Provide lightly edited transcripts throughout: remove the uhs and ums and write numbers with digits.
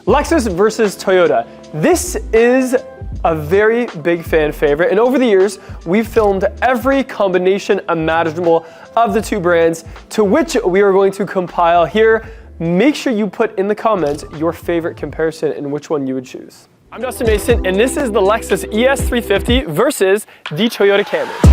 Lexus versus Toyota. This is a very big fan favorite, and over the years, we've filmed every combination imaginable of the two brands, to which we are going to compile here. Make sure you put in the comments your favorite comparison and which one you would choose. I'm Dustin Mason, and this is the Lexus ES350 versus the Toyota Camry.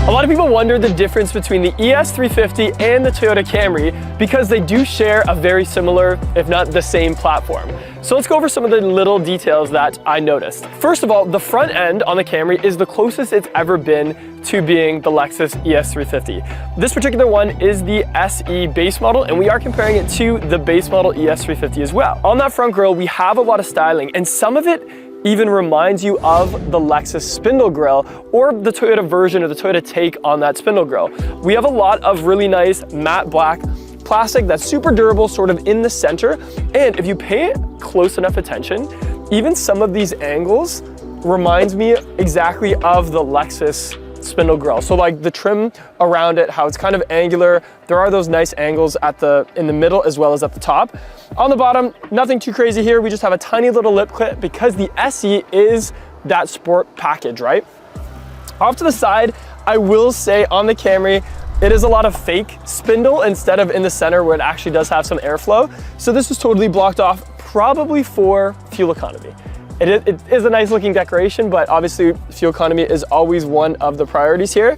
A lot of people wonder the difference between the ES350 and the Toyota Camry because they do share a very similar, if not the same platform. So let's go over some of the little details that I noticed. First of all, the front end on the Camry is the closest it's ever been to being the Lexus ES350. This particular one is the SE base model, and we are comparing it to the base model ES350 as well. On that front grille, we have a lot of styling, and some of it even reminds you of the Lexus spindle grille or the Toyota version or the Toyota take on that spindle grille. We have a lot of really nice matte black plastic that's super durable, sort of in the center. And if you pay close enough attention, even some of these angles reminds me exactly of the Lexus spindle grille. So like the trim around it, how it's kind of angular. There are those nice angles in the middle as well as at the top. On the bottom, nothing too crazy here. We just have a tiny little lip clip because the SE is that sport package, right? Off to the side, I will say on the Camry, it is a lot of fake spindle instead of in the center where it actually does have some airflow. So this is totally blocked off, probably for fuel economy. It is a nice looking decoration, but obviously fuel economy is always one of the priorities here.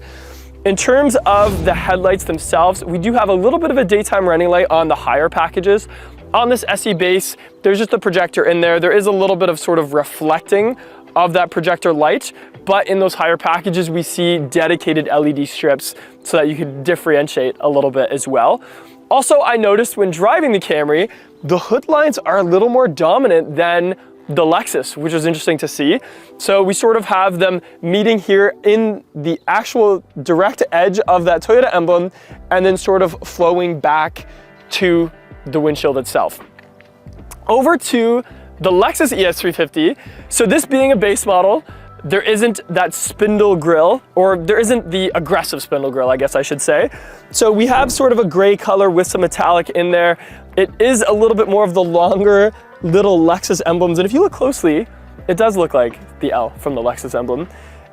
In terms of the headlights themselves, we do have a little bit of a daytime running light on the higher packages. On this SE base, there's just a projector in there. There is a little bit of sort of reflecting of that projector light, but in those higher packages, we see dedicated LED strips so that you can differentiate a little bit as well. Also, I noticed when driving the Camry, the hood lines are a little more dominant than the Lexus, which is interesting to see. So we sort of have them meeting here in the actual direct edge of that Toyota emblem and then sort of flowing back to the windshield itself. Over to the Lexus ES350. So this being a base model, there isn't that spindle grille, or there isn't the aggressive spindle grille, I guess I should say. So we have sort of a gray color with some metallic in there. It is a little bit more of the longer little Lexus emblems, and if you look closely, it does look like the L from the Lexus emblem.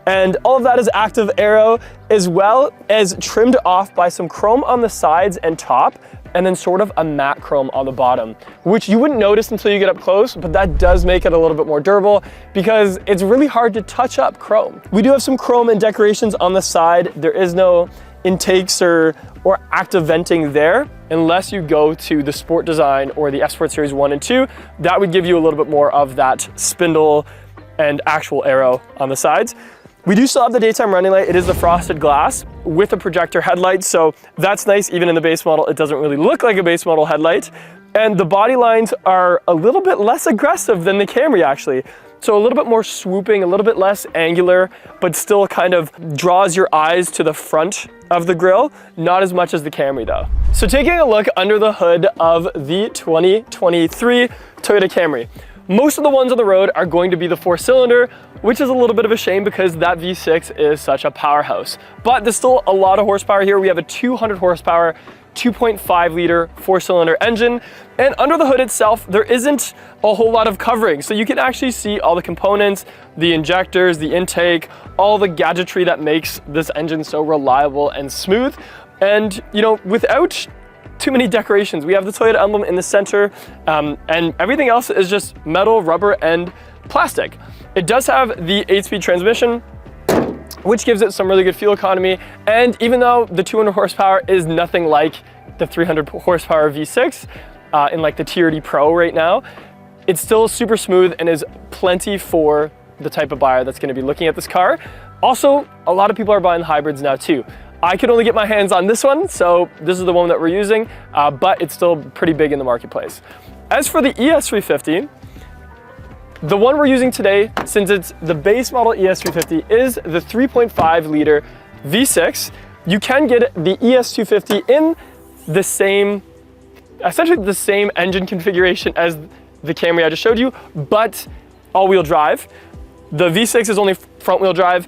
And all of that is active aero, as well as trimmed off by some chrome on the sides and top, and then sort of a matte chrome on the bottom, which you wouldn't notice until you get up close, but that does make it a little bit more durable because it's really hard to touch up chrome. We do have some chrome and decorations on the side. There is no intakes or active venting there, unless you go to the Sport Design or the F-Sport Series 1 and 2. That would give you a little bit more of that spindle and actual aero on the sides. We do still have the daytime running light. It is the frosted glass with a projector headlight, so that's nice. Even in the base model, it doesn't really look like a base model headlight. And the body lines are a little bit less aggressive than the Camry actually. So a little bit more swooping, a little bit less angular, but still kind of draws your eyes to the front of the grille, not as much as the Camry though. So taking a look under the hood of the 2023 Toyota Camry. Most of the ones on the road are going to be the 4-cylinder, which is a little bit of a shame because that V6 is such a powerhouse. But there's still a lot of horsepower here. We have a 200 horsepower, 2.5 liter 4-cylinder engine. And under the hood itself, there isn't a whole lot of covering. So you can actually see all the components, the injectors, the intake, all the gadgetry that makes this engine so reliable and smooth. And you know, without too many decorations, we have the Toyota emblem in the center, and everything else is just metal, rubber, and plastic. It does have the 8-speed transmission, which gives it some really good fuel economy. And even though the 200 horsepower is nothing like the 300 horsepower V6 in like the TRD Pro right now, it's still super smooth and is plenty for the type of buyer that's gonna be looking at this car. Also, a lot of people are buying hybrids now too. I could only get my hands on this one, so this is the one that we're using, but it's still pretty big in the marketplace. As for the ES350, the one we're using today, since it's the base model ES350, is the 3.5 liter V6. You can get the ES250 in the same, essentially the same engine configuration as the Camry I just showed you, but all-wheel drive. The V6 is only front-wheel drive.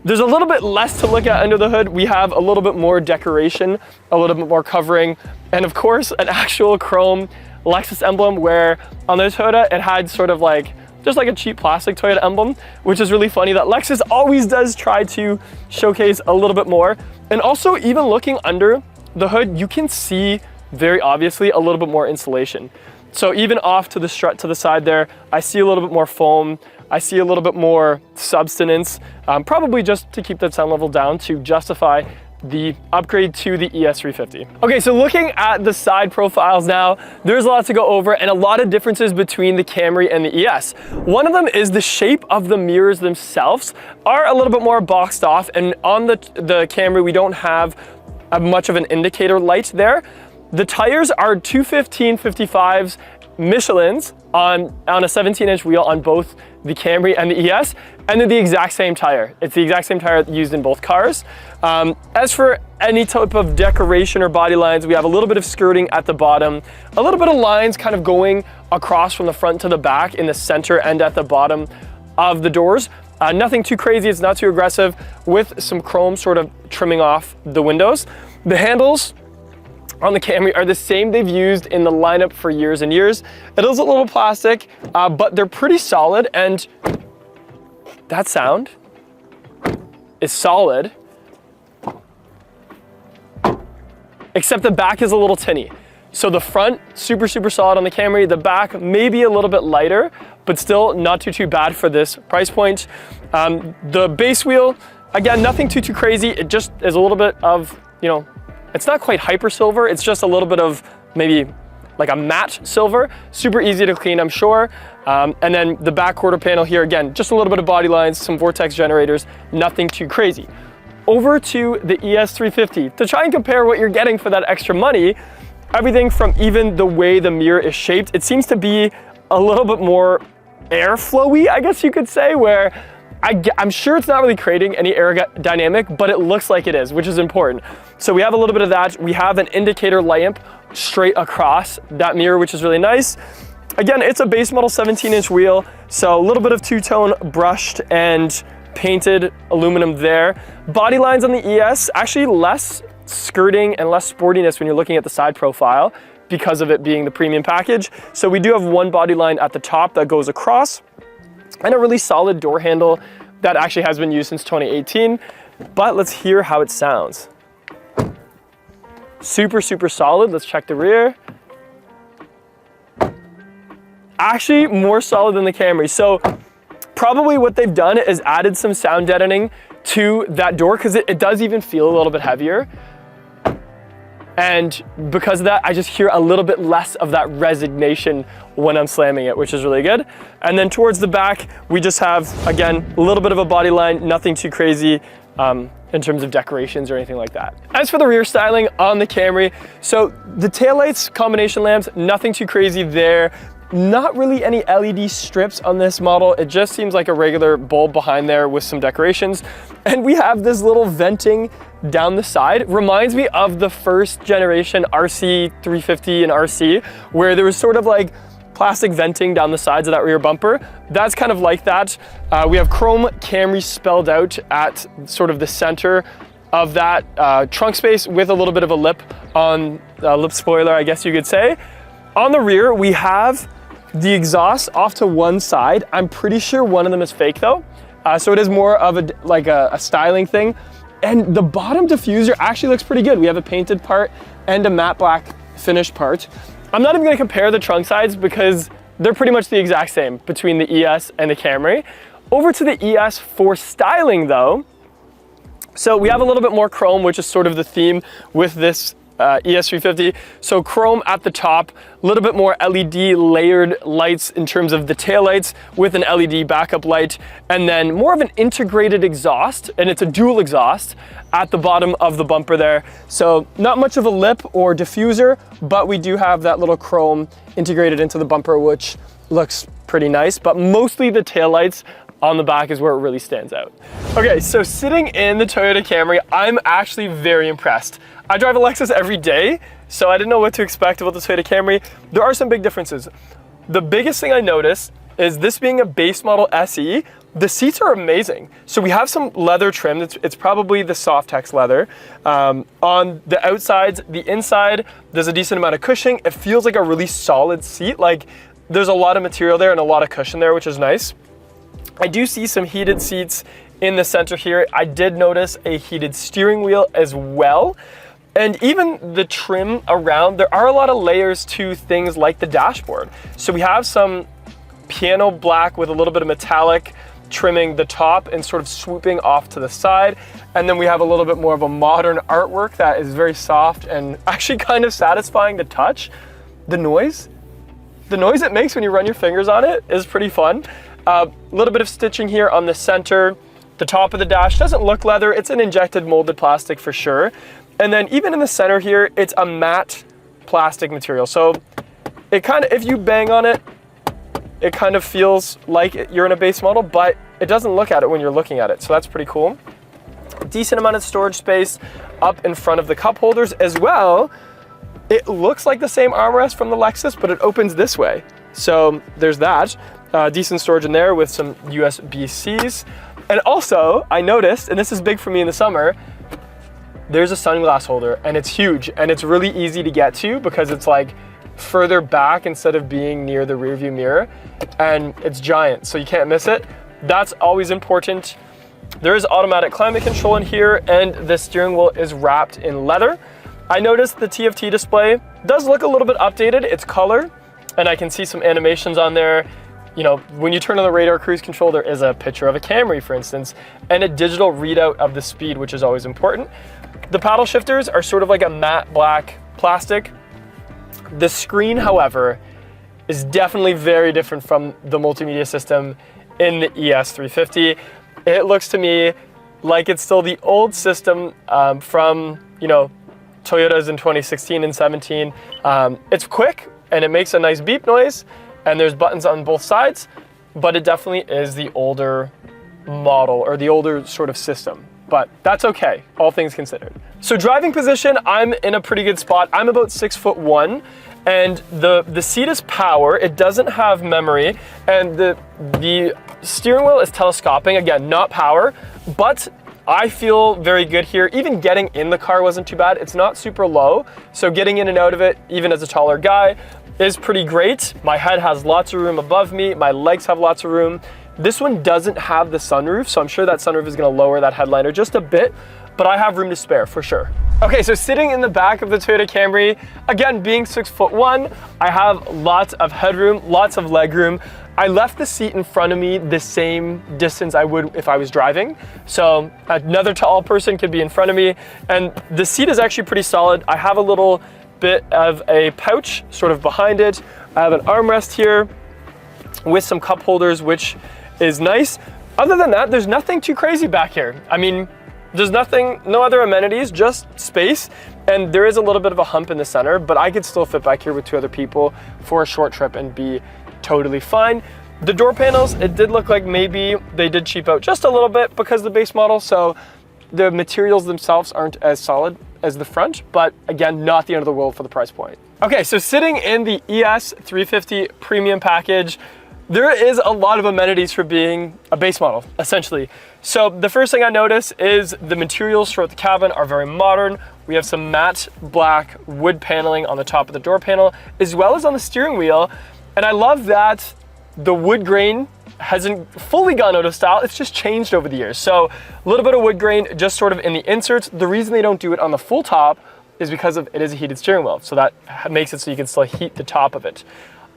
There's a little bit less to look at under the hood. We have a little bit more decoration, a little bit more covering, and of course, an actual chrome Lexus emblem, where on the Toyota, it had sort of like, just like a cheap plastic Toyota emblem, which is really funny that Lexus always does try to showcase a little bit more. And also, even looking under the hood, you can see very obviously a little bit more insulation. So even off to the strut to the side there, I see a little bit more foam. I see a little bit more substance, probably just to keep that sound level down to justify the upgrade to the ES350. Okay, so looking at the side profiles now, there's a lot to go over and a lot of differences between the Camry and the ES. One of them is the shape of the mirrors themselves are a little bit more boxed off, and on the Camry, we don't have much of an indicator light there. The tires are 215/55s Michelins on a 17-inch wheel on both the Camry and the ES, and they're the exact same tire. It's the exact same tire used in both cars. As for any type of decoration or body lines, we have a little bit of skirting at the bottom, a little bit of lines kind of going across from the front to the back in the center and at the bottom of the doors. Nothing too crazy, it's not too aggressive, with some chrome sort of trimming off the windows. The handles on the Camry are the same they've used in the lineup for years and years. It is a little plastic, but they're pretty solid, and that sound is solid, except the back is a little tinny. So the front, super solid on the Camry. The back, maybe a little bit lighter, but still not too bad for this price point. The base wheel, again, nothing too crazy. It just is a little bit of, you know, it's not quite hyper silver, it's just a little bit of maybe like a matte silver. Super easy to clean, I'm sure. And then the back quarter panel here, again, just a little bit of body lines, some vortex generators, nothing too crazy. Over to the ES350. To try and compare what you're getting for that extra money, everything from even the way the mirror is shaped, it seems to be a little bit more airflowy, I guess you could say, where I'm sure it's not really creating any aerodynamic, but it looks like it is, which is important. So we have a little bit of that. We have an indicator lamp straight across that mirror, which is really nice. Again, it's a base model 17-inch wheel, so a little bit of two-tone brushed and painted aluminum there. Body lines on the ES, actually less skirting and less sportiness when you're looking at the side profile because of it being the premium package. So we do have one body line at the top that goes across, and a really solid door handle that actually has been used since 2018. But let's hear how it sounds. Super solid. Let's check the rear. Actually more solid than the Camry. So probably what they've done is added some sound deadening to that door, because it does even feel a little bit heavier. And because of that, I just hear a little bit less of that resignation when I'm slamming it, which is really good. And then towards the back, we just have, again, a little bit of a body line, nothing too crazy in terms of decorations or anything like that. As for the rear styling on the Camry, so the taillights, combination lamps, nothing too crazy there. Not really any LED strips on this model. It just seems like a regular bulb behind there with some decorations. And we have this little venting down the side. Reminds me of the first generation RC 350 and RC, where there was sort of like plastic venting down the sides of that rear bumper. That's kind of like that. We have chrome Camry spelled out at sort of the center of that trunk space with a little bit of a lip on lip spoiler, I guess you could say. On the rear, we have the exhaust off to one side. I'm pretty sure one of them is fake though. So it is more of a styling thing. And the bottom diffuser actually looks pretty good. We have a painted part and a matte black finished part. I'm not even gonna compare the trunk sides because they're pretty much the exact same between the ES and the Camry. Over to the ES for styling though. So we have a little bit more chrome, which is sort of the theme with this ES350. So chrome at the top, a little bit more LED layered lights in terms of the taillights with an LED backup light, and then more of an integrated exhaust, and it's a dual exhaust at the bottom of the bumper there. So not much of a lip or diffuser, but we do have that little chrome integrated into the bumper, which looks pretty nice, but mostly the taillights on the back is where it really stands out. Okay, so sitting in the Toyota Camry, I'm actually very impressed. I drive a Lexus every day, so I didn't know what to expect about the Toyota Camry. There are some big differences. The biggest thing I noticed is this being a base model SE, The seats are amazing. So we have some leather trim. It's probably the Softex leather. On the outsides, the inside, there's a decent amount of cushioning. It feels like a really solid seat. Like there's a lot of material there and a lot of cushion there, which is nice. I do see some heated seats in the center here. I did notice a heated steering wheel as well. And even the trim around, there are a lot of layers to things like the dashboard. So we have some piano black with a little bit of metallic trimming the top and sort of swooping off to the side. And then we have a little bit more of a modern artwork that is very soft and actually kind of satisfying to touch. The noise it makes when you run your fingers on it is pretty fun. A little bit of stitching here on the center. The top of the dash doesn't look leather. It's an injected molded plastic for sure. And then even in the center here, it's a matte plastic material. So it kind of, if you bang on it, it kind of feels like you're in a base model, but it doesn't look at it when you're looking at it. So that's pretty cool. Decent amount of storage space up in front of the cup holders as well. It looks like the same armrest from the Lexus, but it opens this way. So there's that. Decent storage in there with some USB-Cs. And also, I noticed, and this is big for me in the summer, there's a sunglass holder and it's huge and it's really easy to get to because it's like further back instead of being near the rear view mirror, and it's giant, so you can't miss it. That's always important. There is automatic climate control in here, and the steering wheel is wrapped in leather. I noticed the TFT display does look a little bit updated. It's color, and I can see some animations on there. You know, when you turn on the radar cruise control, there is a picture of a Camry, for instance, and a digital readout of the speed, which is always important. The paddle shifters are sort of like a matte black plastic. The screen, however, is definitely very different from the multimedia system in the ES350. It looks to me like it's still the old system from, you know, Toyotas in 2016 and 17. It's quick and it makes a nice beep noise, and there's buttons on both sides, but it definitely is the older model or the older sort of system. But that's okay, all things considered. So driving position, I'm in a pretty good spot. I'm about 6'1", and the seat is power. It doesn't have memory, and the steering wheel is telescoping. Again, not power, but I feel very good here. Even getting in the car wasn't too bad. It's not super low, so getting in and out of it, even as a taller guy, is pretty great. My head has lots of room above me. My legs have lots of room. This one doesn't have the sunroof, so I'm sure that sunroof is gonna lower that headliner just a bit, but I have room to spare for sure. Okay, so sitting in the back of the Toyota Camry, again, being 6'1", I have lots of headroom, lots of legroom. I left the seat in front of me the same distance I would if I was driving. So another tall person could be in front of me, and the seat is actually pretty solid. I have a little bit of a pouch sort of behind it. I have an armrest here with some cup holders, which is nice. Other than that, there's nothing too crazy back here. I mean, there's nothing, no other amenities, just space. And there is a little bit of a hump in the center, but I could still fit back here with 2 other people for a short trip and be totally fine. The door panels, it did look like maybe they did cheap out just a little bit because of the base model, so the materials themselves aren't as solid as the front, but again, not the end of the world for the price point. Okay, so sitting in the ES350 premium package, there is a lot of amenities for being a base model, essentially. So the first thing I notice is the materials throughout the cabin are very modern. We have some matte black wood paneling on the top of the door panel, as well as on the steering wheel. And I love that the wood grain hasn't fully gone out of style, it's just changed over the years. So a little bit of wood grain just sort of in the inserts. The reason they don't do it on the full top is because of it is a heated steering wheel. So that makes it so you can still heat the top of it.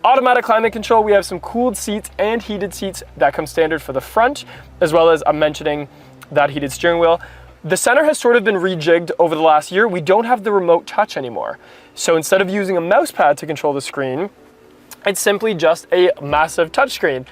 Automatic climate control, we have some cooled seats and heated seats that come standard for the front, as well as I'm mentioning that heated steering wheel. The center has sort of been rejigged over the last year. We don't have the remote touch anymore. So instead of using a mouse pad to control the screen, it's simply just a massive touchscreen.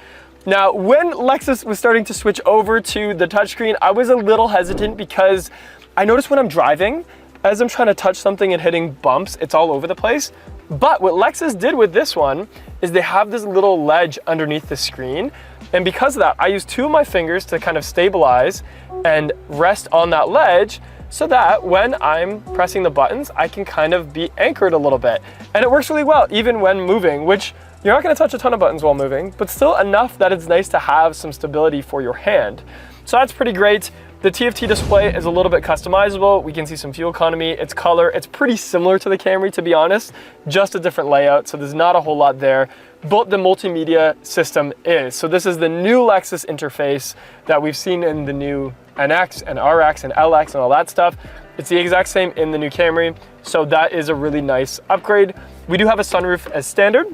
Now, when Lexus was starting to switch over to the touchscreen, I was a little hesitant because I noticed when I'm driving, as I'm trying to touch something and hitting bumps, it's all over the place. But what Lexus did with this one is they have this little ledge underneath the screen. And because of that, I use 2 of my fingers to kind of stabilize and rest on that ledge so that when I'm pressing the buttons, I can kind of be anchored a little bit. And it works really well, even when moving, which You're not gonna touch a ton of buttons while moving, but still enough that it's nice to have some stability for your hand. So that's pretty great. The TFT display is a little bit customizable. We can see some fuel economy, its color. It's pretty similar to the Camry, to be honest, just a different layout, so there's not a whole lot there. But the multimedia system is. So this is the new Lexus interface that we've seen in the new NX and RX and LX and all that stuff. It's the exact same in the new Camry, so that is a really nice upgrade. We do have a sunroof as standard,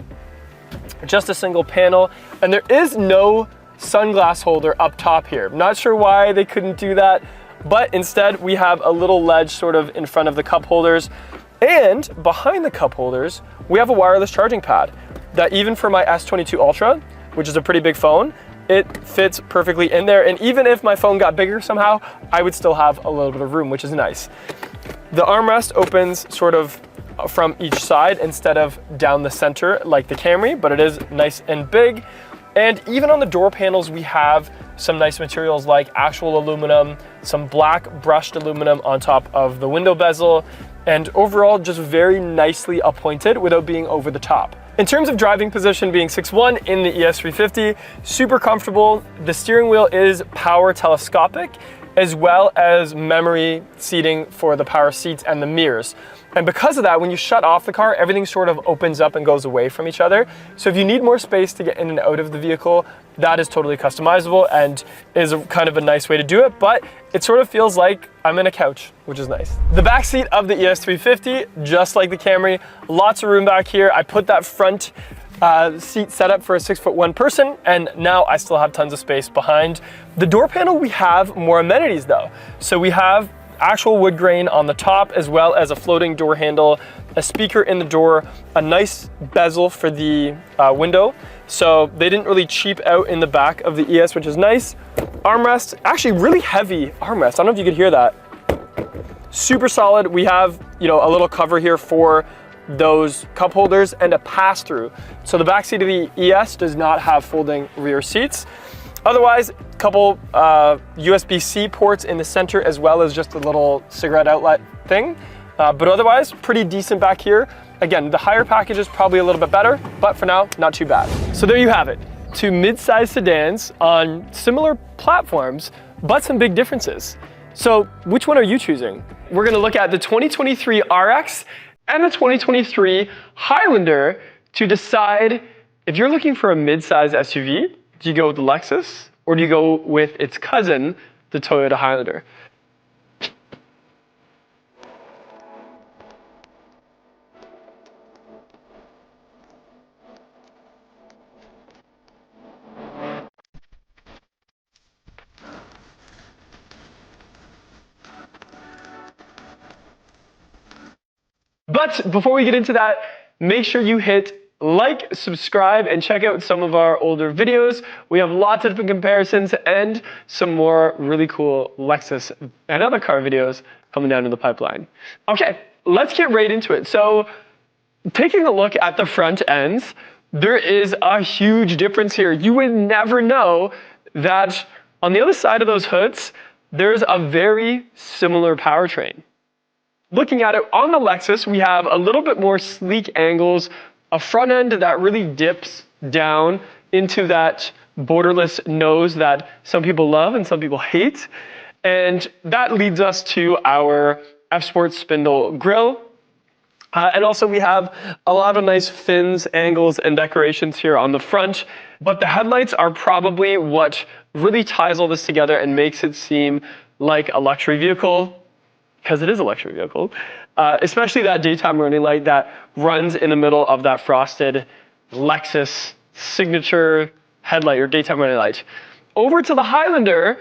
just a single panel, and there is no sunglass holder up top here. Not sure why they couldn't do that, but instead we have a little ledge sort of in front of the cup holders, and behind the cup holders we have a wireless charging pad that even for my S22 Ultra, which is a pretty big phone, it fits perfectly in there, and even if my phone got bigger somehow, I would still have a little bit of room, which is nice. The armrest opens sort of from each side instead of down the center like the Camry, but it is nice and big. And even on the door panels, we have some nice materials like actual aluminum, some black brushed aluminum on top of the window bezel, and overall just very nicely appointed without being over the top. In terms of driving position, being 6'1" in the ES350, super comfortable. The steering wheel is power telescopic, as well as memory seating for the power seats and the mirrors. And because of that, when you shut off the car, everything sort of opens up and goes away from each other. So if you need more space to get in and out of the vehicle, that is totally customizable and is kind of a nice way to do it, but it sort of feels like I'm in a couch, which is nice. The back seat of the ES350, just like the Camry, lots of room back here. I put that front seat set up for a 6'1" person, and now I still have tons of space behind. The door panel, we have more amenities though. So we have actual wood grain on the top, as well as a floating door handle, a speaker in the door, a nice bezel for the window. So they didn't really cheap out in the back of the ES, which is nice. Armrest, actually really heavy armrest. I don't know if you could hear that. Super solid. We have, you know, a little cover here for those cup holders and a pass-through. So the back seat of the ES does not have folding rear seats. Otherwise, a couple USB-C ports in the center, as well as just a little cigarette outlet thing. But otherwise, pretty decent back here. Again, the higher package is probably a little bit better, but for now, not too bad. So there you have it. Two mid-size sedans on similar platforms, but some big differences. So which one are you choosing? We're gonna look at the 2023 RX and the 2023 Highlander to decide if you're looking for a mid-size SUV, do you go with the Lexus or do you go with its cousin, the Toyota Highlander? But before we get into that, make sure you hit like, subscribe, and check out some of our older videos. We have lots of different comparisons and some more really cool Lexus and other car videos coming down in the pipeline. Okay, let's get right into it. So taking a look at the front ends, there is a huge difference here. You would never know that on the other side of those hoods, there's a very similar powertrain. Looking at it on the Lexus, we have a little bit more sleek angles, a front end that really dips down into that borderless nose that some people love and some people hate. And that leads us to our F-Sport spindle grille. And also we have a lot of nice fins, angles, and decorations here on the front. But the headlights are probably what really ties all this together and makes it seem like a luxury vehicle, because it is a luxury vehicle, especially that daytime running light that runs in the middle of that frosted Lexus signature headlight or daytime running light. Over to the Highlander,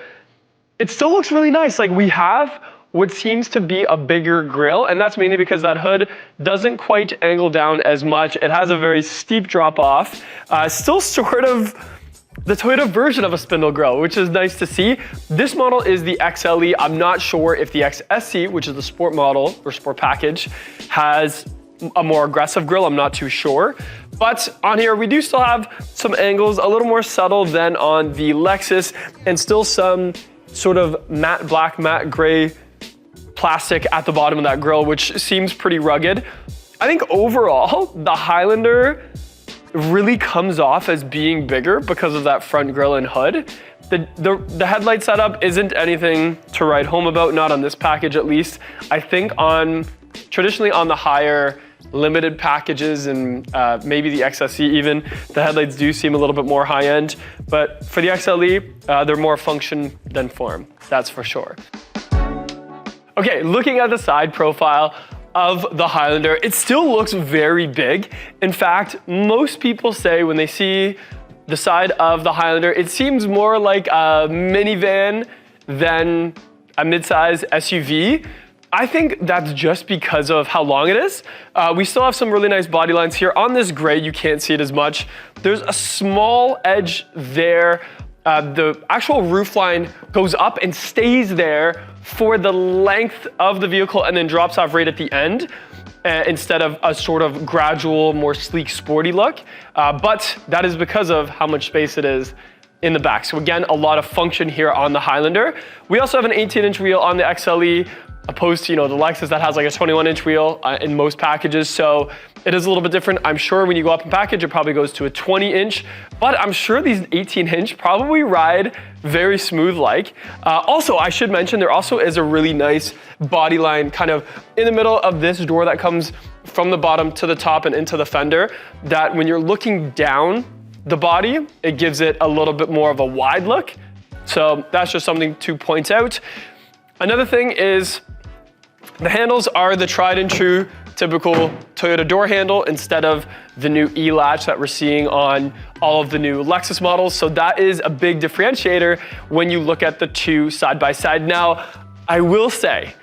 it still looks really nice. Like we have what seems to be a bigger grille, and that's mainly because that hood doesn't quite angle down as much. It has a very steep drop off, still sort of the Toyota version of a spindle grille, which is nice to see. This model is the XLE. I'm not sure if the XSE, which is the sport model or sport package, has a more aggressive grille. I'm not too sure. But on here, we do still have some angles, a little more subtle than on the Lexus, and still some sort of matte black, matte gray plastic at the bottom of that grille, which seems pretty rugged. I think overall, the Highlander really comes off as being bigger because of that front grille and hood. The headlight setup isn't anything to write home about, not on this package at least. I think traditionally on the higher limited packages and maybe the XSE even, the headlights do seem a little bit more high end, but for the XLE, they're more function than form, that's for sure. Okay, looking at the side profile of the Highlander, it still looks very big. In fact, most people say when they see the side of the Highlander, it seems more like a minivan than a midsize SUV. I think that's just because of how long it is. We still have some really nice body lines here. On this gray, you can't see it as much. There's a small edge there. The actual roof line goes up and stays there for the length of the vehicle and then drops off right at the end instead of a sort of gradual, more sleek, sporty look. But that is because of how much space it is in the back. So again, a lot of function here on the Highlander. We also have an 18-inch wheel on the XLE, opposed to, the Lexus that has like a 21-inch wheel in most packages. So it is a little bit different. I'm sure when you go up in package, it probably goes to a 20-inch, but I'm sure these 18-inch probably ride very smooth like. Also, I should mention there also is a really nice body line kind of in the middle of this door that comes from the bottom to the top and into the fender, that when you're looking down the body, it gives it a little bit more of a wide look. So that's just something to point out. Another thing is the handles are the tried and true typical Toyota door handle instead of the new E-latch that we're seeing on all of the new Lexus models. So that is a big differentiator when you look at the two side by side. Now, I will say,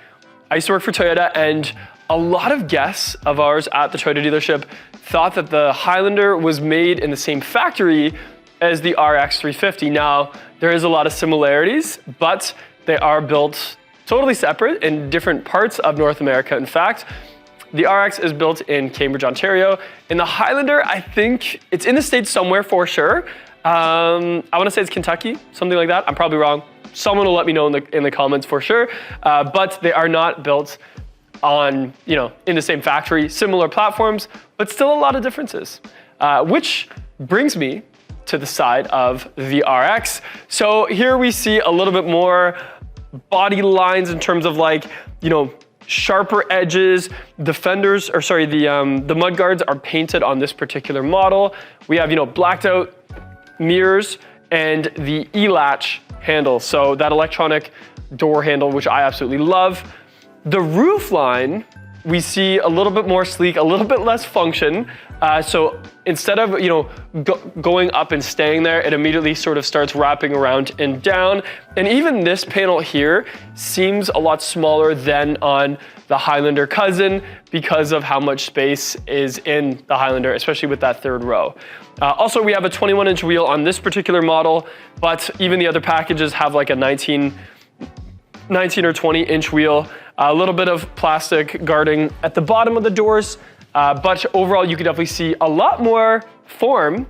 I used to work for Toyota, and a lot of guests of ours at the Toyota dealership thought that the Highlander was made in the same factory as the RX 350. Now, there is a lot of similarities, but they are built totally separate in different parts of North America. In fact, the RX is built in Cambridge, Ontario. In the Highlander, I think it's in the States somewhere for sure. I want to say it's Kentucky, something like that. I'm probably wrong. Someone will let me know in the comments for sure. But they are not built on, in the same factory, similar platforms, but still a lot of differences. Which brings me to the side of the RX. So here we see a little bit more body lines in terms of sharper edges. The fenders, or sorry, the mudguards are painted on this particular model. We have, blacked out mirrors and the E-latch handle. So that electronic door handle, which I absolutely love. The roof line, we see a little bit more sleek, a little bit less function. So instead of, going up and staying there, it immediately sort of starts wrapping around and down. And even this panel here seems a lot smaller than on the Highlander cousin because of how much space is in the Highlander, especially with that third row. Also, we have a 21-inch wheel on this particular model, but even the other packages have like a 19 or 20-inch wheel. A little bit of plastic guarding at the bottom of the doors. But overall, you can definitely see a lot more form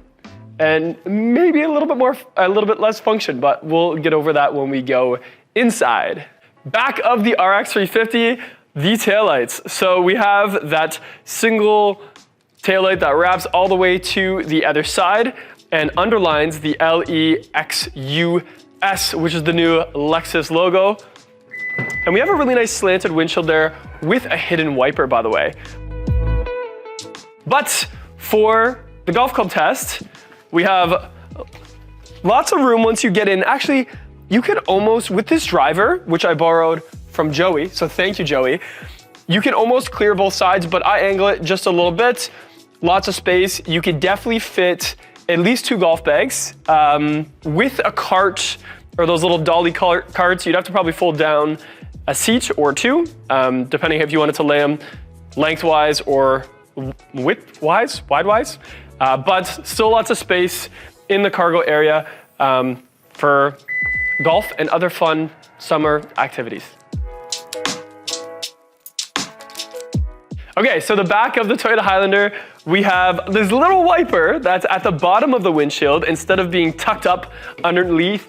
and maybe a little bit less function, but we'll get over that when we go inside. Back of the RX 350, the taillights. So we have that single taillight that wraps all the way to the other side and underlines the LEXUS, which is the new Lexus logo. And we have a really nice slanted windshield there with a hidden wiper, by the way. But for the golf club test, we have lots of room once you get in. Actually, you could almost, with this driver, which I borrowed from Joey, so thank you, Joey, you can almost clear both sides, but I angle it just a little bit. Lots of space. You could definitely fit at least 2 golf bags. With a cart, or those little dolly carts, you'd have to probably fold down a seat or 2, depending if you wanted to lay them lengthwise or widthwise, widewise. But still lots of space in the cargo area for golf and other fun summer activities. Okay, so the back of the Toyota Highlander, we have this little wiper that's at the bottom of the windshield instead of being tucked up underneath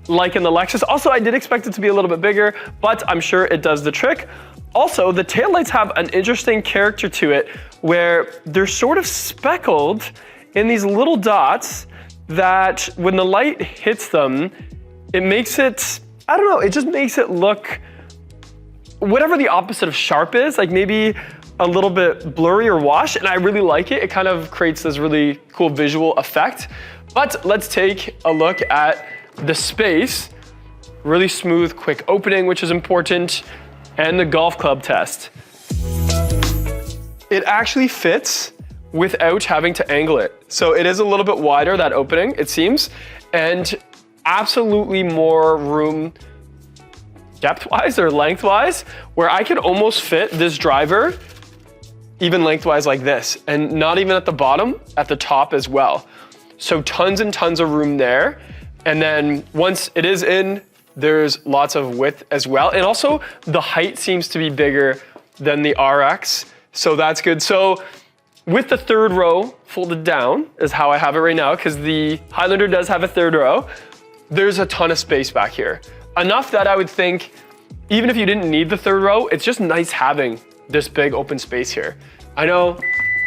like in the Lexus. Also, I did expect it to be a little bit bigger, but I'm sure it does the trick. Also, the taillights have an interesting character to it where they're sort of speckled in these little dots that when the light hits them, it makes it, I don't know, it just makes it look whatever the opposite of sharp is, like maybe a little bit blurry or washed, and I really like it. It kind of creates this really cool visual effect. But let's take a look at the space. Really smooth, quick opening, which is important, and the golf club test. It actually fits without having to angle it. So it is a little bit wider, that opening, it seems, and absolutely more room depth-wise or lengthwise, where I could almost fit this driver even lengthwise like this, and not even at the bottom, at the top as well. So tons and tons of room there. And then once it is in, there's lots of width as well. And also the height seems to be bigger than the RX, so that's good. So with the third row folded down is how I have it right now, because the Highlander does have a third row. There's a ton of space back here. Enough that I would think, even if you didn't need the third row, it's just nice having this big open space here. I know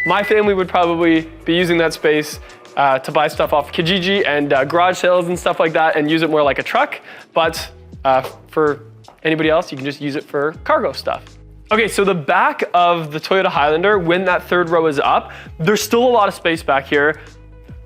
my family would probably be using that space to buy stuff off Kijiji and garage sales and stuff like that and use it more like a truck. But for anybody else, you can just use it for cargo stuff. Okay, so the back of the Toyota Highlander, when that third row is up, there's still a lot of space back here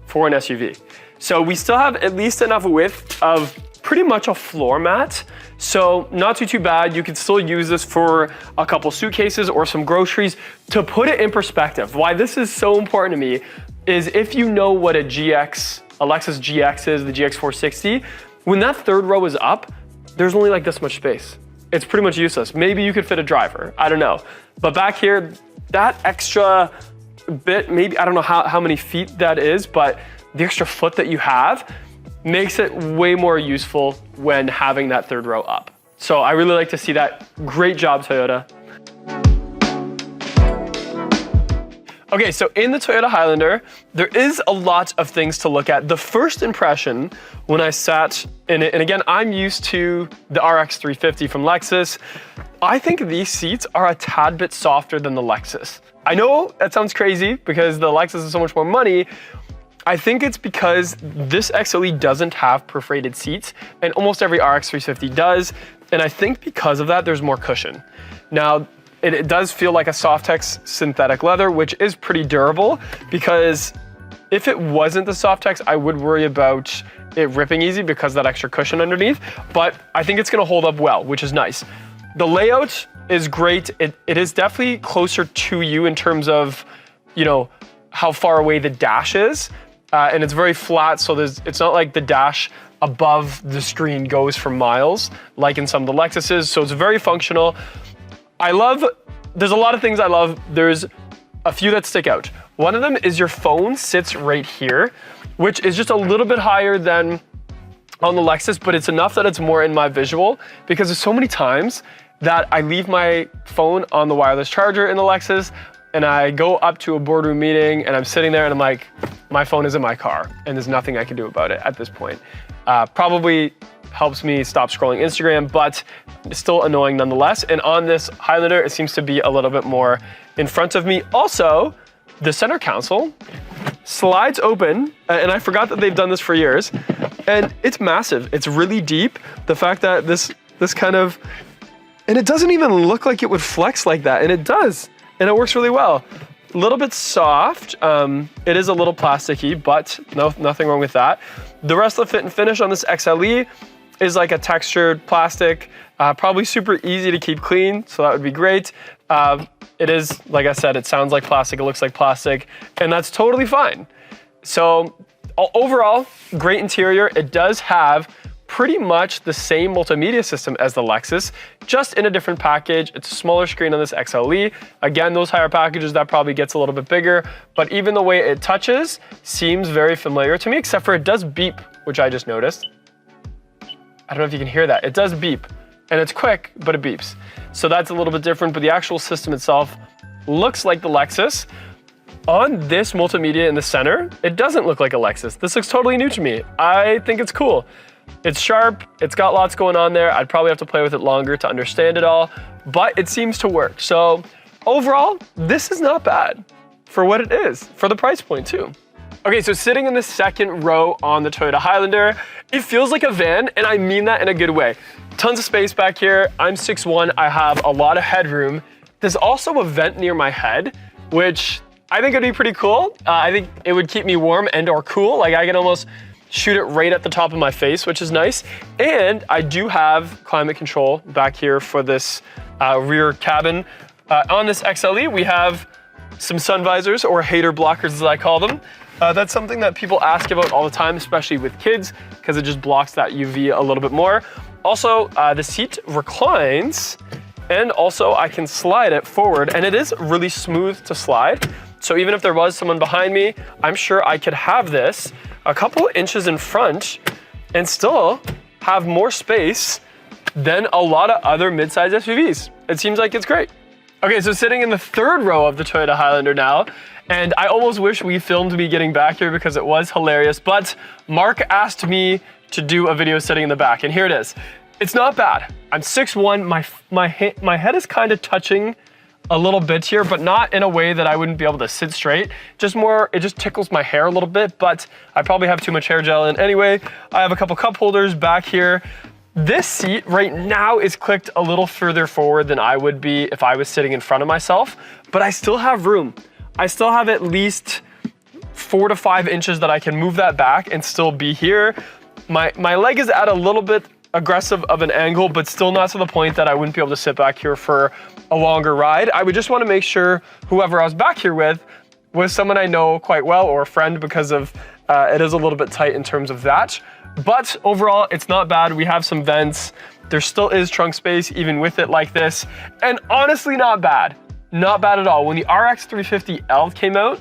for an SUV. So we still have at least enough width of pretty much a floor mat. So not too bad. You could still use this for a couple suitcases or some groceries. To put it in perspective, why this is so important to me is if you know what a Lexus GX is, the GX 460, when that third row is up, there's only like this much space. It's pretty much useless. Maybe you could fit a driver, I don't know. But back here, that extra bit, maybe, I don't know how many feet that is, but the extra foot that you have makes it way more useful when having that third row up. So I really like to see that. Great job, Toyota. Okay, so in the Toyota Highlander, there is a lot of things to look at. The first impression when I sat in it, and again, I'm used to the RX 350 from Lexus, I think these seats are a tad bit softer than the Lexus. I know that sounds crazy because the Lexus is so much more money. I think it's because this XLE doesn't have perforated seats, and almost every RX 350 does, and I think because of that, there's more cushion. Now, it does feel like a Softex synthetic leather, which is pretty durable, because if it wasn't the Softex, I would worry about it ripping easy because of that extra cushion underneath, but I think it's gonna hold up well, which is nice. The layout is great. It is definitely closer to you in terms of, you know, how far away the dash is, and it's very flat, so it's not like the dash above the screen goes for miles, like in some of the Lexuses, so it's very functional. There's a lot of things I love. There's a few that stick out. One of them is your phone sits right here, which is just a little bit higher than on the Lexus, but it's enough that it's more in my visual, because there's so many times that I leave my phone on the wireless charger in the Lexus, and I go up to a boardroom meeting and I'm sitting there and I'm like, my phone is in my car and there's nothing I can do about it at this point. Probably helps me stop scrolling Instagram, but it's still annoying nonetheless. And on this Highlander, it seems to be a little bit more in front of me. Also, the center console slides open, and I forgot that they've done this for years, and it's massive. It's really deep. The fact that this kind of, and it doesn't even look like it would flex like that, and it does, and it works really well. A little bit soft. It is a little plasticky, but nothing wrong with that. The rest of the fit and finish on this XLE is like a textured plastic, probably super easy to keep clean, so that would be great. It is, like I said, it sounds like plastic, it looks like plastic, and that's totally fine. So overall, great interior. It does have pretty much the same multimedia system as the Lexus, just in a different package. It's a smaller screen on this XLE. Again, those higher packages, that probably gets a little bit bigger, but even the way it touches seems very familiar to me, except for it does beep, which I just noticed. I don't know if you can hear that. It does beep, and it's quick, but it beeps. So that's a little bit different, but the actual system itself looks like the Lexus. On this multimedia in the center, it doesn't look like a Lexus. This looks totally new to me. I think it's cool. It's sharp, it's got lots going on there. I'd probably have to play with it longer to understand it all, but it seems to work. So overall, this is not bad for what it is, for the price point too. Okay, so sitting in the second row on the Toyota Highlander, it feels like a van, and I mean that in a good way. Tons of space back here. I'm 6'1", I have a lot of headroom. There's also a vent near my head, which I think would be pretty cool. I think it would keep me warm and or cool. Like I can almost shoot it right at the top of my face, which is nice. And I do have climate control back here for this rear cabin. On this XLE, we have some sun visors, or hater blockers as I call them. That's something that people ask about all the time, especially with kids, because it just blocks that UV a little bit more. Also, the seat reclines, and also I can slide it forward, and it is really smooth to slide. So even if there was someone behind me, I'm sure I could have this a couple inches in front and still have more space than a lot of other midsize SUVs. It seems like it's great. Okay, so sitting in the third row of the Toyota Highlander now, and I almost wish we filmed me getting back here because it was hilarious, but Mark asked me to do a video sitting in the back, and here it is. It's not bad. I'm 6'1", my head is kind of touching a little bit here, but not in a way that I wouldn't be able to sit straight. Just more, it just tickles my hair a little bit, but I probably have too much hair gel in anyway. I have a couple cup holders back here. This seat right now is clicked a little further forward than I would be if I was sitting in front of myself, but I still have room. I still have at least 4 to 5 inches that I can move that back and still be here. My leg is at a little bit aggressive of an angle, but still not to the point that I wouldn't be able to sit back here for a longer ride. I would just want to make sure whoever I was back here with was someone I know quite well, or a friend, because of it is a little bit tight in terms of that. But overall, it's not bad. We have some vents. There still is trunk space even with it like this. And honestly, not bad. Not bad at all. When the RX 350L came out,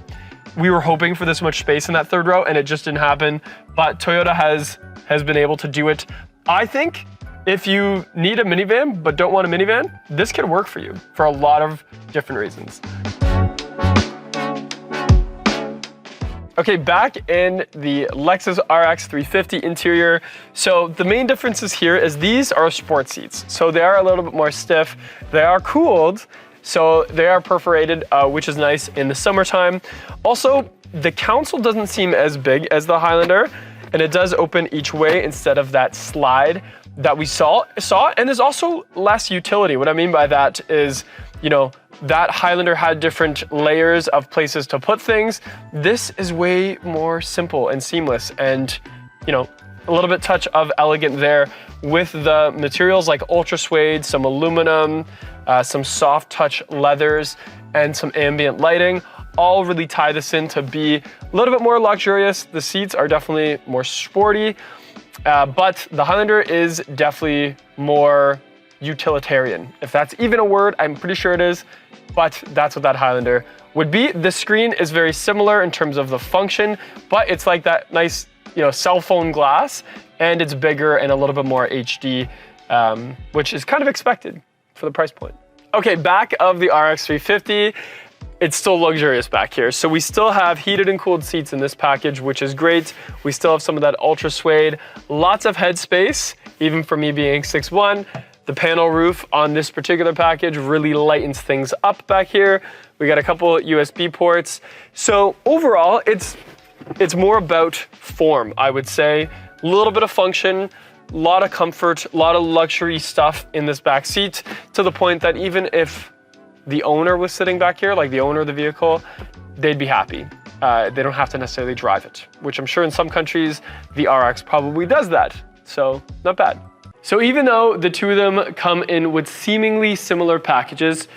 we were hoping for this much space in that third row, and it just didn't happen. But Toyota has been able to do it. I think if you need a minivan but don't want a minivan, this could work for you for a lot of different reasons. Okay, back in the Lexus RX 350 interior. So the main differences here is these are sports seats. So they are a little bit more stiff. They are cooled, so they are perforated, which is nice in the summertime. Also, the console doesn't seem as big as the Highlander, and it does open each way instead of that slide that we saw. And there's also less utility. What I mean by that is, you know, that Highlander had different layers of places to put things. This is way more simple and seamless, and, you know, a little bit touch of elegant there with the materials like ultra suede, some aluminum, some soft touch leathers, and some ambient lighting. All really tie this in to be a little bit more luxurious. The seats are definitely more sporty, but the Highlander is definitely more utilitarian. If that's even a word, I'm pretty sure it is, but that's what that Highlander would be. The screen is very similar in terms of the function, but it's like that nice, you know, cell phone glass, and it's bigger and a little bit more HD, which is kind of expected for the price point. Okay, back of the RX 350. It's still luxurious back here. So we still have heated and cooled seats in this package, which is great. We still have some of that ultra suede, lots of headspace, even for me being 6'1". The panel roof on this particular package really lightens things up back here. We got a couple USB ports. So overall, it's more about form, I would say. A little bit of function, a lot of comfort, a lot of luxury stuff in this back seat, to the point that even if the owner was sitting back here, like the owner of the vehicle, they'd be happy. They don't have to necessarily drive it, which I'm sure in some countries, the RX probably does that. So not bad. So even though the two of them come in with seemingly similar packages,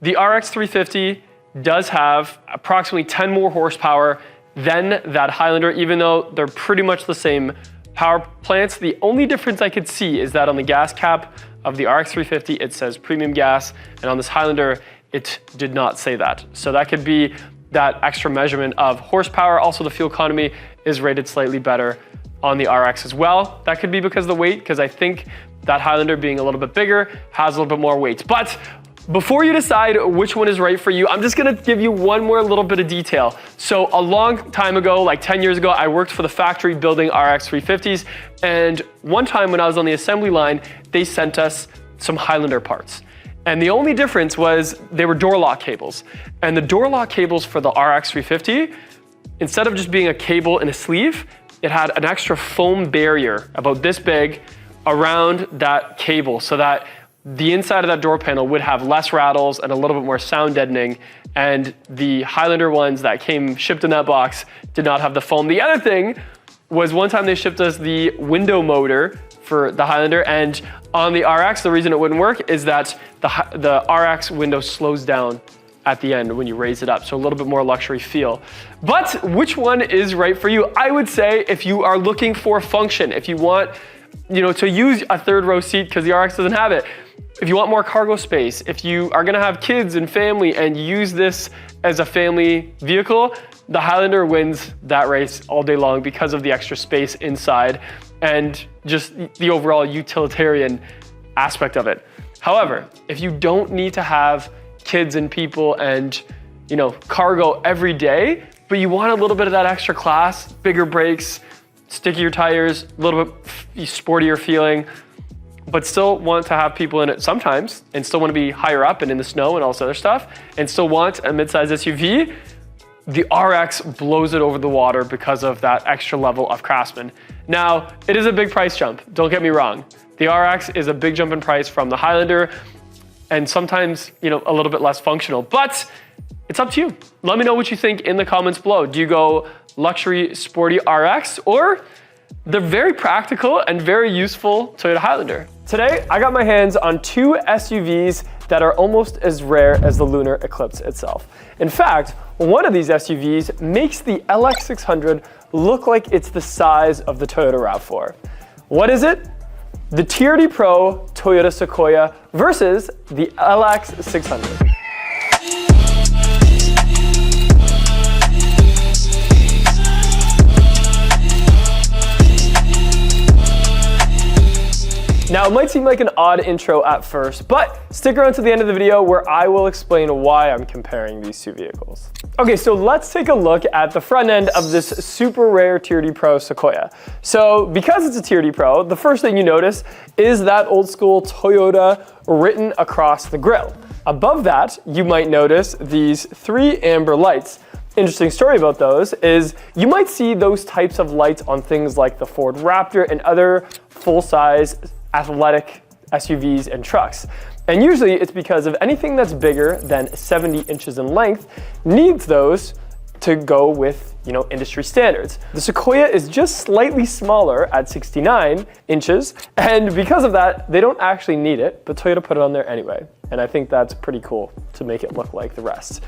the RX 350 does have approximately 10 more horsepower than that Highlander, even though they're pretty much the same power plants. The only difference I could see is that on the gas cap of the RX 350, it says premium gas, and on this Highlander, it did not say that. So that could be that extra measurement of horsepower. Also, the fuel economy is rated slightly better on the RX as well. That could be because of the weight, because I think that Highlander being a little bit bigger has a little bit more weight. But Before you decide which one is right for you, I'm just gonna give you one more little bit of detail. So a long time ago, like 10 years ago, I worked for the factory building RX 350s, and one time when I was on the assembly line, they sent us some Highlander parts. And the only difference was they were door lock cables. And the door lock cables for the RX 350, instead of just being a cable in a sleeve, it had an extra foam barrier about this big around that cable so that the inside of that door panel would have less rattles and a little bit more sound deadening. And the Highlander ones that came shipped in that box did not have the foam. The other thing was one time they shipped us the window motor for the Highlander, and on the RX, the reason it wouldn't work is that the RX window slows down at the end when you raise it up, so a little bit more luxury feel. But which one is right for you? I would say if you are looking for function, if you want to use a third row seat because the RX doesn't have it, if you want more cargo space, if you are gonna have kids and family and use this as a family vehicle, the Highlander wins that race all day long because of the extra space inside and just the overall utilitarian aspect of it. However, if you don't need to have kids and people and cargo every day, but you want a little bit of that extra class, bigger brakes, stickier tires, a little bit sportier feeling, but still want to have people in it sometimes and still want to be higher up and in the snow and all this other stuff and still want a midsize SUV, the RX blows it over the water because of that extra level of craftsman. Now, it is a big price jump, don't get me wrong. The RX is a big jump in price from the Highlander and sometimes, a little bit less functional, but it's up to you. Let me know what you think in the comments below. Do you go luxury, sporty RX or the very practical and very useful Toyota Highlander? Today, I got my hands on two SUVs that are almost as rare as the lunar eclipse itself. In fact, one of these SUVs makes the LX600 look like it's the size of the Toyota RAV4. What is it? The TRD Pro Toyota Sequoia versus the LX600. Now, it might seem like an odd intro at first, but stick around to the end of the video where I will explain why I'm comparing these two vehicles. Okay, so let's take a look at the front end of this super rare TRD Pro Sequoia. So because it's a TRD Pro, the first thing you notice is that old school Toyota written across the grille. Above that, you might notice these three amber lights. Interesting story about those is you might see those types of lights on things like the Ford Raptor and other full-size athletic SUVs and trucks. And usually it's because of anything that's bigger than 70 inches in length needs those to go with, industry standards. The Sequoia is just slightly smaller at 69 inches, and because of that, they don't actually need it, but Toyota put it on there anyway. And I think that's pretty cool to make it look like the rest.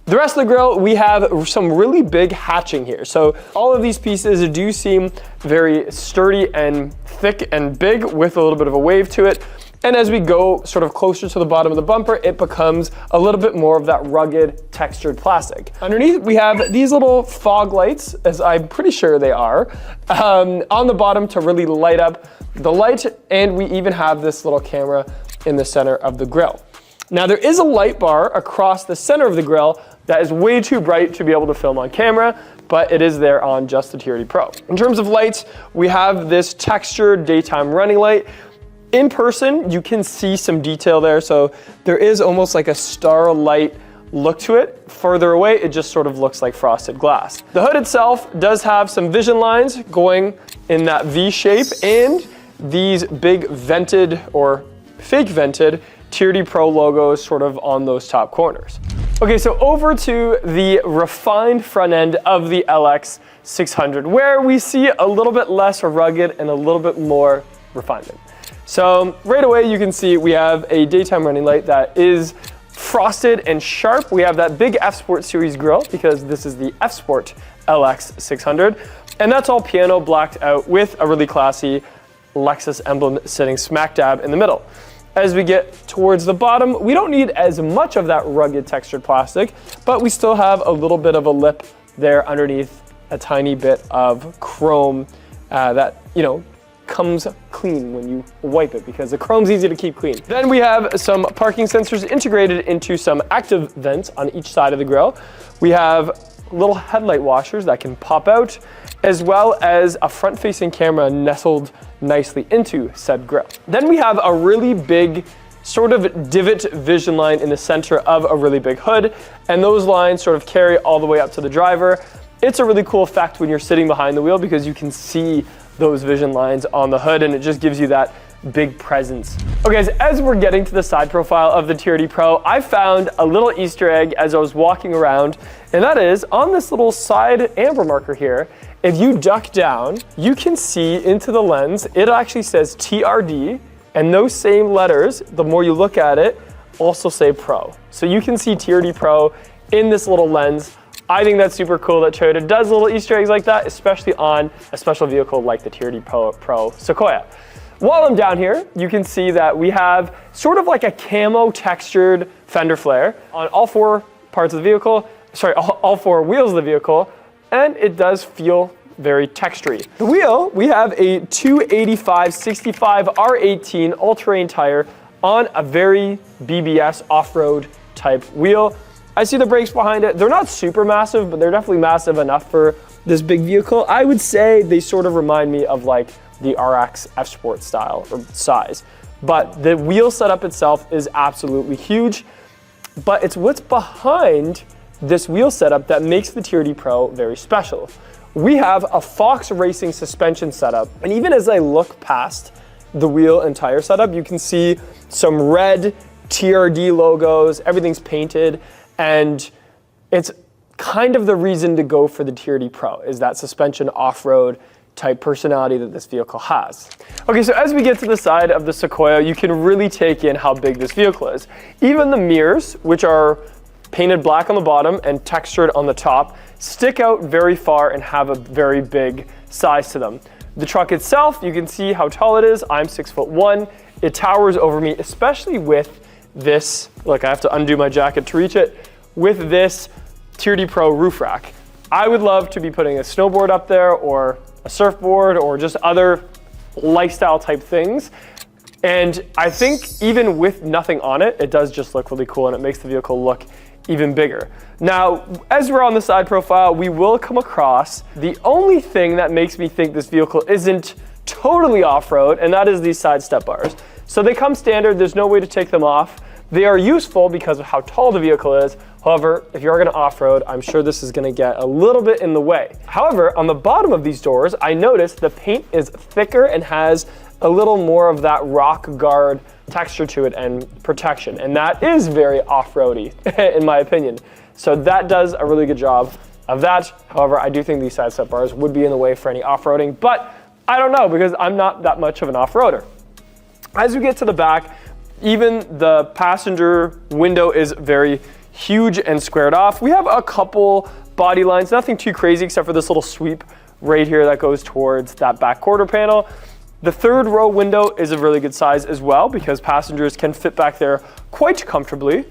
The rest of the grille, we have some really big hatching here. So all of these pieces do seem very sturdy and thick and big with a little bit of a wave to it. And as we go sort of closer to the bottom of the bumper, it becomes a little bit more of that rugged textured plastic. Underneath, we have these little fog lights, as I'm pretty sure they are, on the bottom to really light up the light. And we even have this little camera in the center of the grille. Now there is a light bar across the center of the grille that is way too bright to be able to film on camera, but it is there on just the TRD Pro. In terms of lights, we have this textured daytime running light. In person, you can see some detail there. So there is almost like a starlight look to it. Further away, it just sort of looks like frosted glass. The hood itself does have some vision lines going in that V shape and these big vented or fake vented TRD Pro logos sort of on those top corners. Okay, so over to the refined front end of the LX600, where we see a little bit less rugged and a little bit more refinement. So right away you can see we have a daytime running light that is frosted and sharp. We have that big F Sport Series grille because this is the F Sport LX600. And that's all piano blacked out with a really classy Lexus emblem sitting smack dab in the middle. As we get towards the bottom, we don't need as much of that rugged textured plastic, but we still have a little bit of a lip there underneath a tiny bit of chrome that, comes clean when you wipe it because the chrome's easy to keep clean. Then we have some parking sensors integrated into some active vents on each side of the grille. We have little headlight washers that can pop out, as well as a front-facing camera nestled nicely into said grille. Then we have a really big sort of divot vision line in the center of a really big hood, and those lines sort of carry all the way up to the driver. It's a really cool effect when you're sitting behind the wheel because you can see those vision lines on the hood, and it just gives you that big presence. Okay, guys, as we're getting to the side profile of the TRD Pro, I found a little Easter egg as I was walking around, and that is on this little side amber marker here. If you duck down, you can see into the lens, it actually says TRD, and those same letters, the more you look at it, also say Pro. So you can see TRD Pro in this little lens. I think that's super cool that Toyota does little Easter eggs like that, especially on a special vehicle like the TRD Pro Sequoia. While I'm down here, you can see that we have sort of like a camo textured fender flare on all four parts of the vehicle, all four wheels of the vehicle, and it does feel very textury. The wheel, we have a 285/65 R18 all-terrain tire on a very BBS off-road type wheel. I see the brakes behind it. They're not super massive, but they're definitely massive enough for this big vehicle. I would say they sort of remind me of like the RX F Sport style or size. But the wheel setup itself is absolutely huge, but it's what's behind this wheel setup that makes the TRD Pro very special. We have a Fox Racing suspension setup, and even as I look past the wheel and tire setup, you can see some red TRD logos, everything's painted, and it's kind of the reason to go for the TRD Pro, is that suspension off-road type personality that this vehicle has. Okay, so as we get to the side of the Sequoia, you can really take in how big this vehicle is. Even the mirrors, which are painted black on the bottom and textured on the top, stick out very far and have a very big size to them. The truck itself, you can see how tall it is. I'm 6'1". It towers over me, especially with this, look, I have to undo my jacket to reach it, with this TRD Pro roof rack. I would love to be putting a snowboard up there or a surfboard or just other lifestyle type things. And I think even with nothing on it, it does just look really cool and it makes the vehicle look even bigger. Now, as we're on the side profile, we will come across the only thing that makes me think this vehicle isn't totally off-road, and that is these side step bars. So they come standard, there's no way to take them off. They are useful because of how tall the vehicle is. However, if you're gonna off-road, I'm sure this is gonna get a little bit in the way. However, on the bottom of these doors, I noticed the paint is thicker and has a little more of that rock guard texture to it and protection. And that is very off-roady, in my opinion. So that does a really good job of that. However, I do think these side step bars would be in the way for any off-roading, but I don't know because I'm not that much of an off-roader. As we get to the back, even the passenger window is very huge and squared off. We have a couple body lines, nothing too crazy except for this little sweep right here that goes towards that back quarter panel. The third row window is a really good size as well because passengers can fit back there quite comfortably.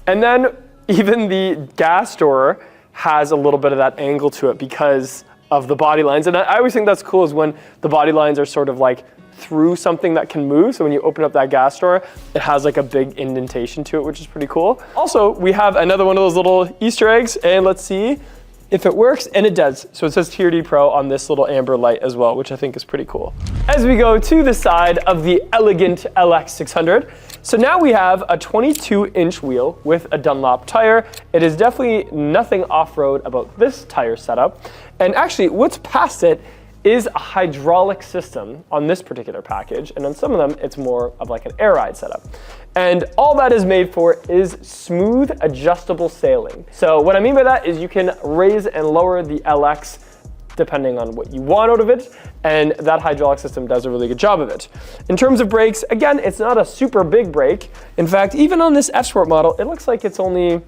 And then even the gas door has a little bit of that angle to it because of the body lines. And I always think that's cool is when the body lines are sort of like through something that can move. So when you open up that gas door, it has like a big indentation to it, which is pretty cool. Also, we have another one of those little Easter eggs, and let's see if it works, and it does. So it says TRD Pro on this little amber light as well, which I think is pretty cool. As we go to the side of the elegant LX600, so now we have a 22-inch wheel with a Dunlop tire. It is definitely nothing off-road about this tire setup. And actually, what's past it is a hydraulic system on this particular package, and on some of them, it's more of like an air ride setup. And all that is made for is smooth, adjustable sailing. So what I mean by that is you can raise and lower the LX depending on what you want out of it, and that hydraulic system does a really good job of it. In terms of brakes, again, it's not a super big brake. In fact, even on this F Sport model, it looks like it's only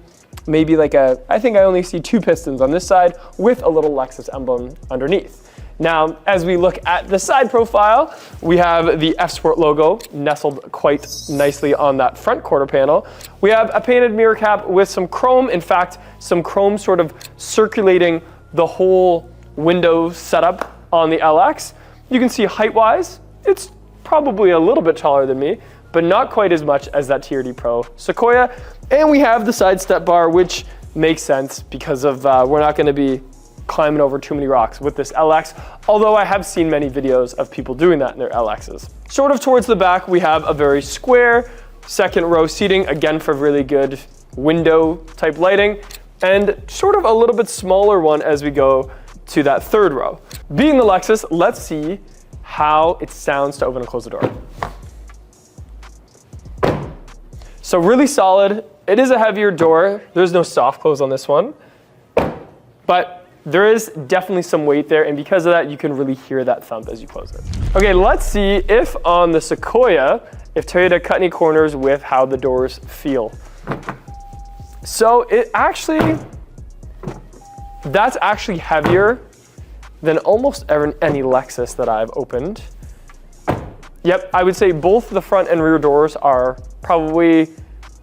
maybe like I think I only see 2 pistons on this side with a little Lexus emblem underneath. Now, as we look at the side profile, we have the F Sport logo nestled quite nicely on that front quarter panel. We have a painted mirror cap with some chrome, in fact, some chrome sort of circulating the whole window setup on the LX. You can see height-wise, it's probably a little bit taller than me, but not quite as much as that TRD Pro Sequoia. And we have the side step bar, which makes sense because of we're not going to be climbing over too many rocks with this LX, although I have seen many videos of people doing that in their LXs. Sort of towards the back, we have a very square second row seating, again for really good window type lighting, and sort of a little bit smaller one as we go to that third row. Being the Lexus, let's see how it sounds to open and close the door. So really solid. It is a heavier door. There's no soft close on this one, but there is definitely some weight there, and because of that, you can really hear that thump as you close it. Okay, let's see if on the Sequoia, if Toyota cut any corners with how the doors feel. So that's actually heavier than almost any Lexus that I've opened. Yep, I would say both the front and rear doors are probably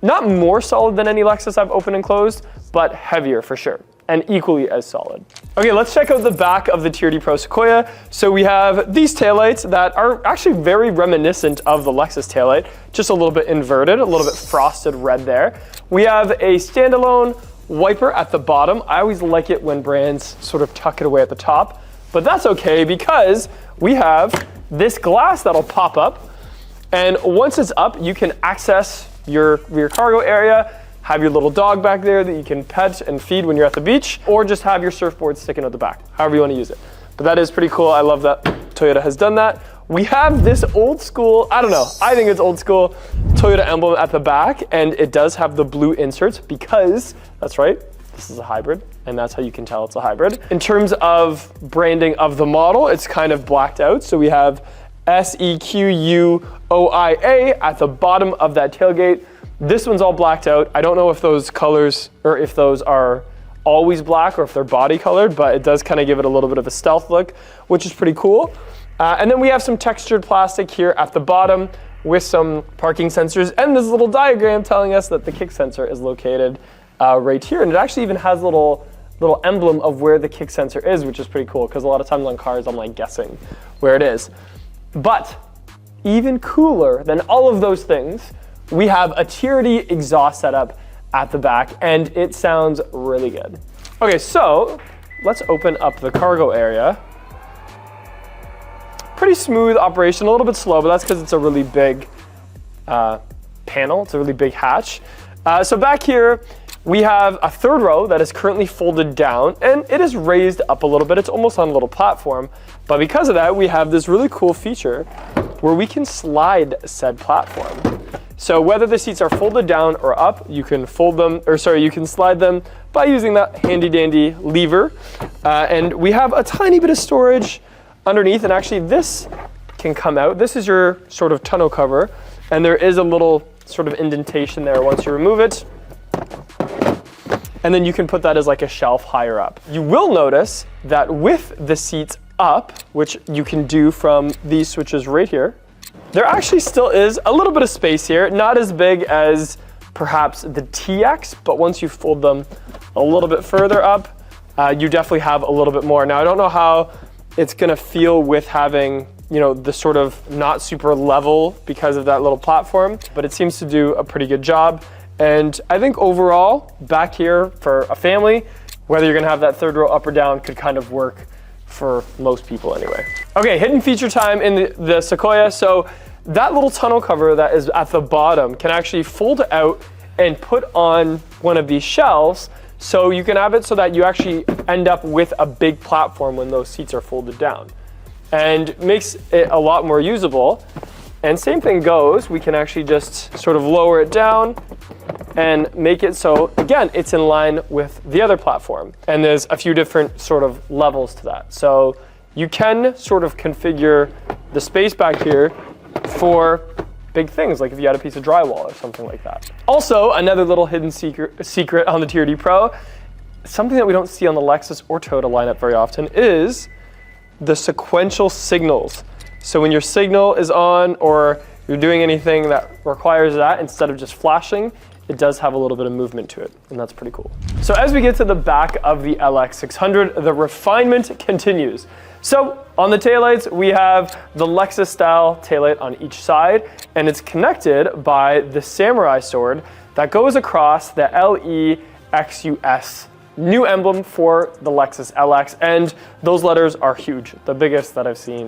not more solid than any Lexus I've opened and closed, but heavier for sure, and equally as solid. Okay, let's check out the back of the TRD Pro Sequoia. So we have these taillights that are actually very reminiscent of the Lexus taillight, just a little bit inverted, a little bit frosted red there. We have a standalone wiper at the bottom. I always like it when brands sort of tuck it away at the top, but that's okay because we have this glass that'll pop up, and once it's up, you can access your rear cargo area, have your little dog back there that you can pet and feed when you're at the beach, or just have your surfboard sticking out the back, however you want to use it. But that is pretty cool. I love that Toyota has done that. We have this old school, I don't know, I think it's old school Toyota emblem at the back, and it does have the blue inserts because, that's right, this is a hybrid, and that's how you can tell it's a hybrid. In terms of branding of the model, it's kind of blacked out. So we have SEQUOIA at the bottom of that tailgate. This one's all blacked out. I don't know if those colors, or if those are always black or if they're body colored, but it does kind of give it a little bit of a stealth look, which is pretty cool. And then we have some textured plastic here at the bottom with some parking sensors and this little diagram telling us that the kick sensor is located right here. And it actually even has a little emblem of where the kick sensor is, which is pretty cool because a lot of times on cars I'm like guessing where it is. But even cooler than all of those things, we have a TRD exhaust setup at the back, and it sounds really good. Okay, so let's open up the cargo area. Pretty smooth operation, a little bit slow, but that's because it's a really big panel. It's a really big hatch. So back here, we have a third row that is currently folded down, and it is raised up a little bit. It's almost on a little platform, but because of that, we have this really cool feature where we can slide said platform. So whether the seats are folded down or up, you can you can slide them by using that handy dandy lever. And we have a tiny bit of storage underneath, and actually this can come out. This is your sort of tonneau cover, and there is a little sort of indentation there once you remove it. And then you can put that as like a shelf higher up. You will notice that with the seats up, which you can do from these switches right here, there actually still is a little bit of space here, not as big as perhaps the TX, but once you fold them a little bit further up, you definitely have a little bit more. Now, I don't know how it's gonna feel with having, you know, the sort of not super level because of that little platform, but it seems to do a pretty good job. And I think overall, back here for a family, whether you're gonna have that third row up or down could kind of work for most people anyway. Okay, hidden feature time in the Sequoia. So that little tonneau cover that is at the bottom can actually fold out and put on one of these shelves. So you can have it so that you actually end up with a big platform when those seats are folded down, and makes it a lot more usable. And same thing goes, we can actually just sort of lower it down and make it so, again, it's in line with the other platform. And there's a few different sort of levels to that. So you can sort of configure the space back here for big things, like if you had a piece of drywall or something like that. Also, another little hidden secret on the TRD Pro, something that we don't see on the Lexus or Toyota lineup very often, is the sequential signals. So when your signal is on or you're doing anything that requires that, instead of just flashing, it does have a little bit of movement to it, and that's pretty cool. So as we get to the back of the LX600, the refinement continues. So on the taillights, we have the Lexus style taillight on each side, and it's connected by the samurai sword that goes across the LEXUS, new emblem for the Lexus LX, and those letters are huge, the biggest that I've seen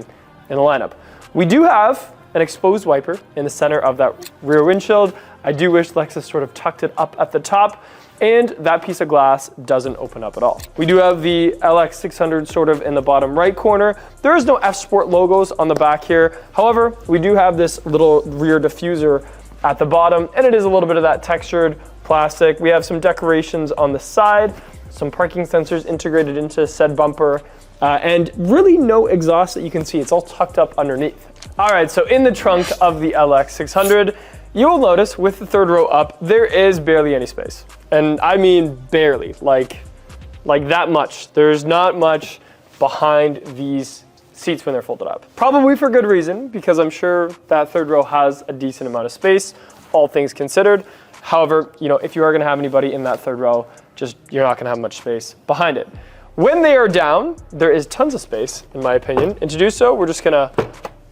in the lineup. We do have an exposed wiper in the center of that rear windshield. I do wish Lexus sort of tucked it up at the top, and that piece of glass doesn't open up at all. We do have the LX600 sort of in the bottom right corner. There is no F Sport logos on the back here. However, we do have this little rear diffuser at the bottom, and it is a little bit of that textured plastic. We have some decorations on the side, some parking sensors integrated into said bumper, and really no exhaust that you can see. It's all tucked up underneath. All right, so in the trunk of the LX600, you will notice with the third row up, there is barely any space. And I mean barely, like that much. There's not much behind these seats when they're folded up. Probably for good reason, because I'm sure that third row has a decent amount of space, all things considered. However, you know, if you are gonna have anybody in that third row, you're not gonna have much space behind it. When they are down, there is tons of space, in my opinion. And to do so, we're just gonna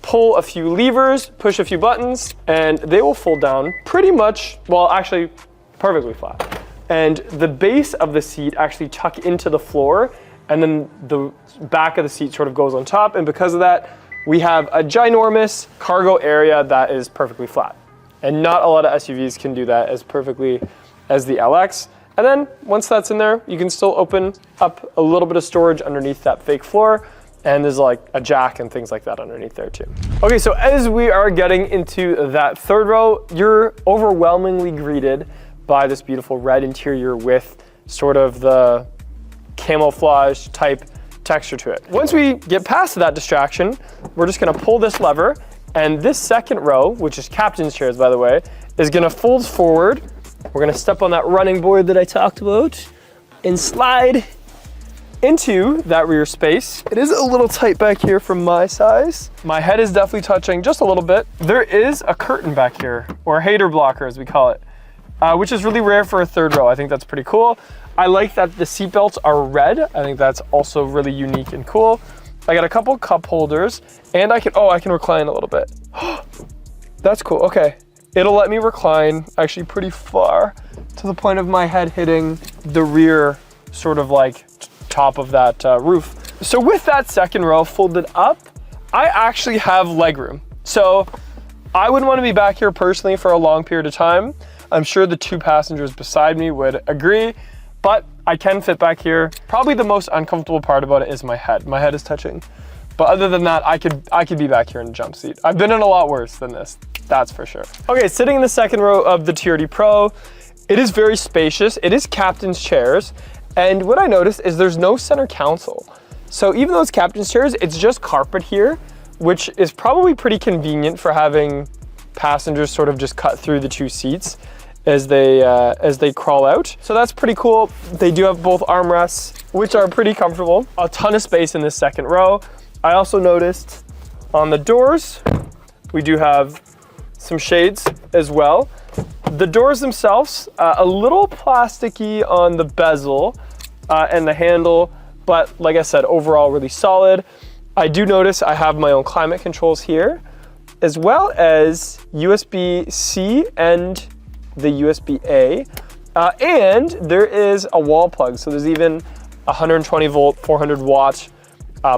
pull a few levers, push a few buttons, and they will fold down pretty much, well, actually perfectly flat. And the base of the seat actually tuck into the floor, and then the back of the seat sort of goes on top. And because of that, we have a ginormous cargo area that is perfectly flat. And not a lot of SUVs can do that as perfectly as the LX. And then once that's in there, you can still open up a little bit of storage underneath that fake floor. And there's like a jack and things like that underneath there too. Okay, so as we are getting into that third row, you're overwhelmingly greeted by this beautiful red interior with sort of the camouflage type texture to it. Once we get past that distraction, we're just gonna pull this lever, and this second row, which is captain's chairs by the way, is gonna fold forward. We're gonna step on that running board that I talked about and slide into that rear space. It is a little tight back here from my size. My head is definitely touching just a little bit. There is a curtain back here, or a hater blocker as we call it, which is really rare for a third row. I think that's pretty cool. I like that the seat belts are red. I think that's also really unique and cool. I got a couple cup holders, and I can recline a little bit. That's cool, okay. It'll let me recline actually pretty far to the point of my head hitting the rear sort of like top of that roof. So with that second row folded up, I actually have legroom. So I wouldn't want to be back here personally for a long period of time. I'm sure the two passengers beside me would agree, but I can fit back here. Probably the most uncomfortable part about it is my head. My head is touching. But other than that, I could be back here in a jump seat. I've been in a lot worse than this, that's for sure. Okay, sitting in the second row of the TRD Pro, it is very spacious. It is captain's chairs. And what I noticed is there's no center console. So even though it's captain's chairs, it's just carpet here, which is probably pretty convenient for having passengers sort of just cut through the two seats as they crawl out. So that's pretty cool. They do have both armrests, which are pretty comfortable. A ton of space in this second row. I also noticed on the doors, we do have some shades as well. The doors themselves, a little plasticky on the bezel and the handle, but like I said, overall really solid. I do notice I have my own climate controls here, as well as USB-C and the USB-A, and there is a wall plug. So there's even a 120 volt, 400 watt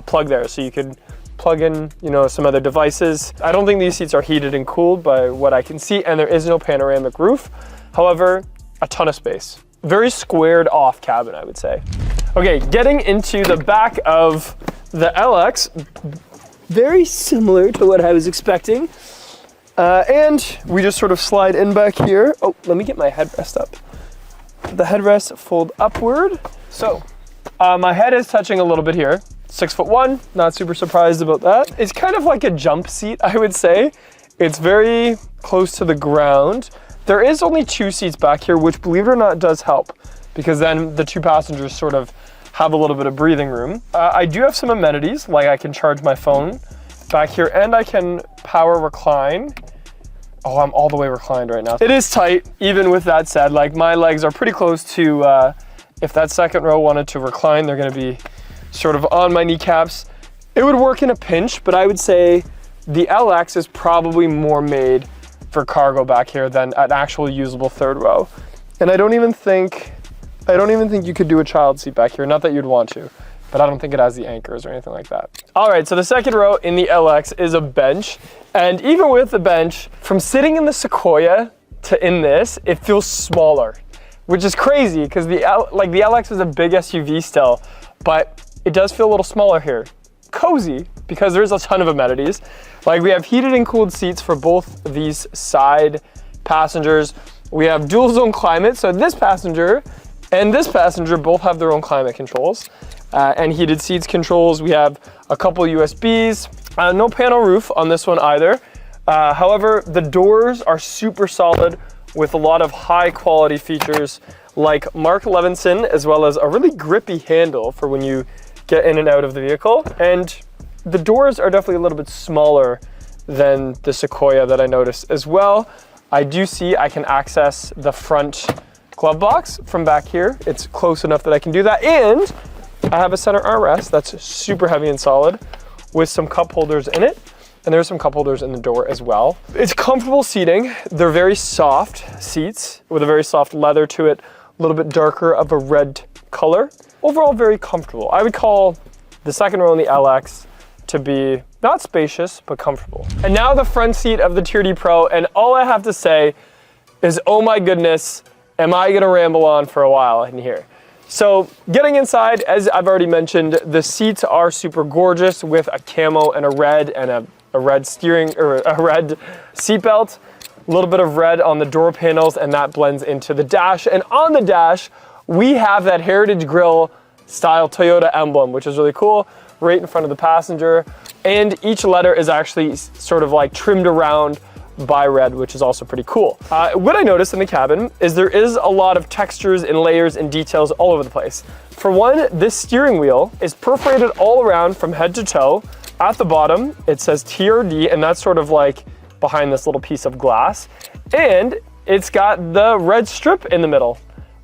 plug there, so you could plug in, you know, some other devices. I don't think these seats are heated and cooled by what I can see, and there is no panoramic roof. However, a ton of space. Very squared off cabin, I would say. Okay, getting into the back of the LX, very similar to what I was expecting. And we just sort of slide in back here. Oh, let me get my headrest up. The headrest fold upward. So my head is touching a little bit here. 6'1", not super surprised about that. It's kind of like a jump seat, I would say. It's very close to the ground. There is only two seats back here, which, believe it or not, does help, because then the two passengers sort of have a little bit of breathing room. I do have some amenities, like I can charge my phone back here, and I can power recline Oh, I'm all the way reclined right now. It is tight, even with that said. Like, my legs are pretty close to, if that second row wanted to recline, they're gonna be sort of on my kneecaps. It would work in a pinch, but I would say the LX is probably more made for cargo back here than an actual usable third row. And I don't even think you could do a child seat back here. Not that you'd want to, but I don't think it has the anchors or anything like that. All right, so the second row in the LX is a bench. And even with the bench, from sitting in the Sequoia to in this, it feels smaller, which is crazy because the LX is a big SUV still, but it does feel a little smaller here. Cozy, because there's a ton of amenities. Like, we have heated and cooled seats for both these side passengers. We have dual zone climate, so this passenger and this passenger both have their own climate controls. And heated seats controls. We have a couple USBs. No panel roof on this one either. However, the doors are super solid with a lot of high quality features like Mark Levinson, as well as a really grippy handle for when you get in and out of the vehicle. And the doors are definitely a little bit smaller than the Sequoia that I noticed as well. I do see I can access the front glove box from back here. It's close enough that I can do that. And I have a center armrest that's super heavy and solid with some cup holders in it. And there's some cup holders in the door as well. It's comfortable seating. They're very soft seats with a very soft leather to it, a little bit darker of a red color. Overall, very comfortable. I would call the second row in the LX to be not spacious, but comfortable. And now the front seat of the TRD Pro, and all I have to say is, oh my goodness, am I gonna ramble on for a while in here. So getting inside, as I've already mentioned, the seats are super gorgeous with a camo and a red steering, or a red seat belt, a little bit of red on the door panels, and that blends into the dash. And on the dash, we have that Heritage Grille style Toyota emblem, which is really cool, right in front of the passenger. And each letter is actually sort of like trimmed around by red, which is also pretty cool. What I noticed in the cabin is there is a lot of textures and layers and details all over the place. For one, this steering wheel is perforated all around from head to toe. At the bottom, it says TRD, and that's sort of like behind this little piece of glass. And it's got the red strip in the middle,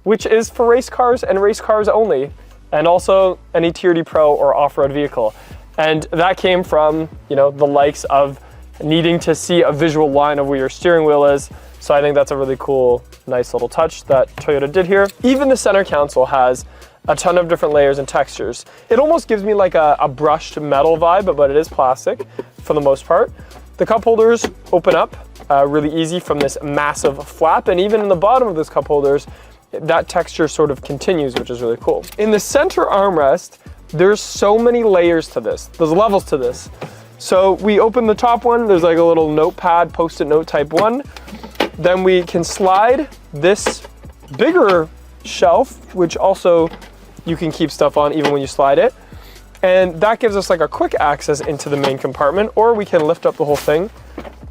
which is for race cars and race cars only, and also any TRD Pro or off-road vehicle. And that came from, you know, the likes of needing to see a visual line of where your steering wheel is. So I think that's a really cool, nice little touch that Toyota did here. Even the center console has a ton of different layers and textures. It almost gives me like a brushed metal vibe, but it is plastic for the most part. The cup holders open up really easy from this massive flap, and even in the bottom of those cup holders, that texture sort of continues, which is really cool. In the center armrest, there's so many layers to this. There's levels to this. So we open the top one, there's like a little notepad, post-it note type one. Then we can slide this bigger shelf, which also you can keep stuff on even when you slide it. And that gives us like a quick access into the main compartment, or we can lift up the whole thing,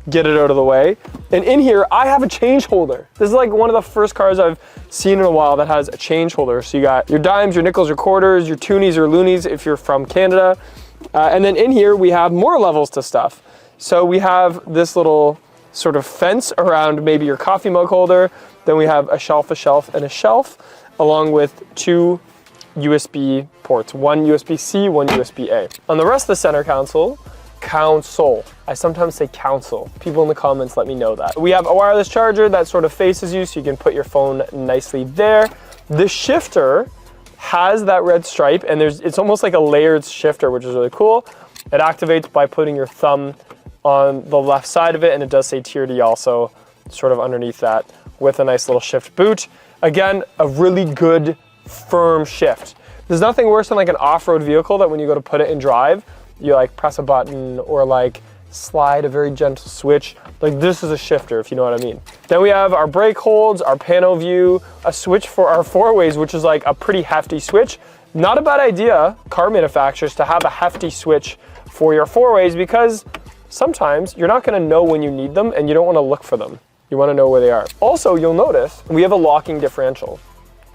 get it out of the way. And in here, I have a change holder. This is like one of the first cars I've seen in a while that has a change holder. So you got your dimes, your nickels, your quarters, your toonies or loonies if you're from Canada. And then in here, we have more levels to stuff. So we have this little sort of fence around maybe your coffee mug holder. Then we have a shelf, and a shelf, along with two USB ports, one USB-C, one USB-A. On the rest of the center console, I sometimes say console. People in the comments let me know that. We have a wireless charger that sort of faces you, so you can put your phone nicely there. The shifter has that red stripe, and it's almost like a layered shifter, which is really cool. It activates by putting your thumb on the left side of it, and it does say TRD also sort of underneath that with a nice little shift boot. Again, a really good firm shift. There's nothing worse than like an off-road vehicle that when you go to put it in drive, you like press a button or like slide a very gentle switch. Like this is a shifter, if you know what I mean. Then we have our brake holds, our pano view, a switch for our four-ways, which is like a pretty hefty switch. Not a bad idea, car manufacturers, to have a hefty switch for your four-ways, because sometimes you're not gonna know when you need them and you don't wanna look for them. You wanna know where they are. Also, you'll notice we have a locking differential,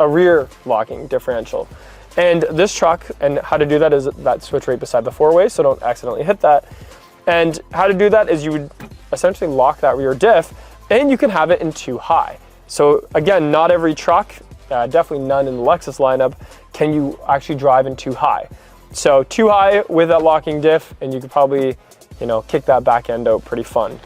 a rear locking differential. And this truck, and how to do that is that switch right beside the four-way, so don't accidentally hit that. And how to do that is you would essentially lock that rear diff, and you can have it in 2 high. So again, not every truck, definitely none in the Lexus lineup, can you actually drive in 2 high. So 2 high with that locking diff, and you could probably, you know, kick that back end out pretty fun.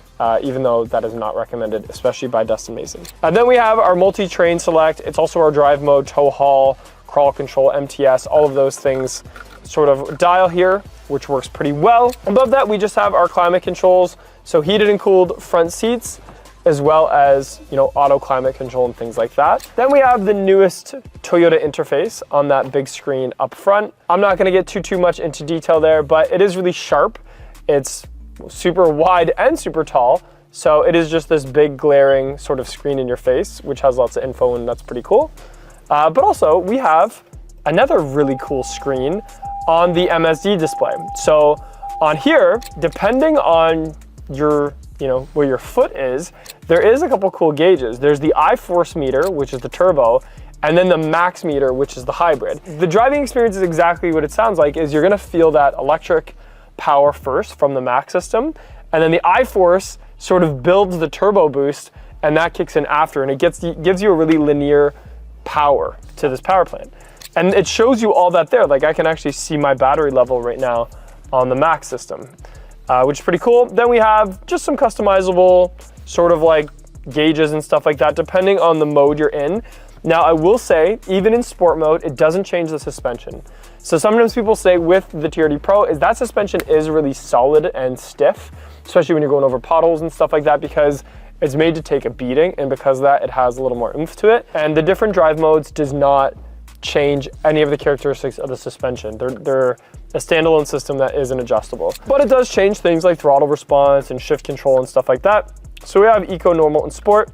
Even though that is not recommended, especially by Dustin Mason. And then we have our multi-train select. It's also our drive mode, tow haul, crawl control, MTS, all of those things sort of dial here, which works pretty well. Above that, we just have our climate controls. So heated and cooled front seats, as well as, you know, auto climate control and things like that. Then we have the newest Toyota interface on that big screen up front. I'm not gonna get too much into detail there, but it is really sharp. It's super wide and super tall. So it is just this big glaring sort of screen in your face, which has lots of info, and that's pretty cool. But also we have another really cool screen on the MSD display. So on here, depending on your, you know, where your foot is, there is a couple cool gauges. There's the I-Force meter, which is the turbo, and then the max meter, which is the hybrid. The driving experience is exactly what it sounds like, is you're gonna feel that electric power first from the max system, and then the I-Force sort of builds the turbo boost, and that kicks in after, and it gives you a really linear power to this power plant. And it shows you all that there. Like, I can actually see my battery level right now on the max system, which is pretty cool. Then we have just some customizable sort of like gauges and stuff like that, depending on the mode you're in. Now, I will say, even in sport mode, it doesn't change the suspension. So sometimes people say with the TRD Pro is that suspension is really solid and stiff, especially when you're going over potholes and stuff like that, because it's made to take a beating, and because of that, it has a little more oomph to it. And the different drive modes does not change any of the characteristics of the suspension. They're a standalone system that isn't adjustable. But it does change things like throttle response and shift control and stuff like that. So we have Eco, Normal, and Sport.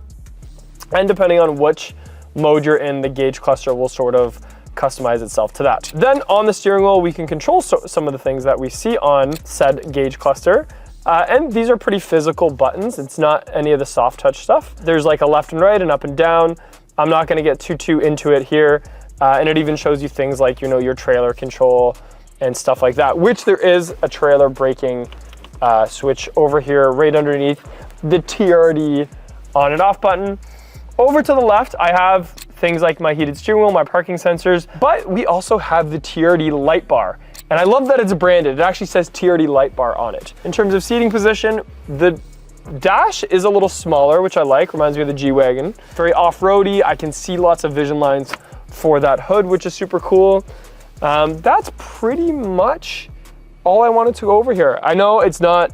And depending on which mode you're in, the gauge cluster will sort of customize itself to that. Then on the steering wheel, we can control some of the things that we see on said gauge cluster. And these are pretty physical buttons. It's not any of the soft touch stuff. There's like a left and right and up and down. I'm not gonna get too into it here. And it even shows you things like, you know, your trailer control and stuff like that, which there is a trailer braking switch over here right underneath the TRD on and off button. Over to the left, I have things like my heated steering wheel, my parking sensors, but we also have the TRD light bar. And I love that it's branded. It actually says TRD light bar on it. In terms of seating position, the dash is a little smaller, which I like, reminds me of the G-Wagon. Very off-roady. I can see lots of vision lines for that hood, which is super cool. That's pretty much all I wanted to go over here. I know it's not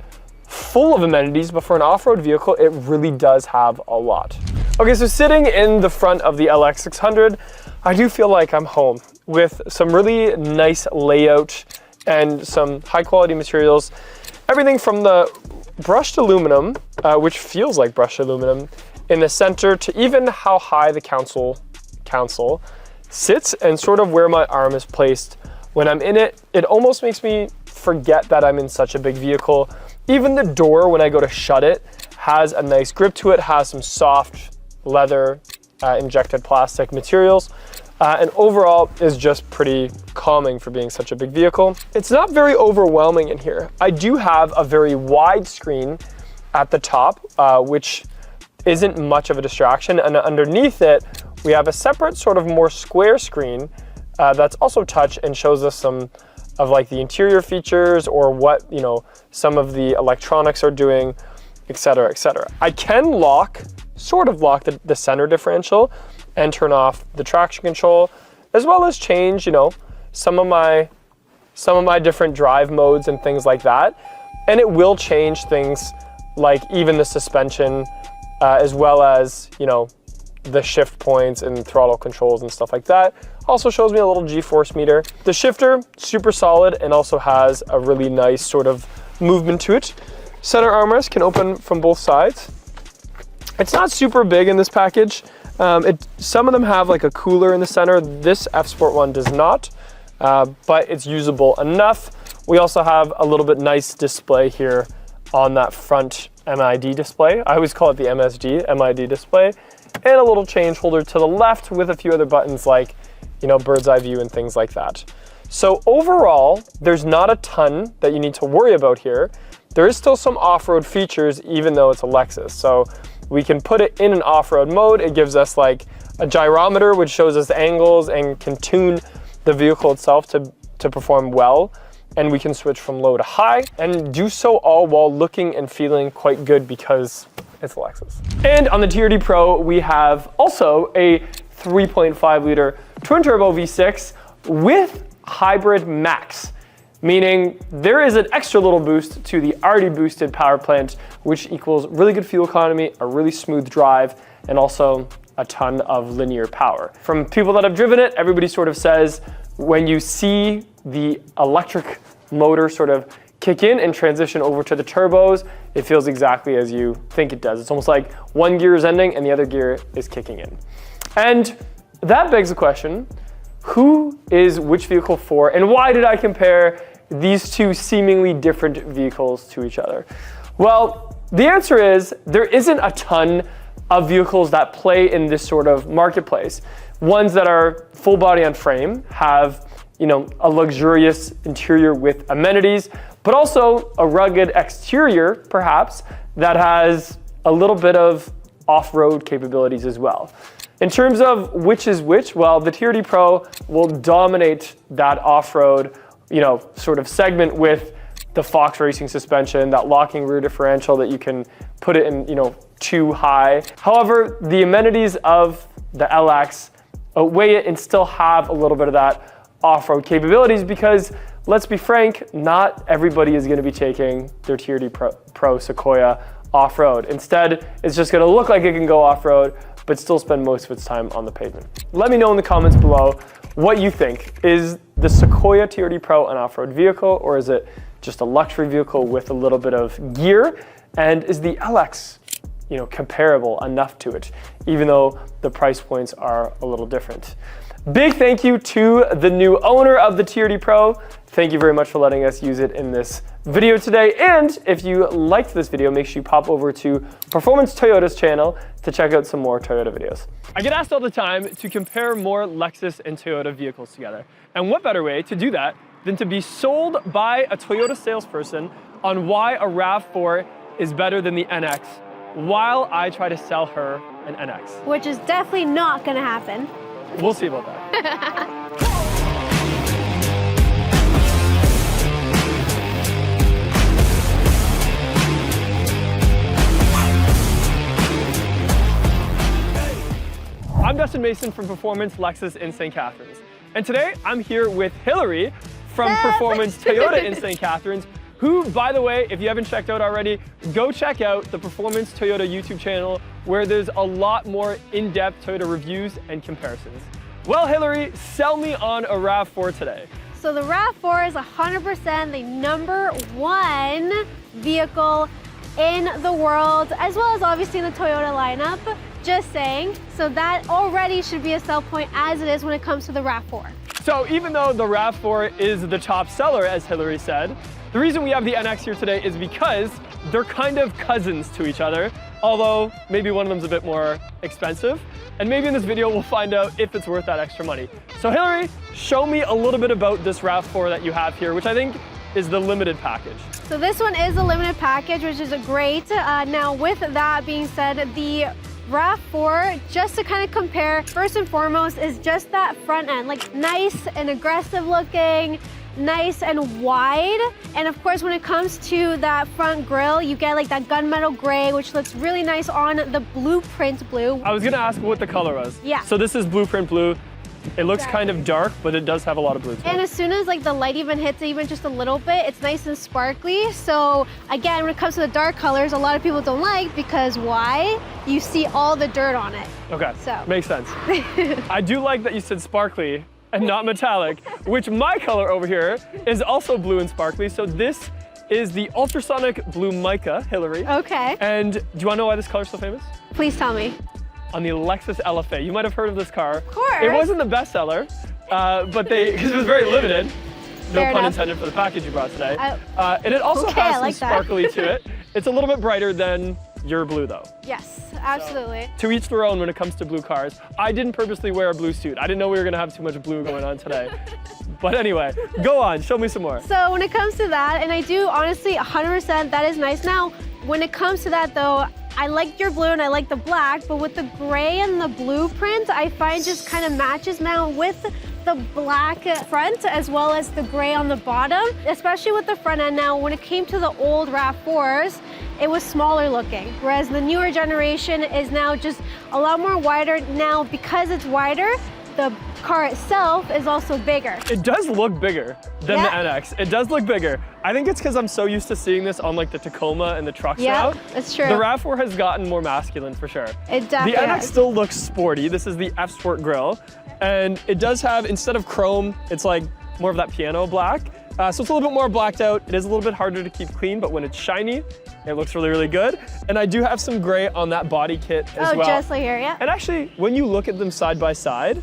full of amenities, but for an off-road vehicle, it really does have a lot. Okay, so sitting in the front of the LX600, I do feel like I'm home with some really nice layout and some high quality materials. Everything from the brushed aluminum, which feels like brushed aluminum, in the center, to even how high the console sits and sort of where my arm is placed when I'm in it. It almost makes me forget that I'm in such a big vehicle. Even the door, when I go to shut it, has a nice grip to it, has some soft leather injected plastic materials, and overall is just pretty calming for being such a big vehicle. It's not very overwhelming in here. I do have a very wide screen at the top, which isn't much of a distraction, and underneath it we have a separate sort of more square screen that's also touch and shows us some of like the interior features or what, you know, some of the electronics are doing, etc., etc. I can sort of lock the center differential and turn off the traction control, as well as change, you know, some of my different drive modes and things like that. And it will change things like even the suspension, as well as, you know, the shift points and throttle controls and stuff like that. Also shows me a little G-force meter. The shifter, super solid, and also has a really nice sort of movement to it. Center armrest can open from both sides. It's not super big in this package. Some of them have like a cooler in the center. This F Sport one does not, but it's usable enough. We also have a little bit nice display here on that front MID display. I always call it the MSD, MID display. And a little change holder to the left with a few other buttons like, you know, bird's eye view and things like that. So overall, there's not a ton that you need to worry about here. there is still some off-road features even though it's a Lexus. So we can put it in an off-road mode. It gives us like a gyrometer, which shows us angles and can tune the vehicle itself to perform well. And we can switch from low to high and do so all while looking and feeling quite good because it's a Lexus. And on the TRD Pro, we have also a 3.5 liter twin turbo V6 with hybrid max, meaning there is an extra little boost to the already boosted power plant, which equals really good fuel economy, a really smooth drive, and also a ton of linear power. From people that have driven it, everybody sort of says when you see the electric motor sort of kick in and transition over to the turbos, it feels exactly as you think it does. It's almost like one gear is ending and the other gear is kicking in. And that begs the question, who is which vehicle for, and why did I compare these two seemingly different vehicles to each other? Well, the answer is there isn't a ton of vehicles that play in this sort of marketplace. Ones that are full body on frame, have a luxurious interior with amenities, but also a rugged exterior, perhaps, that has a little bit of off-road capabilities as well. In terms of which is which, well, the TRD Pro will dominate that off-road, sort of segment with the Fox Racing suspension, that locking rear differential that you can put it in, too high. However, the amenities of the LX outweigh it and still have a little bit of that off-road capabilities because, let's be frank, not everybody is going to be taking their TRD Pro Sequoia off-road. Instead, it's just going to look like it can go off-road, but still spend most of its time on the pavement. Let me know in the comments below what you think. Is the Sequoia TRD Pro an off-road vehicle, or is it just a luxury vehicle with a little bit of gear? And is the LX, comparable enough to it, even though the price points are a little different? Big thank you to the new owner of the TRD Pro. Thank you very much for letting us use it in this video today. And if you liked this video, make sure you pop over to Performance Toyota's channel to check out some more Toyota videos. I get asked all the time to compare more Lexus and Toyota vehicles together. And what better way to do that than to be sold by a Toyota salesperson on why a RAV4 is better than the NX while I try to sell her an NX. Which is definitely not gonna happen. We'll see about that. I'm Dustin Mason from Performance Lexus in St. Catharines. And today I'm here with Hillary from Performance Toyota in St. Catharines, who, by the way, if you haven't checked out already, go check out the Performance Toyota YouTube channel where there's a lot more in-depth Toyota reviews and comparisons. Well, Hillary, sell me on a RAV4 today. So the RAV4 is 100% the #1 vehicle in the world, as well as obviously in the Toyota lineup. Just saying. So that already should be a sell point as it is when it comes to the RAV4. So even though the RAV4 is the top seller, as Hillary said, the reason we have the NX here today is because they're kind of cousins to each other, although maybe one of them's a bit more expensive. And maybe in this video, we'll find out if it's worth that extra money. So Hillary, show me a little bit about this RAV4 that you have here, which I think is the limited package. So this one is a limited package, which is great. Now with that being said, the RAV4, just to kind of compare, first and foremost is just that front end, like nice and aggressive looking, nice and wide. And of course, when it comes to that front grille, you get like that gunmetal gray, which looks really nice on the blueprint blue. I was gonna ask what the color was. Yeah. So this is blueprint blue. It looks kind of dark, but it does have a lot of blue to it. And as soon as like the light even hits it, even just a little bit, it's nice and sparkly. So again, when it comes to the dark colors, a lot of people don't like because why? You see all the dirt on it. Okay, so makes sense. I do like that you said sparkly and not metallic, which my color over here is also blue and sparkly. So this is the ultrasonic blue mica, Hillary. Okay. And do you wanna know why this color's so famous? Please tell me. On the Lexus LFA. You might have heard of this car. Of course. It wasn't the best seller, but because it was very limited. No Fair pun enough. intended for the package you brought today. And it also Okay, has I some like that. sparkly to it. It's a little bit brighter than You're blue though. Yes, absolutely. So, to each their own when it comes to blue cars. I didn't purposely wear a blue suit. I didn't know we were gonna have too much blue going on today. But anyway, go on, show me some more. So when it comes to that, and I do honestly 100% that is nice. Now, when it comes to that though, I like your blue and I like the black, but with the gray and the blue print, I find just kind of matches now with the black front as well as the gray on the bottom, especially with the front end. Now, when it came to the old RAV4s, it was smaller looking, whereas the newer generation is now just a lot more wider. Now, because it's wider, the car itself is also bigger. It does look bigger than the NX. It does look bigger. I think it's because I'm so used to seeing this on like the Tacoma and the trucks now. Yeah, that's true. The RAV4 has gotten more masculine for sure. It definitely The NX has. still looks sporty. This is the F-Sport grille. And it does have, instead of chrome, it's like more of that piano black. So it's a little bit more blacked out. It is a little bit harder to keep clean, but when it's shiny, it looks really, really good. And I do have some gray on that body kit as well. Oh, just like here, yeah. And actually, when you look at them side by side,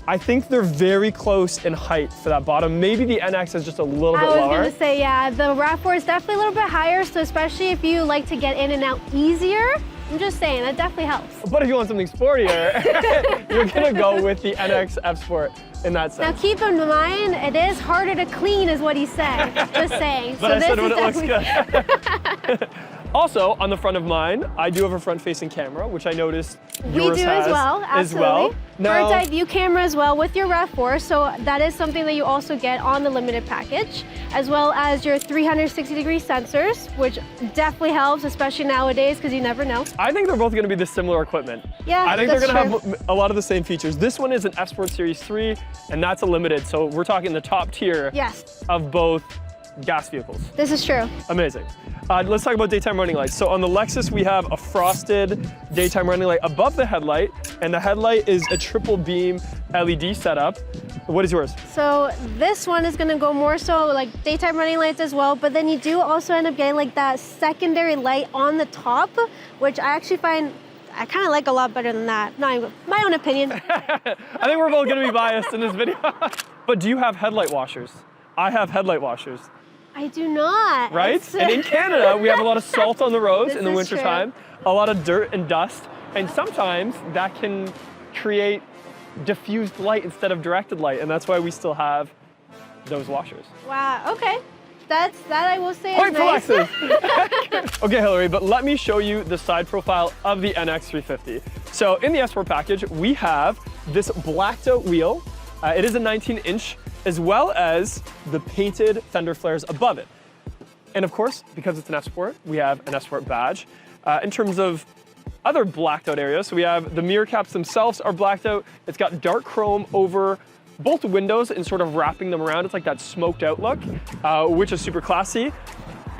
I think they're very close in height for that bottom. Maybe the NX is just a little bit lower. I was gonna say, yeah, the RAV4 is definitely a little bit higher, so especially if you like to get in and out easier, I'm just saying, that definitely helps. But if you want something sportier, you're gonna go with the NX F Sport in that sense. Now keep in mind, it is harder to clean is what he's saying, just saying. But so I this said when is it looks good. Also, on the front of mine, I do have a front-facing camera, which I noticed yours We do has as well, absolutely. Now, Bird's eye view camera as well with your RAV4, so that is something that you also get on the limited package, as well as your 360-degree sensors, which definitely helps, especially nowadays, because you never know. I think they're both going to be the similar equipment. Yeah, I think they're that's going to true. have a lot of the same features. This one is an F Sport Series 3, and that's a limited, so we're talking the top tier Yes, of both gas vehicles. this is true. Amazing. Let's talk about daytime running lights. So on the Lexus, we have a frosted daytime running light above the headlight, and the headlight is a triple beam LED setup. What is yours? So this one is gonna go more so like daytime running lights as well, but then you do also end up getting like that secondary light on the top, which I actually find I kind of like a lot better than that. Not even my own opinion. I think we're both gonna be biased in this video. But do you have headlight washers? I have headlight washers. I do not. Right? It's- And in Canada, we have a lot of salt on the roads This in the is wintertime, a lot of dirt and dust, and sometimes that can create diffused light instead of directed light, and that's why we still have those washers. Wow, okay. That I will say Point is nice. for Lexus. Okay, Hillary, but let me show you the side profile of the NX350. So in the S4 package, we have this blacked out wheel. It is a 19-inch, as well as the painted fender flares above it. And of course, because it's an F-Sport, we have an F-Sport badge. In terms of other blacked out areas, so we have the mirror caps themselves are blacked out. It's got dark chrome over both windows and sort of wrapping them around. It's like that smoked out look, which is super classy.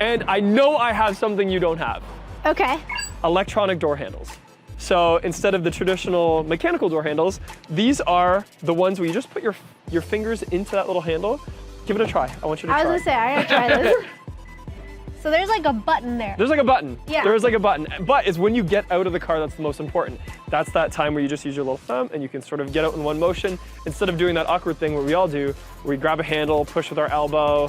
And I know I have something you don't have. Okay. Electronic door handles. So instead of the traditional mechanical door handles, these are the ones where you just put your fingers into that little handle. Give it a try. I want you to try. I was gonna say, I gotta try this. So there's like a button there. There's like a button. Yeah. There is like a button. But it's when you get out of the car that's the most important. That's that time where you just use your little thumb and you can sort of get out in one motion instead of doing that awkward thing where we all do, where we grab a handle, push with our elbow.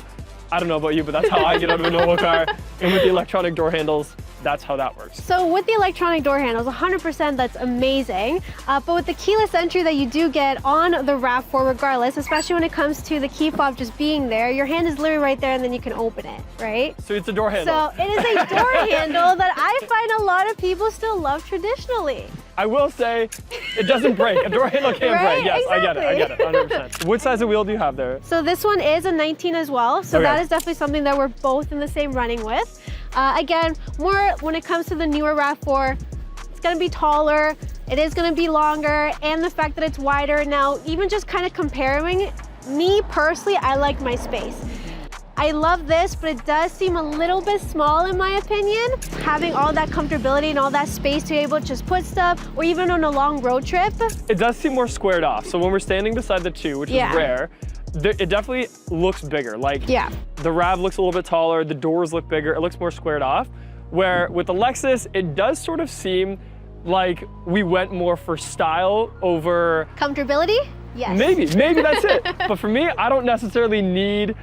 I don't know about you, but that's how I get out of a normal car. And with the electronic door handles, that's how that works. So with the electronic door handles, 100% that's amazing. But with the keyless entry that you do get on the RAV4 regardless, especially when it comes to the key fob just being there, your hand is literally right there and then you can open it, right? So it's a door handle. So it is a door handle that I find a lot of people still love traditionally. I will say, it doesn't break. A door handle can't Right? break. Yes, Exactly. I get it, 100%. What size of wheel do you have there? So this one is a 19 as well. So Okay. that is definitely something that we're both in the same running with. Again, more when it comes to the newer RAV4, it's gonna be taller, it is gonna be longer, and the fact that it's wider. Now, even just kind of comparing, me personally, I like my space. I love this, but it does seem a little bit small in my opinion. Having all that comfortability and all that space to be able to just put stuff, or even on a long road trip. It does seem more squared off. So when we're standing beside the two, which Yeah. is rare, it definitely looks bigger. Like Yeah. the RAV looks a little bit taller, the doors look bigger, it looks more squared off. Where with the Lexus, it does sort of seem like we went more for style over, Comfortability? Yes. maybe that's it. But for me, I don't necessarily need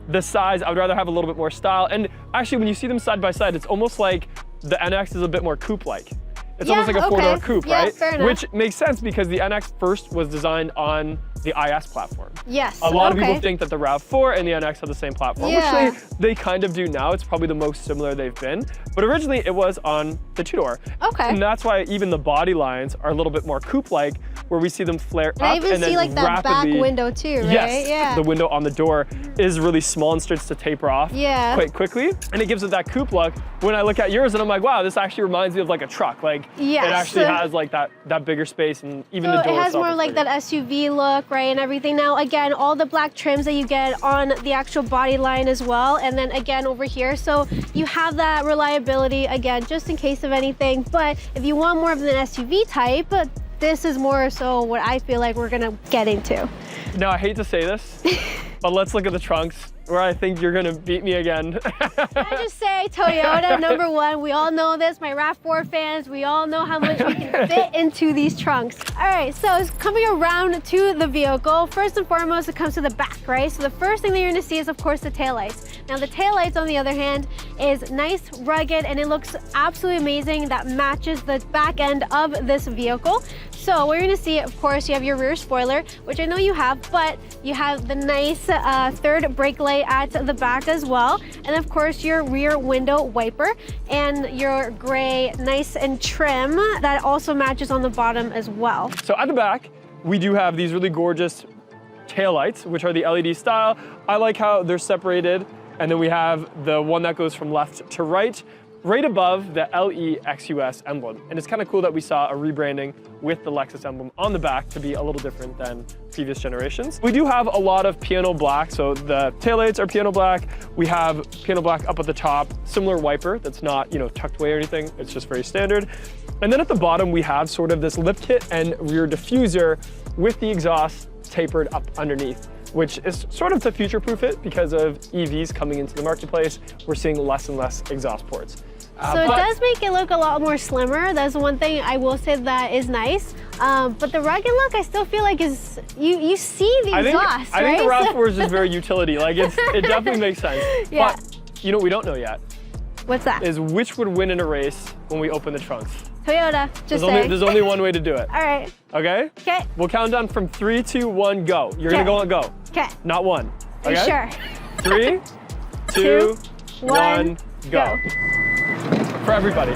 the size. I would rather have a little bit more style. And actually, when you see them side by side, it's almost like the NX is a bit more coupe-like. It's almost like a four-door coupe, yeah, right? Fair enough. Which makes sense because the NX first was designed on the IS platform. Yes. A lot of people think that the RAV4 and the NX have the same platform, Yeah. which they kind of do now. It's probably the most similar they've been. But originally it was on the two-door. Okay. And that's why even the body lines are a little bit more coupe-like, where we see them flare up I even and then see like that back rapidly, window too, right? yes, Yeah. the window on the door is really small and starts to taper off Yeah. quite quickly. And it gives it that coupe look. When I look at yours and I'm like, wow, this actually reminds me of like a truck. Like Yes. it actually has like that bigger space, and even So the door it has itself more is like bigger. that SUV look, right, and everything. Now, again, all the black trims that you get on the actual body line as well, and then again over here. So you have that reliability, again, just in case of anything. But if you want more of an SUV type, this is more so what I feel like we're gonna get into. Now, I hate to say this, but let's look at the trunks, where I think you're gonna beat me again. I just say Toyota #1. We all know this, my RAV4 fans. We all know how much we can fit into these trunks. All right, so it's coming around to the vehicle. First and foremost, it comes to the back, right? So the first thing that you're gonna see is, of course, the taillights. Now, the taillights, on the other hand, is nice, rugged, and it looks absolutely amazing. That matches the back end of this vehicle. So what you're gonna see, of course, you have your rear spoiler, which I know you have, but you have the nice third brake light at the back as well. And of course, your rear window wiper and your gray, nice and trim that also matches on the bottom as well. So at the back, we do have these really gorgeous taillights, which are the LED style. I like how they're separated. And then we have the one that goes from left to right above the LEXUS emblem. And it's kind of cool that we saw a rebranding with the Lexus emblem on the back to be a little different than previous generations. We do have a lot of piano black, so the taillights are piano black. We have piano black up at the top, similar wiper that's not, tucked away or anything. It's just very standard. And then at the bottom, we have sort of this lift kit and rear diffuser with the exhaust tapered up underneath, which is sort of to future-proof it because of EVs coming into the marketplace. We're seeing less and less exhaust ports. So it does make it look a lot more slimmer. That's one thing I will say that is nice. But the rugged look, I still feel like is, you see the exhaust, I think the right? RAV4 is just very utility. Like it definitely makes sense. Yeah. But you know what we don't know yet? What's that? Is which would win in a race when we open the trunks. Toyota, just saying. There's only one way to do it. All right. Okay? Okay. We'll count down from 3, 2, 1, go. You're gonna go on go. Okay. Not one. Are you Okay? sure? 3, 2, 1, go. For everybody.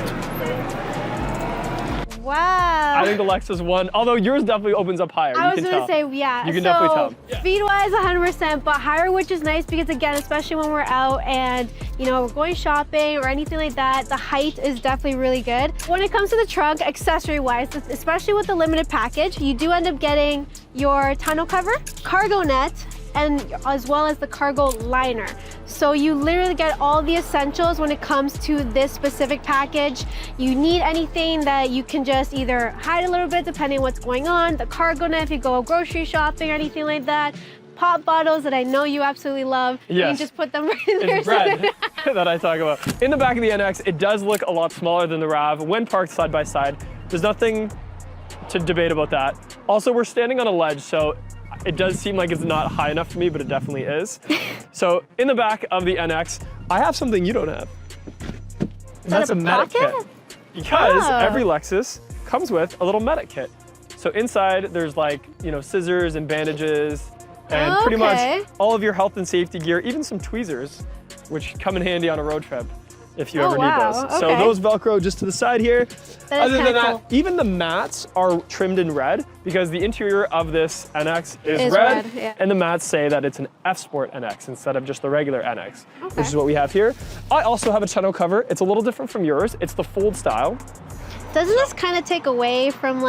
Wow. I think the Lexus won, although yours definitely opens up higher. I was gonna say, yeah. You can definitely tell. Speed-wise, 100%, but higher, which is nice because, again, especially when we're out and, we're going shopping or anything like that, the height is definitely really good. When it comes to the trunk, accessory-wise, especially with the limited package, you do end up getting your tonneau cover, cargo net, and as well as the cargo liner. So you literally get all the essentials when it comes to this specific package. You need anything that you can just either hide a little bit depending on what's going on, the cargo net if you go grocery shopping or anything like that, pop bottles that I know you absolutely love. Yes. You can just put them right in there. It's bread that I talk about. In the back of the NX, it does look a lot smaller than the RAV when parked side by side. There's nothing to debate about that. Also, we're standing on a ledge, so it does seem like it's not high enough for me, but it definitely is. So in the back of the NX, I have something you don't have. That's a medic kit. Because every Lexus comes with a little medic kit. So inside there's like, scissors and bandages and pretty much all of your health and safety gear, even some tweezers, which come in handy on a road trip if you ever need those. Okay. So those Velcro just to the side here. Other than that, even the mats are trimmed in red because the interior of this NX is red, yeah. and the mats say that it's an F Sport NX instead of just the regular NX, which is what we have here. I also have a tonneau cover. It's a little different from yours. It's the fold style. Doesn't this kind of take away from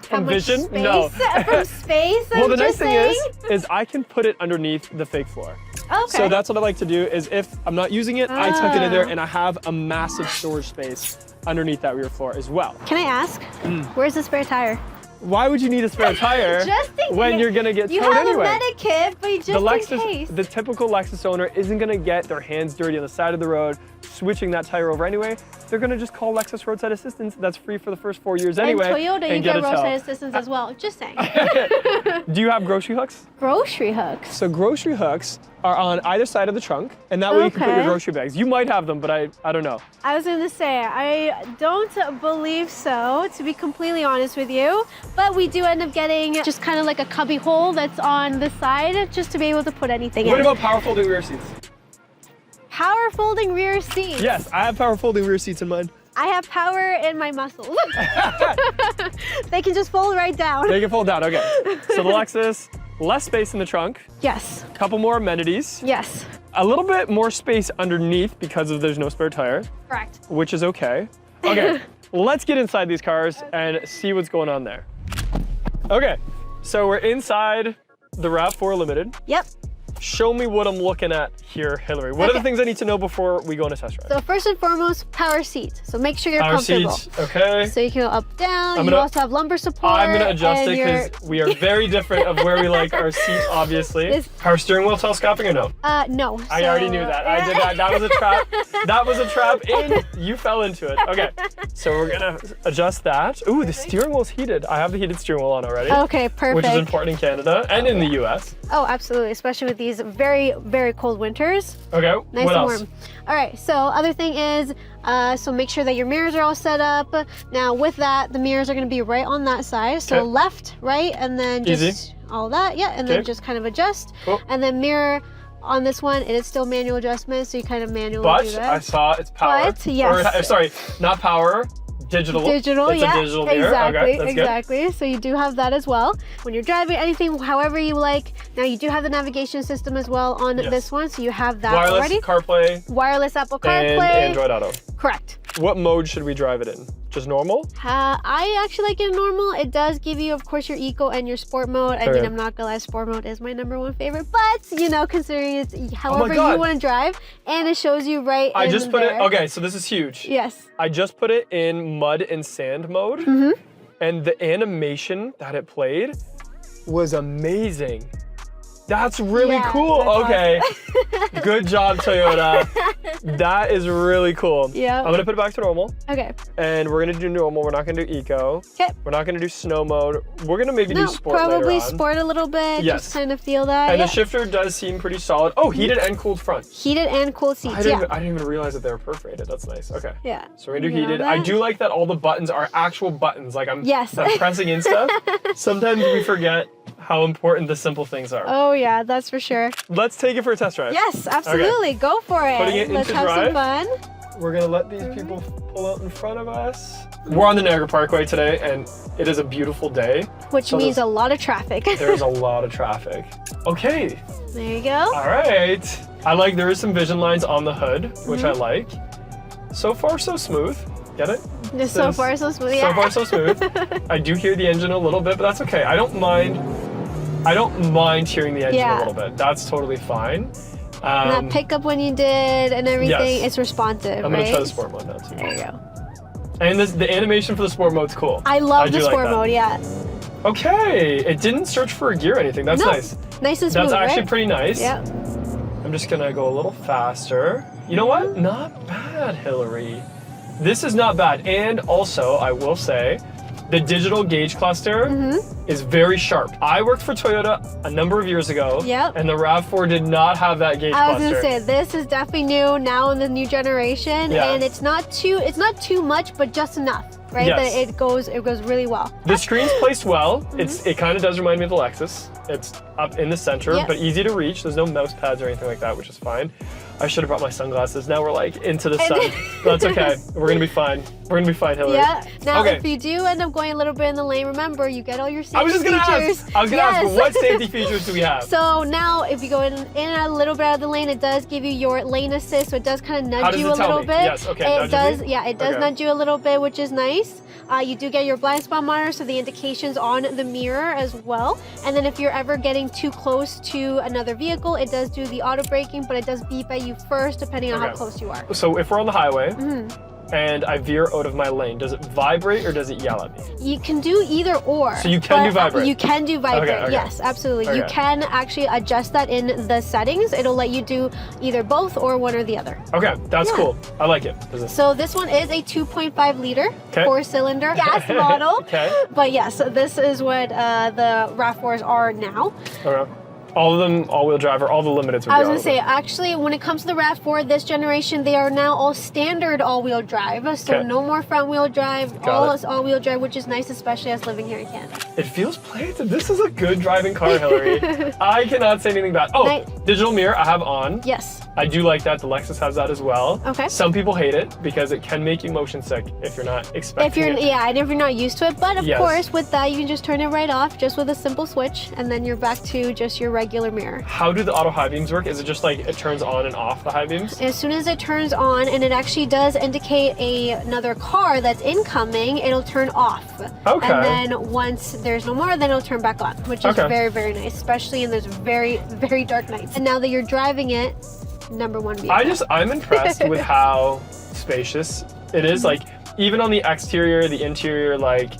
From vision? Space? No. From space? Well, the nice thing is I can put it underneath the fake floor. Okay. So that's what I like to do is if I'm not using it, I tuck it in there and I have a massive storage space underneath that rear floor as well. Can I ask, where's the spare tire? Why would you need a spare tire when you're gonna get towed anyway? You have a medikit, but just in case. The typical Lexus owner isn't gonna get their hands dirty on the side of the road, switching that tire over anyway. They're gonna just call Lexus Roadside Assistance. That's free for the first 4 years anyway. And Toyota, you get roadside assistance as well. Just saying. Do you have grocery hooks? Grocery hooks? So grocery hooks are on either side of the trunk, and that way you can put your Okay. grocery bags. You might have them, but I don't know. I was gonna say, I don't believe so, to be completely honest with you. But we do end up getting just kind of like a cubby hole that's on the side, just to be able to put anything What in. about power folding rear seats? Power folding rear seats. Yes, I have power folding rear seats in mine. I have power in my muscles. They can just fold right down. They can fold down, okay. So the Lexus, less space in the trunk, Yes, couple more amenities, yes, a little bit more space underneath because of there's no spare tire, correct. which is okay. Okay, let's get inside these cars and see what's going on there. Okay, so we're inside the RAV4 Limited. Yep. Show me what I'm looking at here, Hillary. What are the Okay. things I need to know before we go on a test drive? So first and foremost, power seat. So make sure you're Power comfortable. seats, okay. So you can go up, down. I'm You gonna- also have lumbar support. I'm gonna adjust and it you're- because we are very different of where we like our seats, obviously. This- Power steering wheel telescoping or no? No. I already knew that. I did that. That was a trap. That was a trap, and you fell into it. Okay, so we're gonna adjust that. Ooh, the steering wheel's heated. I have the heated steering wheel on already. Okay, perfect. Which is important in Canada and in the US. Oh, absolutely, especially with these very, very cold winters. Okay, Nice what and else? warm. All right, so other thing is, so make sure that your mirrors are all set up. Now with that, the mirrors are gonna be right on that side. So Okay. left, right, and then just Easy. all that, yeah, and then Okay. just kind of adjust. Cool. And then mirror on this one, it is still manual adjustment, so you kind of manually But do I that. saw it's power. But, yes. Or, sorry, not power. Digital. Digital, It's yeah, a digital mirror. exactly, Okay, that's good. exactly. So you do have that as well. When you're driving anything, however you like. Now you do have the navigation system as well on Yes. this one, so you have that Wireless already. CarPlay Wireless Apple and CarPlay. Android Auto. Correct. What mode should we drive it in? Just normal? I actually like it normal. It does give you, of course, your eco and your sport mode. I mean, Okay. I'm not gonna lie, sport mode is my #1 favorite, but you know, considering it's however God. you want to drive, and it shows you right I in just put it. there. Okay, so this is huge. Yes. I just put it in mud and sand mode, Mm-hmm. and the animation that it played was amazing. That's really Yeah, cool. that's Okay, good job, Toyota. That is really cool. Yeah. I'm gonna put it back to normal, Okay. and we're gonna do normal. We're not gonna do eco. Okay. We're not gonna do snow mode. We're gonna maybe No, do sport probably later on. sport a little bit. Yes. Just kind of feel that. And yeah. the shifter does seem pretty solid. Oh, heated and cooled front. Heated and cooled seats. I didn't, Yeah. I didn't even realize that they were perforated. That's nice. Okay. Yeah. So we're gonna do You know heated. I that? do like that all the buttons are actual buttons. Like I'm Yes. pressing in stuff. Sometimes we forget how important the simple things are. Oh yeah, that's for sure. Let's take it for a test drive. Yes, absolutely. Go for it. Putting it Let's into have some drive. fun. We're gonna let these people pull out in front of us. We're on the Niagara Parkway today, and it is a beautiful day. Which So means there's- a lot of traffic. There's a lot of traffic. Okay. There you go. All right. I like there is some vision lines on the hood, which I like. So far, so smooth. Get it? Just so This- far so smooth. So Yeah. far, so smooth. I do hear the engine a little bit, but that's okay. I don't mind hearing the engine Yeah. a little bit. That's totally fine. And that pickup when you did and everything, yes. it's responsive, I'm right? gonna try the sport mode now too. There you go. And the animation for the sport mode's cool. I love do the like sport that. mode, yeah. Okay, it didn't search for a gear or anything. That's No. nice. Nice and smooth, That's actually right? pretty nice. Yeah. I'm just gonna go a little faster. You know what? Not bad, Hillary. This is not bad. And also, I will say, the digital gauge cluster is very sharp. I worked for Toyota a number of years ago, Yep. and the RAV4 did not have that gauge I was cluster. gonna say this is definitely new now in the new generation, Yeah. and it's not too much, but just enough, right? Yes. That it goes really well. The screen's placed well. It kind of does remind me of the Lexus. It's up in the center, Yep. but easy to reach. There's no mouse pads or anything like that, which is fine. I should have brought my sunglasses. Now we're like into the sun. That's okay. We're gonna be fine. We're gonna be fine, Hillary. Yeah. Now, Okay. if you do end up going a little bit in the lane, remember you get all your safety I was just gonna features. ask. I was gonna ask, Yes. what safety features do we have? So now, if you go in a little bit out of the lane, it does give you your lane assist, so it does kind of How nudge does you it a tell little me? bit. Yes, okay, It nudges does, me? yeah, it does Okay. nudge you a little bit, which is nice. You do get your blind spot monitor, so the indications on the mirror as well. And then if you're ever getting too close to another vehicle, it does do the auto braking, but it does beep at you first, depending on how Okay. close you are. So if we're on the highway Mm-hmm. and I veer out of my lane, does it vibrate or does it yell at me? You can do either or. So you can do but, vibrate? You can do vibrate, Okay, okay. yes, absolutely. You Okay. can actually adjust that in the settings. It'll let you do either both or one or the other. Okay, that's Yeah. cool. I like it. Does it- So this one is a 2.5 liter, Okay. 4-cylinder gas model. Okay. But yes, this is what the RAV4s are now. Okay. All of them all-wheel drive, or all the limiteds would be I was all gonna say, of them? actually, when it comes to the RAV4 this generation, they are now all standard all-wheel drive. So Okay. no more front-wheel drive, Got all it. is all-wheel drive, which is nice, especially us living here in Canada. It feels planted. This is a good driving car, Hillary. I cannot say anything bad. Oh, digital mirror I have on. Yes. I do like that. The Lexus has that as well. Okay. Some people hate it because it can make you motion sick if you're not expecting If you're, it. yeah, and if you're not used to it, but of Yes. course, with that, you can just turn it right off, just with a simple switch, and then you're back to just your regular mirror. How do the auto high beams work? Is it just like it turns on and off the high beams? As soon as it turns on, and it actually does indicate another car that's incoming, it'll turn off. Okay. And then once there's no more, then it'll turn back on, which is Okay. very, very nice, especially in those very, very dark nights. And now that you're driving it, #1 vehicle. I'm impressed with how spacious it is. Like, even on the exterior, the interior, like,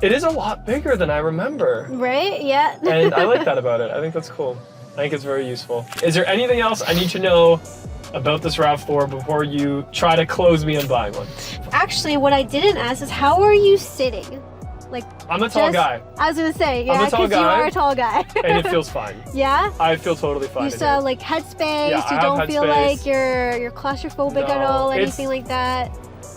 it is a lot bigger than I remember. Right? Yeah. And I like that about it. I think that's cool. I think it's very useful. Is there anything else I need to know about this RAV4 before you try to close me on buying one? Actually, what I didn't ask is, how are you sitting? Like, I'm a tall guy, I was gonna say, I'm yeah, a tall because you guy. are a tall guy. and it feels fine. Yeah? I feel totally fine. You in still here. have like headspace, Yeah, I you have don't feel headspace. like you're claustrophobic at No, all, it's- anything like that.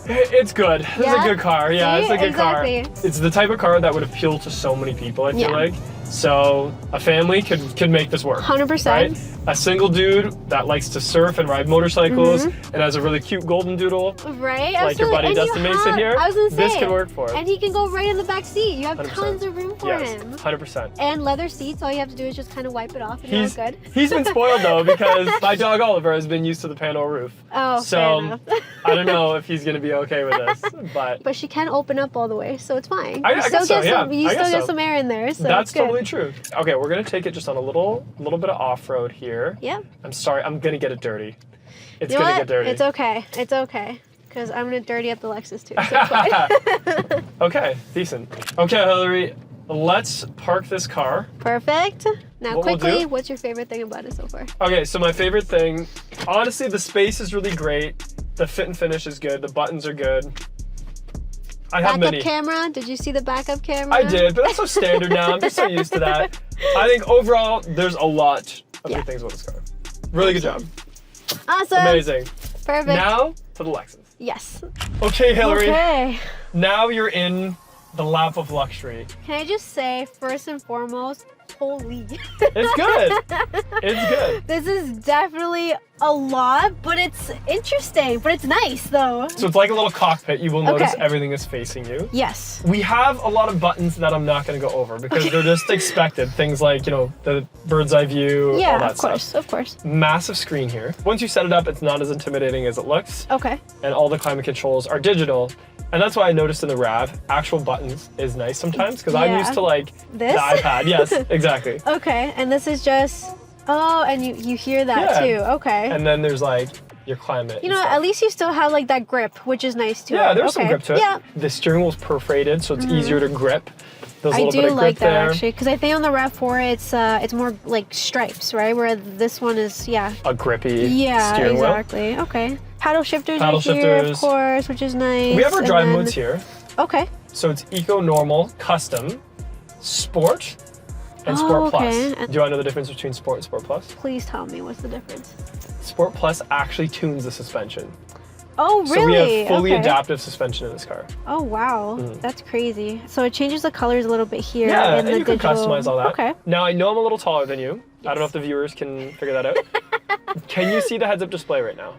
It's good. It's Yeah? a good car. Yeah, See? it's a good Exactly. car. It's the type of car that would appeal to so many people, I feel Yeah. like. So a family could make this work. 100%. Right? A single dude that likes to surf and ride motorcycles Mm-hmm. and has a really cute golden doodle, Right? like your Absolutely. buddy And Dustin you Mason have- here, I was gonna say, this could work for. And he can go right in the back seat. You have 100%. tons of room for Yes, him. 100%. And leather seats, all you have to do is just kind of wipe it off and you're good. He's been spoiled though because my dog Oliver has been used to the panel roof. Oh, So fair enough. I don't know if he's gonna be okay with this, but But she can open up all the way, so it's fine. I You guess still so, get some, yeah. you I still guess get so. some air in there, so that's it's good. totally true. Okay, we're gonna take it just on a little bit of off-road here. Yep. I'm sorry, I'm gonna get it dirty. It's You know gonna what? get dirty. It's okay. It's okay. Because I'm going to dirty up the Lexus too. So it's fine. Okay, decent. Okay, Hillary, let's park this car. Perfect. Now, What we'll quickly, do- what's your favorite thing about it so far? Okay, so my favorite thing, honestly, the space is really great. The fit and finish is good. The buttons are good. I have Backup many. camera? Did you see the backup camera? I did, but that's so standard now. I'm just so used to that. I think overall, there's a lot of Yeah. good things about this car. Really good job. Awesome. Amazing. Perfect. Now to the Lexus. Yes. Okay, Hillary. Okay. Now you're in the lap of luxury. Can I just say, first and foremost, holy. It's good. It's good. This is definitely a lot, but it's interesting. But it's nice, though. So it's like a little cockpit. You will notice Okay. everything is facing you. Yes. We have a lot of buttons that I'm not going to go over because they're just expected. Things like, you know, the bird's eye view, all Yeah, that of course. stuff. Of course. Massive screen here. Once you set it up, it's not as intimidating as it looks. Okay. And all the climate controls are digital. And that's why I noticed in the RAV, actual buttons is nice sometimes because I'm Yeah. used to like This? the iPad. Yes, exactly. Okay. And this is just. Oh, and you hear that Yeah. too. Okay. And then there's like your climate. You and know, stuff. at least you still have like that grip, which is nice too. Yeah, there's some Okay. grip to it. Yeah, The steering wheel's perforated, so it's easier to grip. There's a I little do bit of grip like that there. actually, because I think on the RAV4 it's more like stripes, right? Where this one is, yeah. A grippy Yeah, steering wheel. exactly. Okay. Paddle shifters Paddle right here, of shifters. course, which is nice. We have our And drive then- modes here. Okay. So it's Eco, Normal, Custom, Sport, and Oh, Sport Plus. okay. Do you want to know the difference between Sport and Sport Plus? Please tell me what's the difference. Sport Plus actually tunes the suspension. Oh, really? So we have fully Okay. adaptive suspension in this car. Oh, wow. That's crazy. So it changes the colors a little bit here Yeah, in and the you can digital. customize all that. Okay. Now I know I'm a little taller than you. I don't know if the viewers can figure that out. Can you see the heads-up display right now?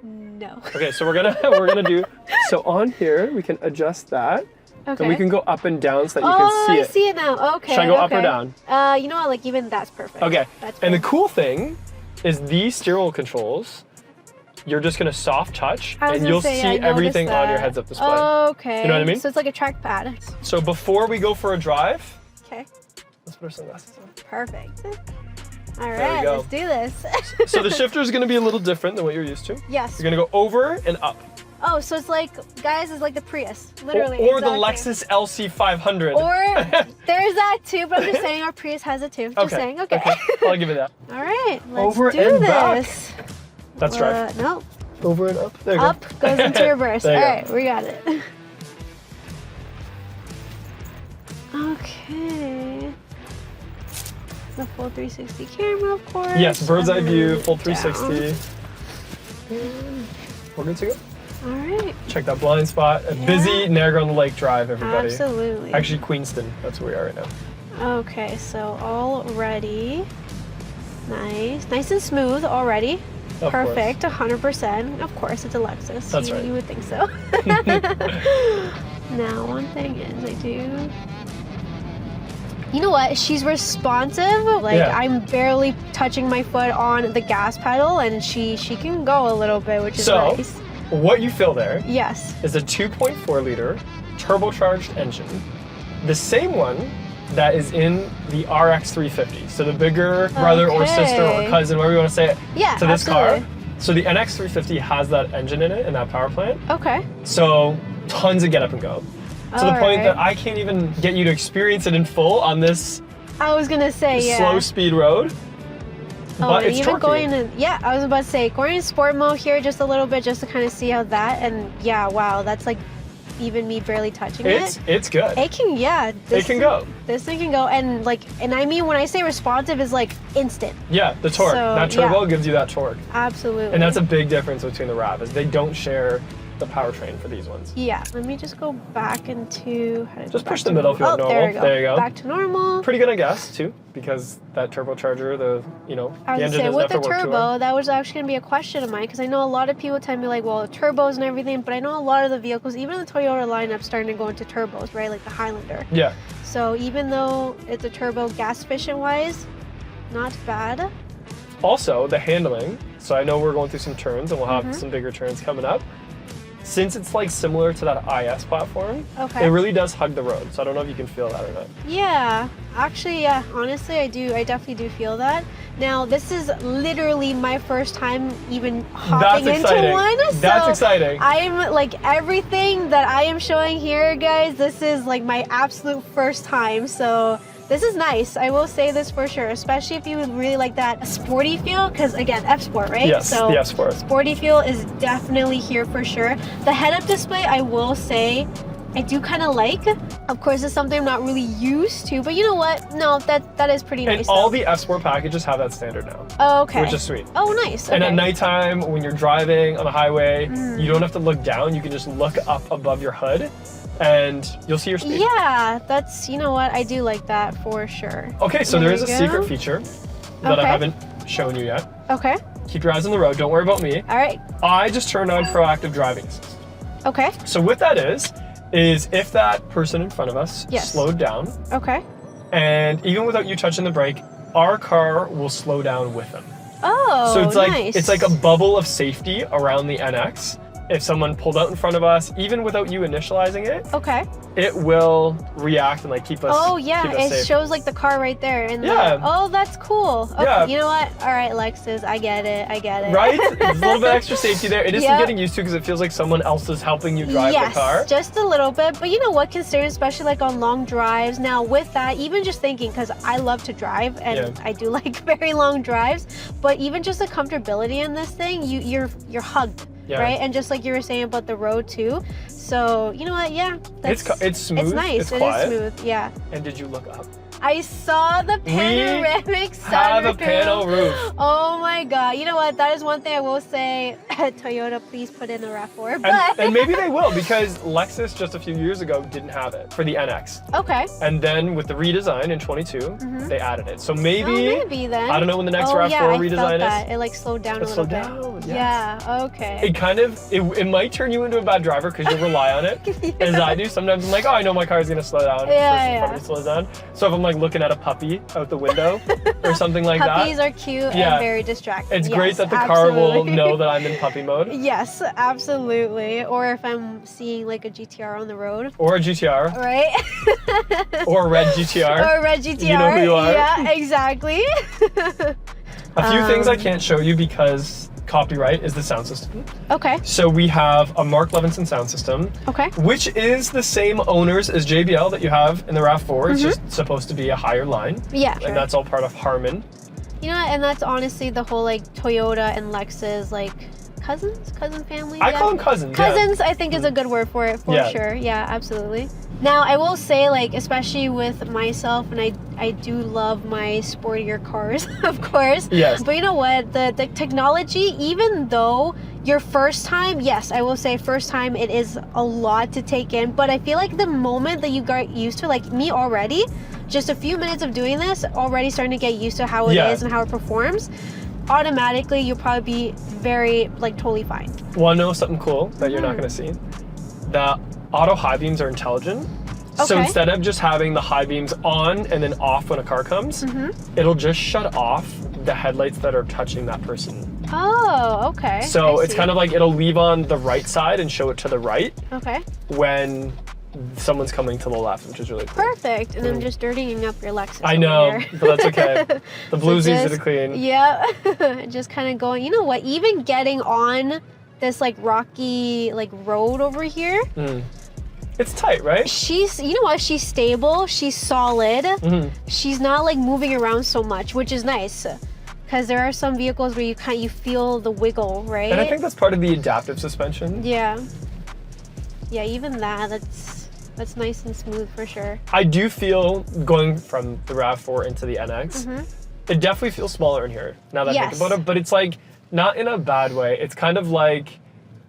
No. Okay, so we're gonna do. So on here we can adjust that, Okay. and we can go up and down so that you Oh, can see I it. see it now. Okay. Should I go up or okay. down? You know what? Like even that's perfect. Okay. That's And the good. cool thing is these steering wheel controls. You're just gonna soft touch, I was and gonna you'll say, I see noticed everything on your that. heads-up display. Okay. You know what I mean? So it's like a trackpad. So before we go for a drive, Okay. let's put our sunglasses on. Perfect. All we right, go. let's do this. So the shifter is gonna be a little different than what you're used to. Yes. You're gonna go over and up. Oh, so it's like, guys, it's like the Prius, literally. Or the exactly. Lexus LC500. Or there's that too, but I'm just saying our Prius has it too. Just saying. Okay. I'll give it that. All right, let's Over do and back. this. That's drive. No, Over and up. There you up go. goes into reverse. All There you right, we got it. Okay. The full 360 camera, of course. Yes, bird's eye view, full Down. 360. We're good to go. All right. Check that blind spot. A busy Niagara-on-the-Lake drive, everybody. Absolutely. Actually, Queenston. That's where we are right now. Okay, so all ready. Nice and smooth already. Of Perfect, 100%. Of course, it's a Lexus. That's right. You would think so. Now, one thing is you know what? She's responsive. Like, Yeah. I'm barely touching my foot on the gas pedal, and she can go a little bit, which is nice. What you feel there Yes. is a 2.4 liter turbocharged engine. The same one that is in the RX 350. So the bigger brother or sister or Okay. cousin, whatever you want to say it, Yeah, to this absolutely. car. So the NX 350 has that engine in it and that power plant. Okay. So tons of get up and go. To the point that I can't even get you to experience it in full on this I was gonna say, yeah. slow speed road. Oh, But and it's even torquey. going in, yeah, I was about to say, going in sport mode here just a little bit just to kind of see how that, and yeah, wow, that's like even me barely touching it. It's good. It can, yeah. It can go. This thing can go, and I mean, when I say responsive, is like instant. Yeah, the torque. So, that turbo yeah. gives you that torque. Absolutely. And that's a big difference between the RAV, is they don't share the powertrain for these ones. Yeah, let me just go back into, how to Just go push back the to middle if you want Oh, normal. there we go. There you go. Back to normal. Pretty good, I guess, too, because that turbocharger, the I the was engine gonna say, doesn't with have the to work too turbo, hard. that was actually gonna be a question of mine, because I know a lot of people tell me like, well, turbos and everything, but I know a lot of the vehicles, even the Toyota lineup, starting to go into turbos, right? Like the Highlander. Yeah. So even though it's a turbo, gas efficient wise, not bad. Also, the handling. So I know we're going through some turns, and we'll Mm-hmm. have some bigger turns coming up. Since it's like similar to that IS platform, Okay. it really does hug the road. So I don't know if you can feel that or not. Yeah, actually, yeah, honestly, I do. I definitely do feel that. Now, this is literally my first time even hopping That's into exciting. one. That's so exciting. I'm like, everything that I am showing here, guys, this is like my absolute first time. So this is nice. I will say this for sure, especially if you would really like that sporty feel, because again, F-Sport, right? Yes, so the F-Sport. Sporty feel is definitely here for sure. The head-up display, I will say, I do kind of like. Of course, it's something I'm not really used to, but you know what? No, that is pretty And nice. all though. the F-Sport packages have that standard now, Oh, okay. which is sweet. Oh, nice. And okay. at nighttime, when you're driving on the highway, Mm. you don't have to look down. You can just look up above your hood, and you'll see your speed. Yeah, that's, you know what? I do like that for sure. Okay, so There there is a you go. secret feature that I Okay. haven't shown you yet. Okay. Keep your eyes on the road. Don't worry about me. All right. I just turned on proactive driving assist. Okay. So what that is if that person in front of us Yes. slowed down, Okay. and even without you touching the brake, our car will slow down with them. Oh, So it's like nice. it's like a bubble of safety around the NX. If someone pulled out in front of us, even without you initializing it, Okay. it will react and like keep us. Oh yeah, keep us it safe. shows like the car right there. And Yeah. oh, that's cool. Okay, Yeah. You know what? All right, Lexus, I get it. I get it. Right? It's a little bit extra safety there. It is some Yep. getting used to because it feels like someone else is helping you drive Yes, the car. just a little bit. But you know what? Considering, especially like on long drives. Now with that, even just thinking, because I love to drive and Yeah. I do like very long drives. But even just the comfortability in this thing, you're hugged. Yeah. Right, and just like you were saying about the road too. So you know what? Yeah, It's smooth. It's nice. It's It quiet. is smooth. Yeah. And did you look up? I saw the panoramic sunroof. Have a panel roof. Oh my god! You know what? That is one thing I will say. Toyota, please put in a RAV4. But And maybe they will, because Lexus just a few years ago didn't have it for the NX. okay. And then with the redesign in 22, they added it. So maybe, Oh, maybe then. I don't know when the next oh, RAV4 yeah, I redesign felt that. is. It like slowed down a It little slowed bit. down, yes. Yeah. Okay. It kind of, it might turn you into a bad driver because you'll rely on it, as I do. Sometimes I'm like, oh, I know my car is going to slow down. Yeah, It probably slows down. So if I'm like looking at a puppy out the window or something like Puppies that, are cute Yeah. and very distracting. it's great Yes, that the car will absolutely. know that I'm in puppy mode. Yes, absolutely. Or if I'm seeing like a GTR on the road. Or a GTR, Right? or a red GTR. Or a red GTR. You know who you are. Yeah, exactly. A few things I can't show you because copyright is the sound system. Okay. So we have a Mark Levinson sound system, Okay. which is the same owners as JBL that you have in the RAV4. It's just supposed to be a higher line. Yeah. Sure. And that's all part of Harman. You know what? And that's honestly the whole like Toyota and Lexus like cousin family. I yeah. call them cousins. Yeah. Cousins, I think is a good word for it, for Yeah. sure. Yeah, absolutely. Now, I will say, like, especially with myself, and I do love my sportier cars, of course. Yes. But you know what? The technology, even though your first time, yes, I will say first time, it is a lot to take in. But I feel like the moment that you got used to, like me already, just a few minutes of doing this, already starting to get used to how it is and how it performs, automatically you'll probably be very, like, totally fine. Want to know something cool that you're not going to see? The auto high beams are intelligent. So instead of just having the high beams on and then off when a car comes, it'll just shut off the headlights that are touching that person. Oh, okay. So it's kind of like it'll leave on the right side and show it to the right when someone's coming to the left, which is really cool. Perfect. And I'm just dirtying up your Lexus. I know, but that's okay. The blue's easy to clean. Yeah. Just kind of going, you know what, even getting on this like rocky like road over here. It's tight, right? She's, you know what, she's stable, she's solid. She's not like moving around so much, which is nice. Because there are some vehicles where you feel the wiggle, right? And I think that's part of the adaptive suspension. Yeah. Yeah, even that's nice and smooth for sure. I do feel, going from the RAV4 into the NX, it definitely feels smaller in here, now that I think about it, but it's like, not in a bad way. It's kind of like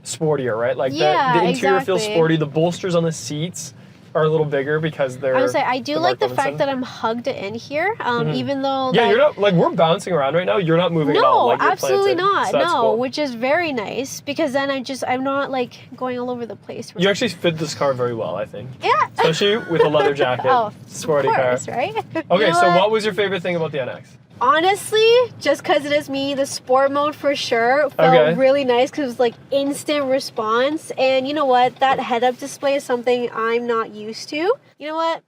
sportier, right? Like the interior feels sporty. The bolsters on the seats are a little bigger because they're. I would say I do like the fact that I'm hugged in here, even though. Yeah, you're not like we're bouncing around right now. You're not moving at all. Like, no, absolutely not. So no, cool. which is very nice because then I'm not like going all over the place. You actually fit this car very well, I think. Yeah. Especially with a leather jacket. Sporty of course, car. Right? Okay, so what was your favorite thing about the NX? Honestly, just because it is me, the sport mode for sure felt really nice because it was like instant response. And you know what? That head-up display is something I'm not used to. You know what?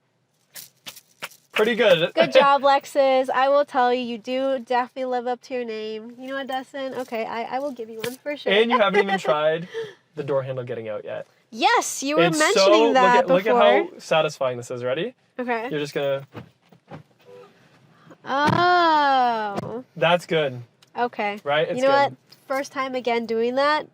Pretty good. Good job, Lexus. I will tell you, you do definitely live up to your name. You know what, Dustin? Okay, I will give you one for sure. And you haven't even tried the door handle getting out yet. Yes, you were mentioning that before. Look at how satisfying this is. Ready? Okay. You're just gonna... Oh. That's good. Okay. Right? It's you know good. what? First time again doing that.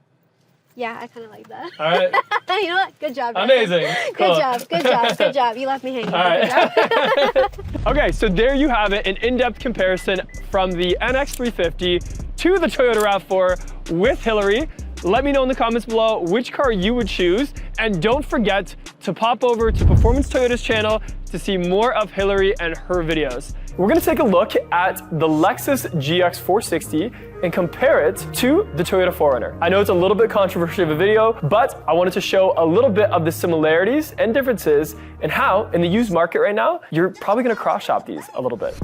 Yeah, I kind of like that. All right. You know what? Good job. Amazing. Cool. Good job. Good job. Good job. You left me hanging. All right. Okay, so there you have it, an in-depth comparison from the NX350 to the Toyota RAV4 with Hillary. Let me know in the comments below which car you would choose. And don't forget to pop over to Performance Toyota's channel to see more of Hillary and her videos. We're gonna take a look at the Lexus GX460 and compare it to the Toyota 4Runner. I know it's a little bit controversial of a video, but I wanted to show a little bit of the similarities and differences and how, in the used market right now, you're probably gonna cross-shop these a little bit.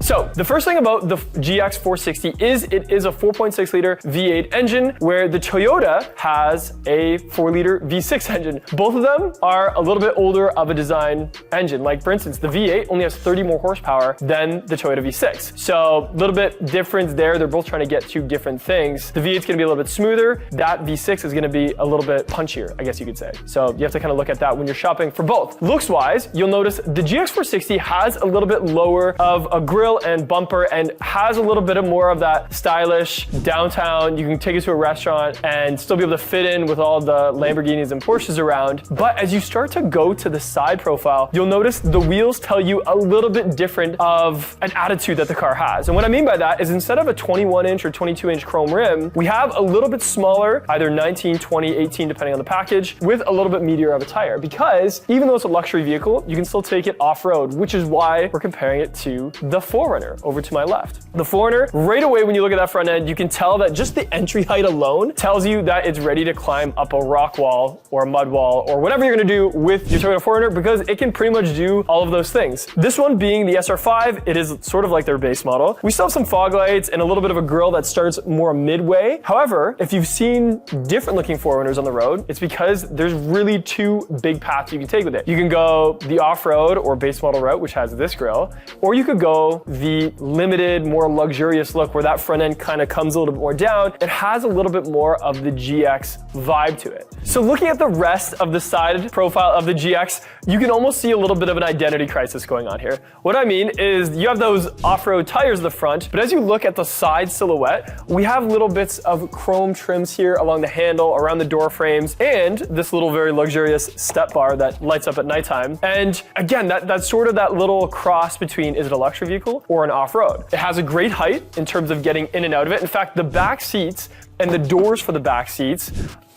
So the first thing about the GX460 is it is a 4.6 liter V8 engine where the Toyota has a 4-liter V6 engine. Both of them are a little bit older of a design engine. Like for instance, the V8 only has 30 more horsepower than the Toyota V6. So a little bit difference there. They're both trying to get two different things. The V8 is gonna be a little bit smoother. That V6 is gonna be a little bit punchier, I guess you could say. So you have to kind of look at that when you're shopping for both. Looks wise, you'll notice the GX460 has a little bit lower of a grille and bumper and has a little bit of more of that stylish downtown. You can take it to a restaurant and still be able to fit in with all the Lamborghinis and Porsches around. But as you start to go to the side profile, you'll notice the wheels tell you a little bit different of an attitude that the car has. And what I mean by that is instead of a 21-inch or 22-inch chrome rim, we have a little bit smaller, either 19, 20, 18, depending on the package, with a little bit meatier of a tire. Because even though it's a luxury vehicle, you can still take it off-road, which is why we're comparing it to the 4Runner over to my left. The 4Runner, right away when you look at that front end, you can tell that just the entry height alone tells you that it's ready to climb up a rock wall or a mud wall or whatever you're gonna do with your Toyota 4Runner because it can pretty much do all of those things. This one being the SR5, it is sort of like their base model. We still have some fog lights and a little bit of a grille that starts more midway. However, if you've seen different looking 4Runners on the road, it's because there's really two big paths you can take with it. You can go the off-road or base model route, which has this grille, or you could go the limited, more luxurious look where that front end kind of comes a little bit more down, it has a little bit more of the GX vibe to it. So looking at the rest of the side profile of the GX, you can almost see a little bit of an identity crisis going on here. What I mean is you have those off-road tires in the front, but as you look at the side silhouette, we have little bits of chrome trims here along the handle, around the door frames, and this little very luxurious step bar that lights up at nighttime. And again, that's sort of that little cross between, is it a luxury vehicle or an off-road? It has a great height in terms of getting in and out of it. In fact, the back seats and the doors for the back seats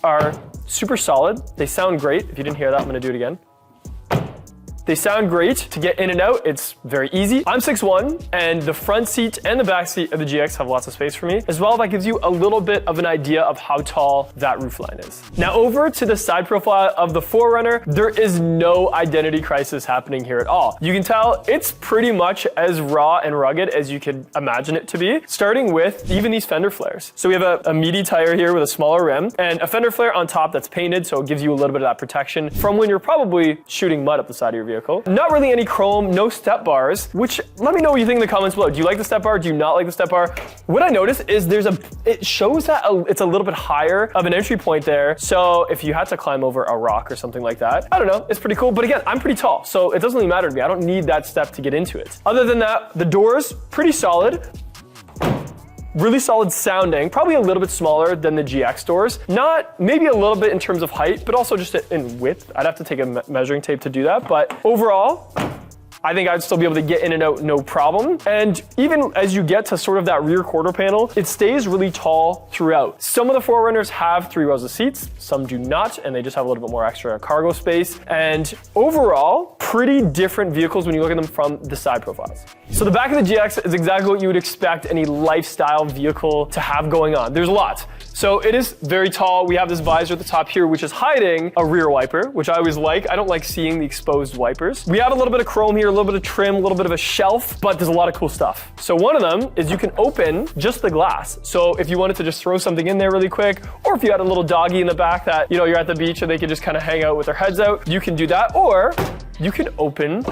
are super solid. They sound great. If you didn't hear that, I'm gonna do it again. They sound great to get in and out. It's very easy. I'm 6'1", and the front seat and the back seat of the GX have lots of space for me. As well, that gives you a little bit of an idea of how tall that roofline is. Now over to the side profile of the 4Runner, there is no identity crisis happening here at all. You can tell it's pretty much as raw and rugged as you could imagine it to be, starting with even these fender flares. So we have a meaty tire here with a smaller rim and a fender flare on top that's painted, so it gives you a little bit of that protection from when you're probably shooting mud up the side of your vehicle. Not really any chrome, no step bars, which let me know what you think in the comments below. Do you like the step bar? Do you not like the step bar? What I noticed is it shows that it's a little bit higher of an entry point there. So if you had to climb over a rock or something like that, I don't know, it's pretty cool. But again, I'm pretty tall, so it doesn't really matter to me. I don't need that step to get into it. Other than that, the doors, pretty solid. Really solid sounding, probably a little bit smaller than the GX doors. Not, maybe a little bit in terms of height, but also just in width. I'd have to take a measuring tape to do that, but overall, I think I'd still be able to get in and out no problem. And even as you get to sort of that rear quarter panel, it stays really tall throughout. Some of the 4Runners have 3 rows of seats, some do not, and they just have a little bit more extra cargo space. And overall, pretty different vehicles when you look at them from the side profiles. So the back of the GX is exactly what you would expect any lifestyle vehicle to have going on. There's a lot. So it is very tall. We have this visor at the top here, which is hiding a rear wiper, which I always like. I don't like seeing the exposed wipers. We have a little bit of chrome here, a little bit of trim, a little bit of a shelf, but there's a lot of cool stuff. So one of them is you can open just the glass. So if you wanted to just throw something in there really quick, or if you had a little doggy in the back that, you know, you're at the beach and they could just kind of hang out with their heads out, you can do that. Or you can open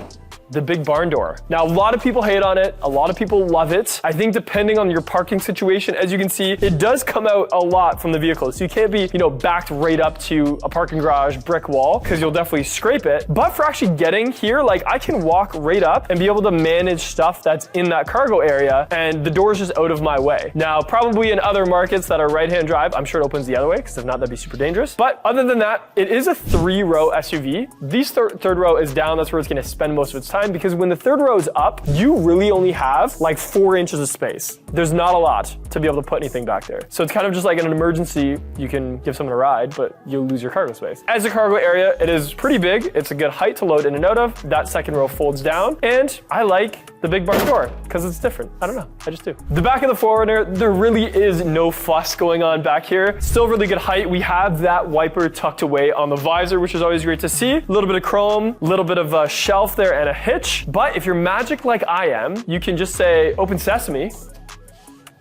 the big barn door. Now, a lot of people hate on it. A lot of people love it. I think depending on your parking situation, as you can see, it does come out a lot from the vehicle. So you can't be, you know, backed right up to a parking garage brick wall because you'll definitely scrape it. But for actually getting here, like I can walk right up and be able to manage stuff that's in that cargo area and the door's just out of my way. Now, probably in other markets that are right-hand drive, I'm sure it opens the other way because if not, that'd be super dangerous. But other than that, it is a 3-row SUV. These third row is down. That's where it's going to spend most of its time, because when the third row is up, you really only have like 4 inches of space. There's not a lot to be able to put anything back there. So it's kind of just like in an emergency, you can give someone a ride, but you'll lose your cargo space. As a cargo area, it is pretty big. It's a good height to load in and out of. That second row folds down, and I like the big barn door because it's different. I don't know, I just do. The back of the 4Runner, there really is no fuss going on back here. Still really good height. We have that wiper tucked away on the visor, which is always great to see. A little bit of chrome, a little bit of a shelf there and a hitch. But if you're magic like I am, you can just say, open sesame,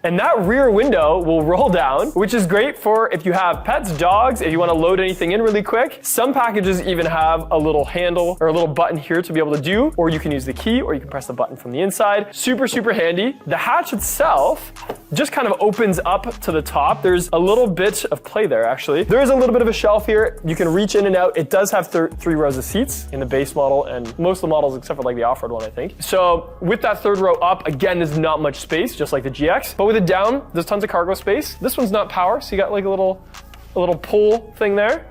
and that rear window will roll down, which is great for if you have pets, dogs, if you want to load anything in really quick. Some packages even have a little handle or a little button here to be able to do, or you can use the key, or you can press the button from the inside. Super, super handy. The hatch itself just kind of opens up to the top. There's a little bit of play there, actually. There is a little bit of a shelf here. You can reach in and out. It does have 3 rows of seats in the base model and most of the models except for like the off-road one, I think. So with that third row up, again, there's not much space, just like the GX. But with it down, there's tons of cargo space. This one's not power, so you got like a little pull thing there.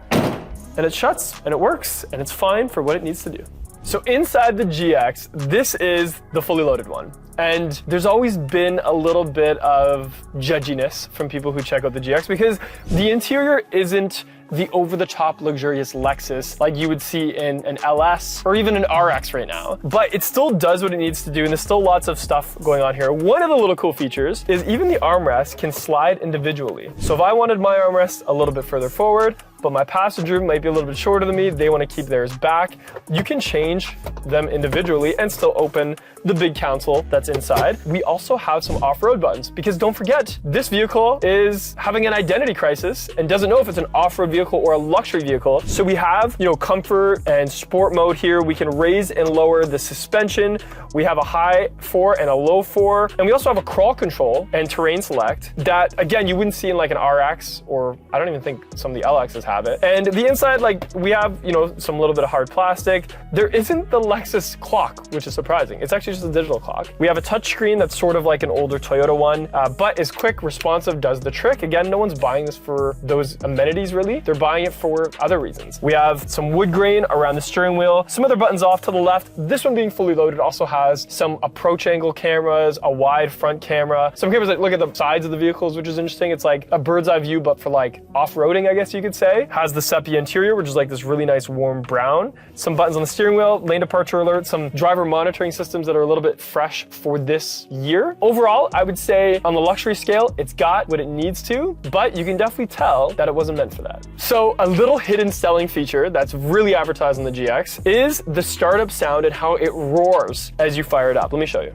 And it shuts, and it works, and it's fine for what it needs to do. So inside the GX, this is the fully loaded one. And there's always been a little bit of judginess from people who check out the GX because the interior isn't the over-the-top luxurious Lexus like you would see in an LS or even an RX right now. But it still does what it needs to do, and there's still lots of stuff going on here. One of the little cool features is even the armrest can slide individually. So if I wanted my armrest a little bit further forward, but my passenger might be a little bit shorter than me. They want to keep theirs back. You can change them individually and still open the big console that's inside. We also have some off-road buttons because don't forget, this vehicle is having an identity crisis and doesn't know if it's an off-road vehicle or a luxury vehicle. So we have, comfort and sport mode here. We can raise and lower the suspension. We have a high 4 and a low 4. And we also have a crawl control and terrain select that, again, you wouldn't see in like an RX, or I don't even think some of the LXs have it. And the inside, like, we have, some little bit of hard plastic. There isn't the Lexus clock, which is surprising. It's actually just a digital clock. We have a touch screen that's sort of like an older Toyota one, but is quick, responsive, does the trick. Again, no one's buying this for those amenities really. They're buying it for other reasons. We have some wood grain around the steering wheel, some other buttons off to the left. This one being fully loaded also has some approach angle cameras, a wide front camera, some cameras that look at the sides of the vehicles, which is interesting. It's like a bird's eye view, but for like off-roading, I guess you could say. Has the sepia interior, which is like this really nice warm brown. Some buttons on the steering wheel, lane departure alert, some driver monitoring systems that are a little bit fresh for this year. Overall, I would say on the luxury scale, it's got what it needs to, but you can definitely tell that it wasn't meant for that. So a little hidden selling feature that's really advertised on the GX is the startup sound and how it roars as you fire it up. Let me show you.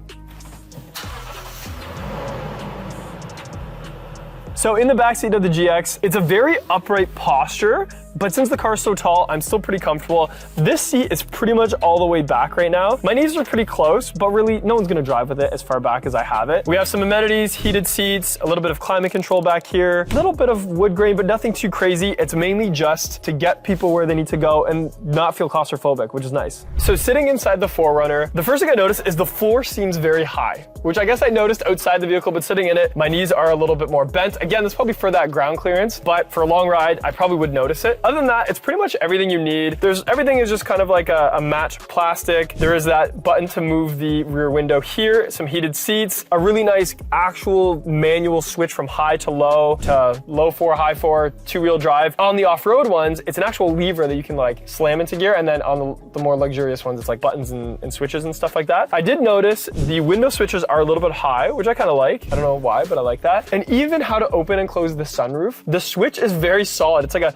So in the backseat of the GX, it's a very upright posture, but since the car is so tall, I'm still pretty comfortable. This seat is pretty much all the way back right now. My knees are pretty close, but really no one's gonna drive with it as far back as I have it. We have some amenities, heated seats, a little bit of climate control back here, a little bit of wood grain, but nothing too crazy. It's mainly just to get people where they need to go and not feel claustrophobic, which is nice. So sitting inside the 4Runner, the first thing I noticed is the floor seems very high, which I guess I noticed outside the vehicle, but sitting in it, my knees are a little bit more bent. Again, this is probably for that ground clearance, but for a long ride, I probably would notice it. Other than that, it's pretty much everything you need. Everything is just kind of like a matte plastic. There is that button to move the rear window here, some heated seats, a really nice actual manual switch from high to low 4, high 4, 2-wheel drive. On the off-road ones, it's an actual lever that you can like slam into gear, and then on the more luxurious ones, it's like buttons and switches and stuff like that. I did notice the window switches are a little bit high, which I kind of like. I don't know why, but I like that. And even how to open and close the sunroof, the switch is very solid. It's like a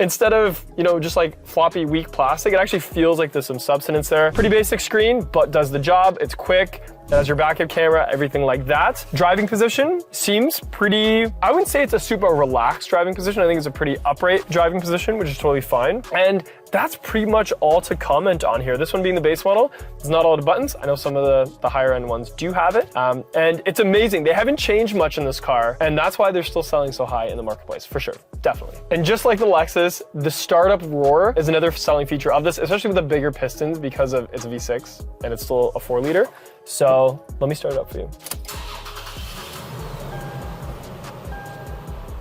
instead of, just like floppy, weak plastic, it actually feels like there's some substance there. Pretty basic screen, but does the job. It's quick. It has your backup camera, everything like that. Driving position seems pretty, I wouldn't say it's a super relaxed driving position. I think it's a pretty upright driving position, which is totally fine. And that's pretty much all to comment on here. This one being the base model, it's not all the buttons. I know some of the higher end ones do have it. And it's amazing. They haven't changed much in this car, and that's why they're still selling so high in the marketplace, for sure, definitely. And just like the Lexus, the startup roar is another selling feature of this, especially with the bigger pistons because of it's a V6 and it's still a 4-liter. So let me start it up for you.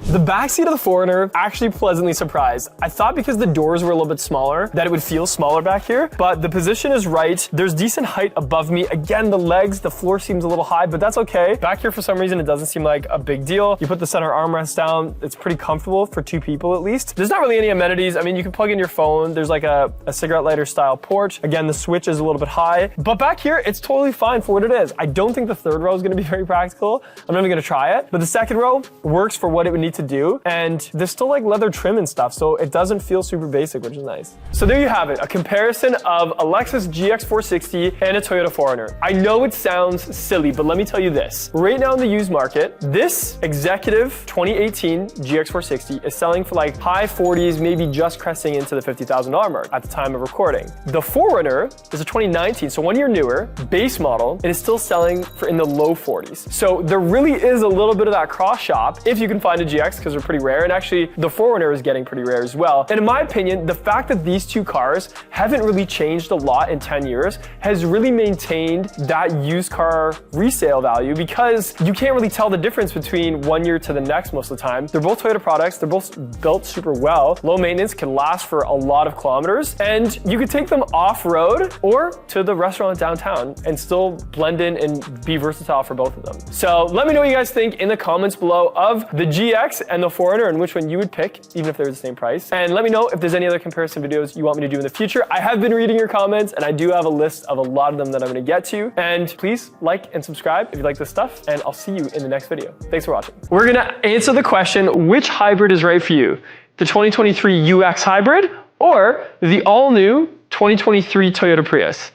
The backseat of the 4Runner actually pleasantly surprised. I thought because the doors were a little bit smaller that it would feel smaller back here, but the position is right. There's decent height above me. Again, the legs, the floor seems a little high, but that's okay. Back here, for some reason, it doesn't seem like a big deal. You put the center armrest down, it's pretty comfortable for 2 people at least. There's not really any amenities. I mean, you can plug in your phone. There's like a cigarette lighter style port. Again, the switch is a little bit high, but back here, it's totally fine for what it is. I don't think the 3rd row is gonna be very practical. I'm not even gonna try it, but the 2nd row works for what it would need to do. And there's still like leather trim and stuff, so it doesn't feel super basic, which is nice. So there you have it, a comparison of a Lexus GX460 and a Toyota 4Runner. I know it sounds silly, but let me tell you this. Right now in the used market, this executive 2018 GX460 is selling for like high 40s, maybe just cresting into the $50,000 mark at the time of recording. The 4Runner is a 2019, so 1 year newer, base model, and is still selling for in the low 40s. So there really is a little bit of that cross shop if you can find a GX, because they're pretty rare, and actually the 4Runner is getting pretty rare as well. And in my opinion, the fact that these 2 cars haven't really changed a lot in 10 years has really maintained that used car resale value, because you can't really tell the difference between 1 year to the next most of the time. They're both Toyota products, they're both built super well, low maintenance, can last for a lot of kilometers, and you could take them off-road or to the restaurant downtown and still blend in and be versatile for both of them. So let me know what you guys think in the comments below of the GX and the 4Runner and which one you would pick, even if they're the same price. And let me know if there's any other comparison videos you want me to do in the future. I have been reading your comments, and I do have a list of a lot of them that I'm gonna get to. And please like and subscribe if you like this stuff, and I'll see you in the next video. Thanks for watching. We're gonna answer the question, which hybrid is right for you? the 2023 UX Hybrid or the all-new 2023 Toyota Prius?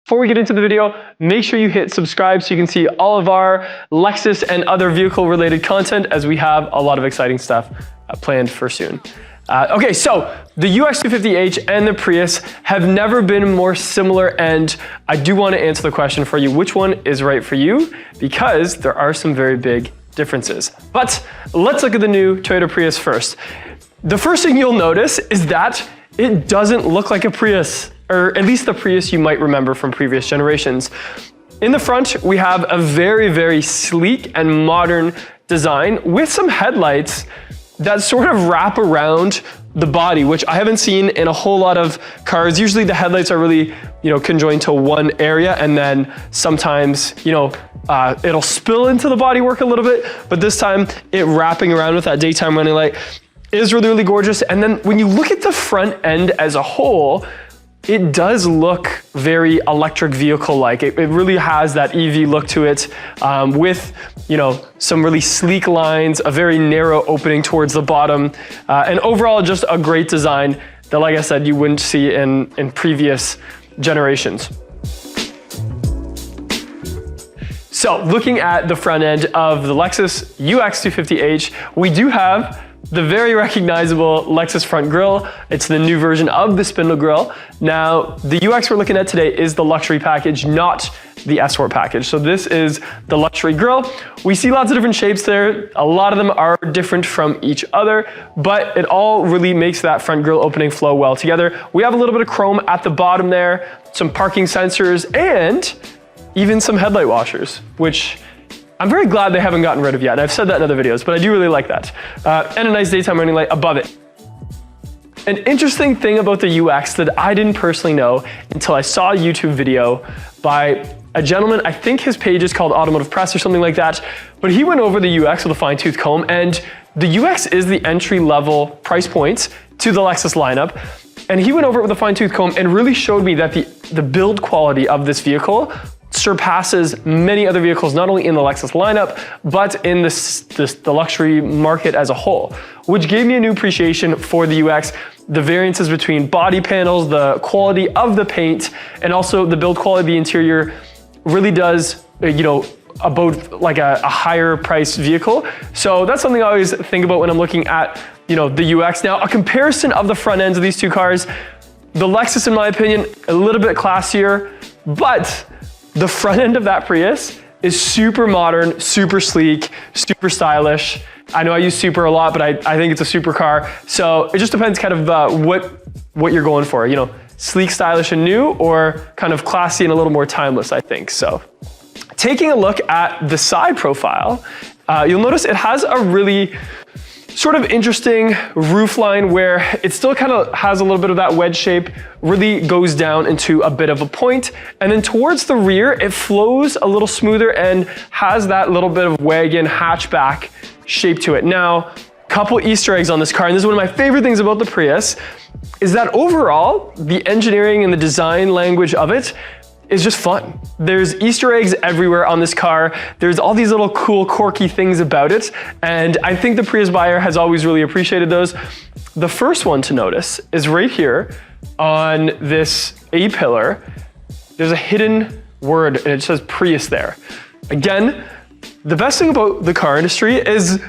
Before we get into the video, make sure you hit subscribe so you can see all of our Lexus and other vehicle related content, as we have a lot of exciting stuff planned for soon. Okay, so the UX250H and the Prius have never been more similar, and I do want to answer the question for you, which one is right for you? Because there are some very big differences. But let's look at the new Toyota Prius first. The first thing you'll notice is that it doesn't look like a Prius, or at least the Prius you might remember from previous generations. In the front, we have a very, very sleek and modern design with some headlights that sort of wrap around the body, which I haven't seen in a whole lot of cars. Usually the headlights are really, conjoined to one area, and then sometimes, it'll spill into the bodywork a little bit, but this time it wrapping around with that daytime running light is really, really gorgeous. And then when you look at the front end as a whole, it does look very electric vehicle-like. It really has that EV look to it, with some really sleek lines, a very narrow opening towards the bottom, and overall just a great design that, like I said, you wouldn't see in previous generations. So looking at the front end of the Lexus UX250H, we do have the very recognizable Lexus front grille. It's the new version of the spindle grille. Now, the UX we're looking at today is the luxury package, not the Sport package. So this is the luxury grille. We see lots of different shapes there. A lot of them are different from each other, but it all really makes that front grille opening flow well together. We have a little bit of chrome at the bottom there, some parking sensors, and even some headlight washers, which I'm very glad they haven't gotten rid of yet. And I've said that in other videos, but I do really like that. And a nice daytime running light above it. An interesting thing about the UX that I didn't personally know until I saw a YouTube video by a gentleman, I think his page is called Automotive Press or something like that, but he went over the UX with a fine-tooth comb, and the UX is the entry-level price points to the Lexus lineup. And he went over it with a fine-tooth comb and really showed me that the build quality of this vehicle surpasses many other vehicles, not only in the Lexus lineup, but in the luxury market as a whole, which gave me a new appreciation for the UX, the variances between body panels, the quality of the paint, and also the build quality of the interior really does, abode like a higher price vehicle. So that's something I always think about when I'm looking at, the UX. Now, a comparison of the front ends of these two cars, the Lexus, in my opinion, a little bit classier, but the front end of that Prius is super modern, super sleek, super stylish. I know I use super a lot, but I think it's a super car. So it just depends kind of what you're going for, sleek, stylish, and new, or kind of classy and a little more timeless, I think. So taking a look at the side profile, you'll notice it has a really sort of interesting roof line where it still kind of has a little bit of that wedge shape, really goes down into a bit of a point. And then towards the rear, it flows a little smoother and has that little bit of wagon hatchback shape to it. Now, a couple Easter eggs on this car, and this is one of my favorite things about the Prius, is that overall, the engineering and the design language of it is just fun. There's Easter eggs everywhere on this car. There's all these little cool, quirky things about it. And I think the Prius buyer has always really appreciated those. The first one to notice is right here on this A-pillar. There's a hidden word and it says Prius there. Again, the best thing about the car industry is,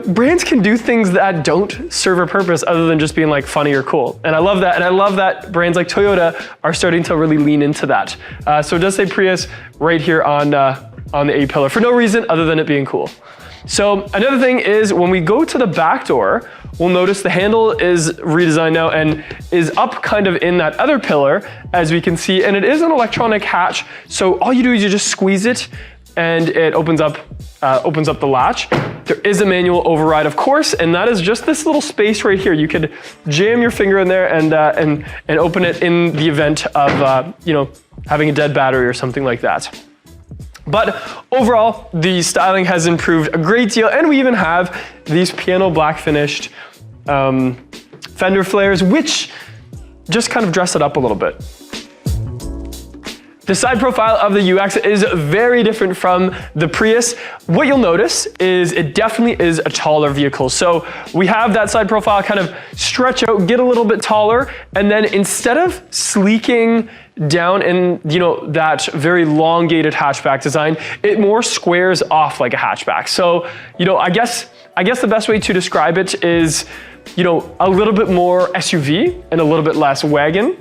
brands can do things that don't serve a purpose other than just being like funny or cool. And I love that. And I love that brands like Toyota are starting to really lean into that. So it does say Prius right here on the A-pillar for no reason other than it being cool. So another thing is when we go to the back door, we'll notice the handle is redesigned now and is up kind of in that other pillar, as we can see, and it is an electronic hatch. So all you do is you just squeeze it and it opens up the latch. There is a manual override, of course, and that is just this little space right here. You could jam your finger in there and open it in the event of having a dead battery or something like that. But overall, the styling has improved a great deal, and we even have these piano black finished fender flares, which just kind of dress it up a little bit. The side profile of the UX is very different from the Prius. What you'll notice is it definitely is a taller vehicle. So we have that side profile kind of stretch out, get a little bit taller, and then instead of sleeking down in, that very elongated hatchback design, it more squares off like a hatchback. So, I guess the best way to describe it is, a little bit more SUV and a little bit less wagon.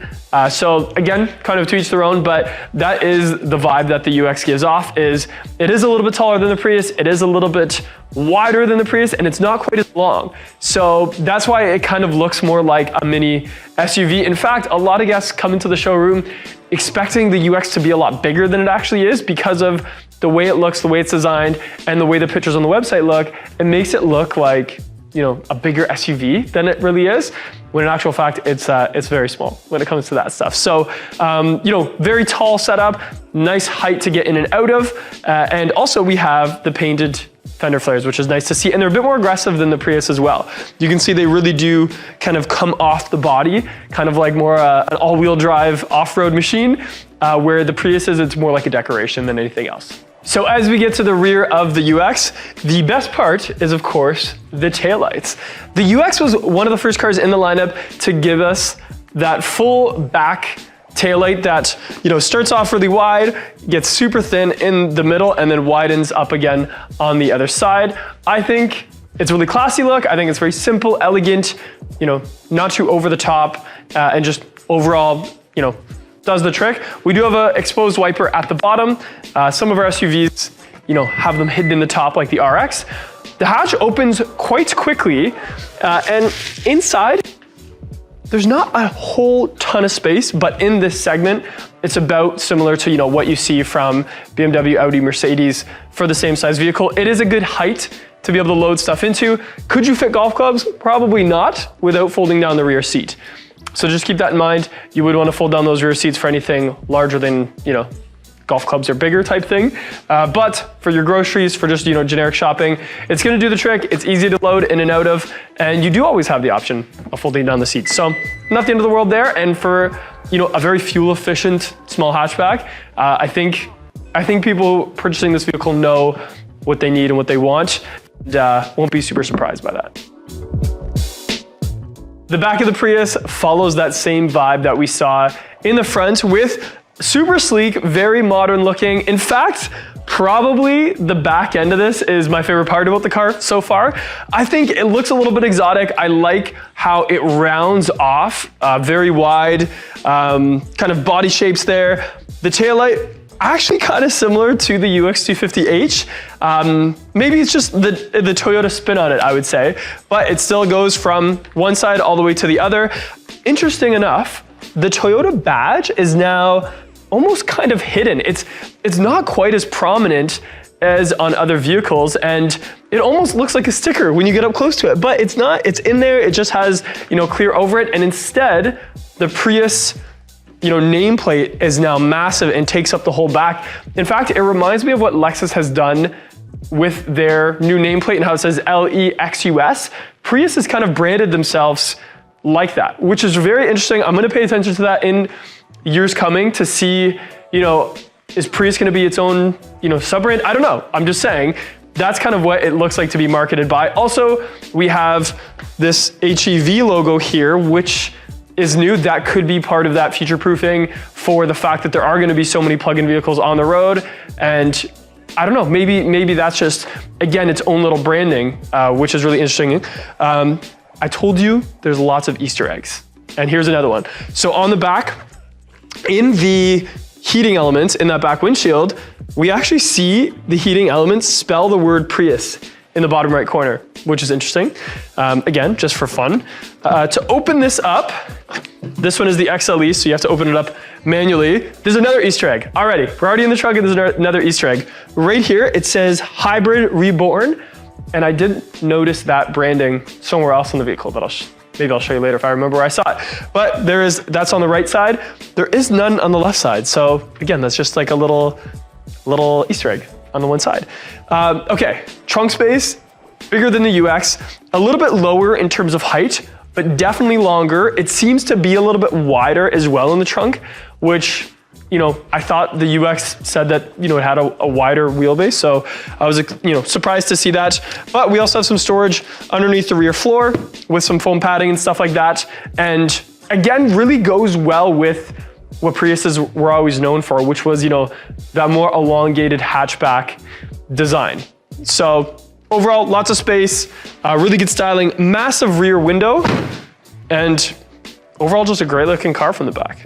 So again, kind of to each their own, but that is the vibe that the UX gives off. It is a little bit taller than the Prius, it is a little bit wider than the Prius, and it's not quite as long. So that's why it kind of looks more like a mini SUV. In fact, a lot of guests come into the showroom expecting the UX to be a lot bigger than it actually is because of the way it looks, the way it's designed, and the way the pictures on the website look. It makes it look like a bigger SUV than it really is, when in actual fact, it's very small when it comes to that stuff. So, very tall setup, nice height to get in and out of, and also we have the painted fender flares, which is nice to see, and they're a bit more aggressive than the Prius as well. You can see they really do kind of come off the body, kind of like more an all-wheel drive off-road machine, where the Prius it's more like a decoration than anything else. So as we get to the rear of the UX, the best part is, of course, the taillights. The UX was one of the first cars in the lineup to give us that full back taillight that, starts off really wide, gets super thin in the middle, and then widens up again on the other side. I think it's a really classy look. I think it's very simple, elegant, not too over the top, and just overall, does the trick. We do have an exposed wiper at the bottom. Some of our SUVs, have them hidden in the top like the RX. The hatch opens quite quickly, and inside, there's not a whole ton of space, but in this segment, it's about similar to what you see from BMW, Audi, Mercedes for the same size vehicle. It is a good height to be able to load stuff into. Could you fit golf clubs? Probably not without folding down the rear seat. So just keep that in mind. You would want to fold down those rear seats for anything larger than, golf clubs or bigger type thing. But for your groceries, for just, generic shopping, it's going to do the trick. It's easy to load in and out of, and you do always have the option of folding down the seats. So not the end of the world there. And for, a very fuel efficient small hatchback, I think people purchasing this vehicle know what they need and what they want, and won't be super surprised by that. The back of the Prius follows that same vibe that we saw in the front, with super sleek, very modern looking. In fact, probably the back end of this is my favorite part about the car so far. I think it looks a little bit exotic. I like how it rounds off, very wide, kind of body shapes there. The taillight, actually kind of similar to the UX250H. Maybe it's just the Toyota spin on it, I would say, but it still goes from one side all the way to the other. Interesting enough, the Toyota badge is now almost kind of hidden. It's not quite as prominent as on other vehicles, and it almost looks like a sticker when you get up close to it, but it's not. It's in there. It just has, clear over it, and instead, the Prius nameplate is now massive and takes up the whole back. In fact, it reminds me of what Lexus has done with their new nameplate and how it says LEXUS. Prius has kind of branded themselves like that, which is very interesting. I'm going to pay attention to that in years coming to see, is Prius going to be its own, sub-brand? I don't know. I'm just saying that's kind of what it looks like to be marketed by. Also, we have this HEV logo here, which is new. That could be part of that future proofing for the fact that there are going to be so many plug-in vehicles on the road. And I don't know, maybe that's just, again, its own little branding, which is really interesting. I told you there's lots of Easter eggs, and here's another one. So on the back, in the heating elements in that back windshield, we actually see the heating elements spell the word Prius in the bottom right corner, which is interesting. Again, just for fun. To open this up, this one is the XLE, so you have to open it up manually. There's another Easter egg already. We're already in the truck, and there's another Easter egg. Right here, it says Hybrid Reborn, and I didn't notice that branding somewhere else in the vehicle, but maybe I'll show you later if I remember where I saw it. But that's on the right side. There is none on the left side. So again, that's just like a little Easter egg on the one side. Okay, trunk space, bigger than the UX, a little bit lower in terms of height, but definitely longer. It seems to be a little bit wider as well in the trunk, which you know, I thought the UX said that, you know, it had a wider wheelbase, so I was, you know, surprised to see that. But we also have some storage underneath the rear floor with some foam padding and stuff like that. And again, really goes well with what Priuses were always known for, which was, you know, that more elongated hatchback design. So overall, lots of space, really good styling, massive rear window, and overall just a great looking car from the back.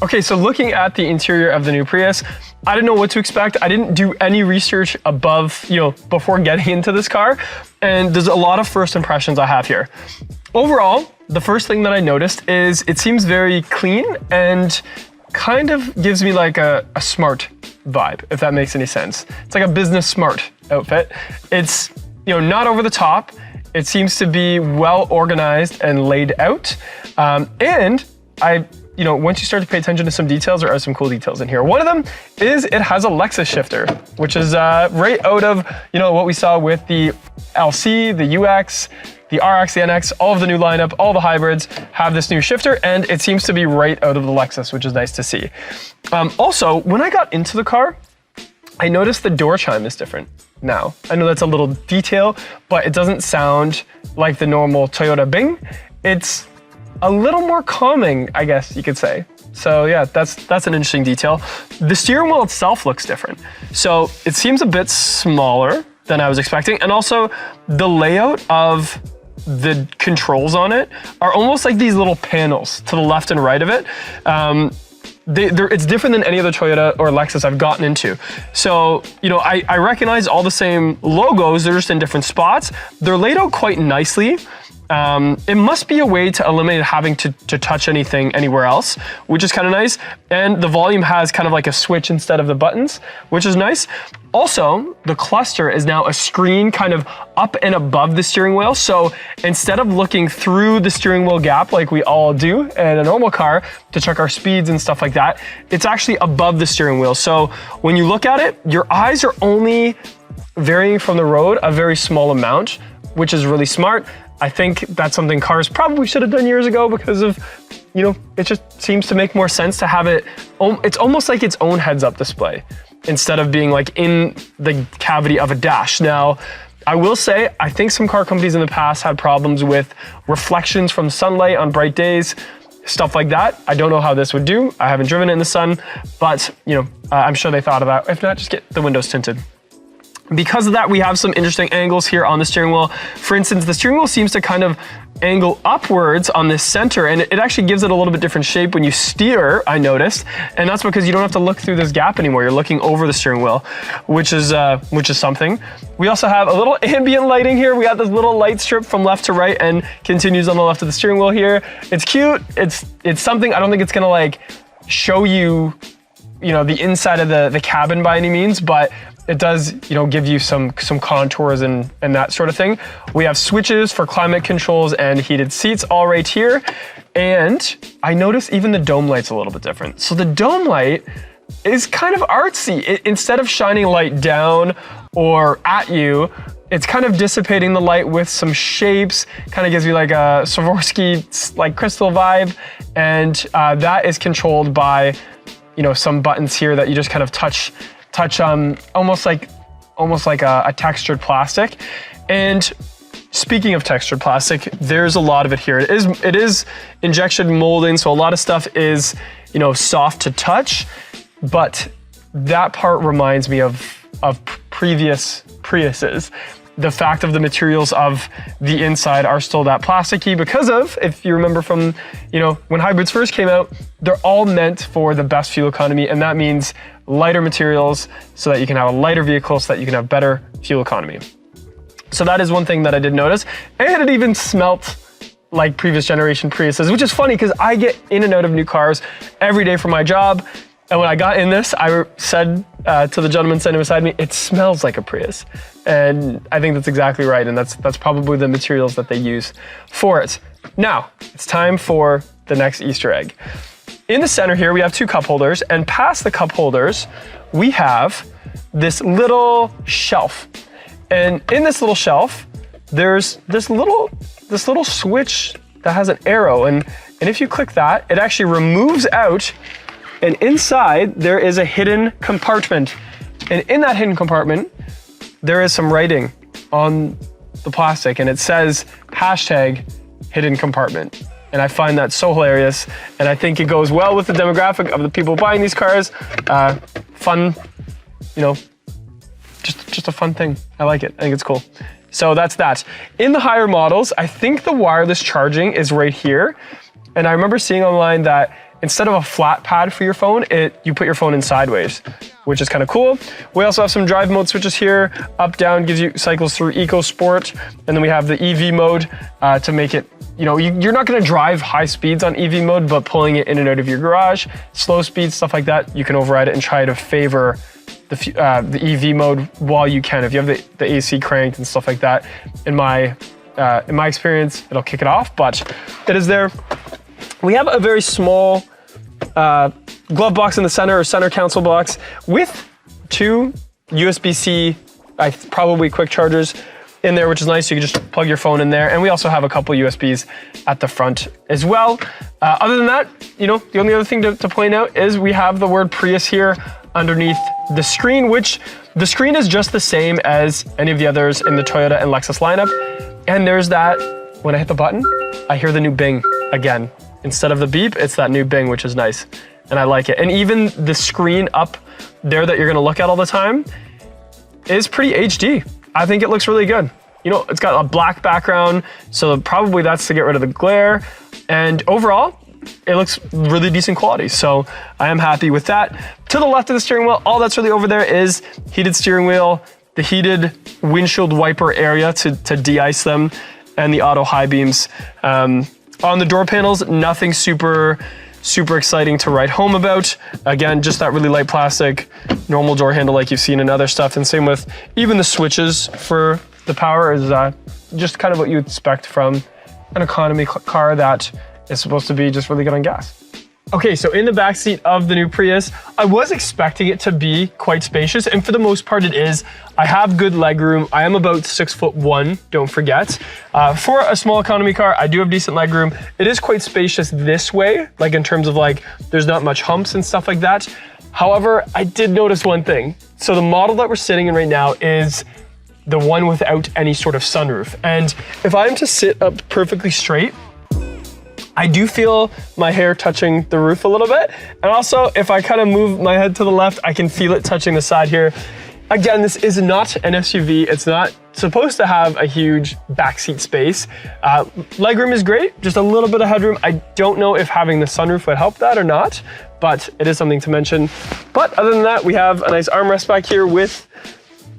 Okay, so looking at the interior of the new Prius, I didn't know what to expect. I didn't do any research above, you know, before getting into this car, and there's a lot of first impressions I have here. Overall, the first thing that I noticed is it seems very clean and kind of gives me like a smart vibe, if that makes any sense. It's like a business smart outfit. It's, you know, not over the top. It seems to be well organized and laid out. And you know, once you start to pay attention to some details, there are some cool details in here. One of them is it has a Lexus shifter, which is right out of, you know, what we saw with the LC, the UX, the RX, the NX, all of the new lineup, all the hybrids have this new shifter, and it seems to be right out of the Lexus, which is nice to see. Also, when I got into the car, I noticed the door chime is different now. I know that's a little detail, but it doesn't sound like the normal Toyota Bing. It's a little more calming, I guess you could say. So yeah, that's an interesting detail. The steering wheel itself looks different. So it seems a bit smaller than I was expecting. And also the layout of the controls on it are almost like these little panels to the left and right of it. It's different than any other Toyota or Lexus I've gotten into. So, you know, I recognize all the same logos, they're just in different spots. They're laid out quite nicely. It must be a way to eliminate having to touch anything anywhere else, which is kind of nice. And the volume has kind of like a switch instead of the buttons, which is nice. Also, the cluster is now a screen kind of up and above the steering wheel. So instead of looking through the steering wheel gap like we all do in a normal car to check our speeds and stuff like that, it's actually above the steering wheel. So when you look at it, your eyes are only varying from the road a very small amount, which is really smart. I think that's something cars probably should have done years ago because of, you know, it just seems to make more sense to have it. It's almost like its own heads-up display instead of being like in the cavity of a dash. Now, I will say, I think some car companies in the past had problems with reflections from sunlight on bright days, stuff like that. I don't know how this would do. I haven't driven it in the sun, but you know, I'm sure they thought of that. If not, just get the windows tinted. Because of that, we have some interesting angles here on the steering wheel. For instance, the steering wheel seems to kind of angle upwards on this center, and it actually gives it a little bit different shape when you steer, I noticed. And that's because you don't have to look through this gap anymore. You're looking over the steering wheel, which is something. We also have a little ambient lighting here. We got this little light strip from left to right and continues on the left of the steering wheel here. It's cute. It's something. I don't think it's gonna like show you, you know, the inside of the cabin by any means, but it does, you know, give you some contours and that sort of thing. We have switches for climate controls and heated seats all right here. And I noticed even the dome light's a little bit different. So the dome light is kind of artsy. Instead of shining light down or at you, it's kind of dissipating the light with some shapes, kind of gives you like a Swarovski like crystal vibe. And that is controlled by, you know, some buttons here that you just kind of touch almost like a textured plastic. And speaking of textured plastic, there's a lot of it here. It is injection molding, so a lot of stuff is, you know, soft to touch, but that part reminds me of previous Priuses. The fact of the materials of the inside are still that plasticky because of, if you remember from, you know, when hybrids first came out, they're all meant for the best fuel economy, and that means lighter materials so that you can have a lighter vehicle so that you can have better fuel economy. So that is one thing that I did notice. And it even smelt like previous generation Priuses, which is funny because I get in and out of new cars every day for my job. And when I got in this, I said to the gentleman standing beside me, it smells like a Prius. And I think that's exactly right. And that's probably the materials that they use for it. Now, it's time for the next Easter egg. In the center here, we have two cup holders, and past the cup holders, we have this little shelf. And in this little shelf, there's this little switch that has an arrow. And if you click that, it actually removes out And inside, there is a hidden compartment. And in that hidden compartment, there is some writing on the plastic, and it says #hidden compartment. And I find that so hilarious, and I think it goes well with the demographic of the people buying these cars. Fun, you know, just a fun thing. I like it. I think it's cool. So that's that. In the higher models, I think the wireless charging is right here. And I remember seeing online that instead of a flat pad for your phone, you put your phone in sideways, which is kind of cool. We also have some drive mode switches here. Up, down gives you cycles through Eco Sport. And then we have the EV mode to make it, you know, you're not gonna drive high speeds on EV mode, but pulling it in and out of your garage, slow speeds, stuff like that, you can override it and try to favor the EV mode while you can. If you have the AC cranked and stuff like that, in my experience, it'll kick it off, but it is there. We have a very small glove box in the center, or center console box, with 2 USB-C, probably quick chargers in there, which is nice. You can just plug your phone in there. And we also have a couple USBs at the front as well. Other than that, you know, the only other thing to point out is we have the word Prius here underneath the screen, which the screen is just the same as any of the others in the Toyota and Lexus lineup. And there's that, when I hit the button, I hear the new bing again. Instead of the beep, it's that new bing, which is nice. And I like it. And even the screen up there that you're gonna look at all the time is pretty HD. I think it looks really good. You know, it's got a black background, so probably that's to get rid of the glare. And overall, it looks really decent quality. So I am happy with that. To the left of the steering wheel, all that's really over there is heated steering wheel, the heated windshield wiper area to de-ice them, and the auto high beams. On the door panels, nothing super exciting to write home about. Again, just that really light plastic, normal door handle like you've seen in other stuff. And same with even the switches for the power is just kind of what you expect from an economy car that is supposed to be just really good on gas. Okay, so in the backseat of the new Prius, I was expecting it to be quite spacious, and for the most part it is. I have good legroom. I am about 6'1", don't forget. For a small economy car, I do have decent legroom. It is quite spacious this way, like in terms of like, there's not much humps and stuff like that. However, I did notice one thing. So the model that we're sitting in right now is the one without any sort of sunroof. And if I'm to sit up perfectly straight, I do feel my hair touching the roof a little bit. And also, if I kind of move my head to the left, I can feel it touching the side here. Again, this is not an SUV. It's not supposed to have a huge backseat space. Legroom is great, just a little bit of headroom. I don't know if having the sunroof would help that or not, but it is something to mention. But other than that, we have a nice armrest back here with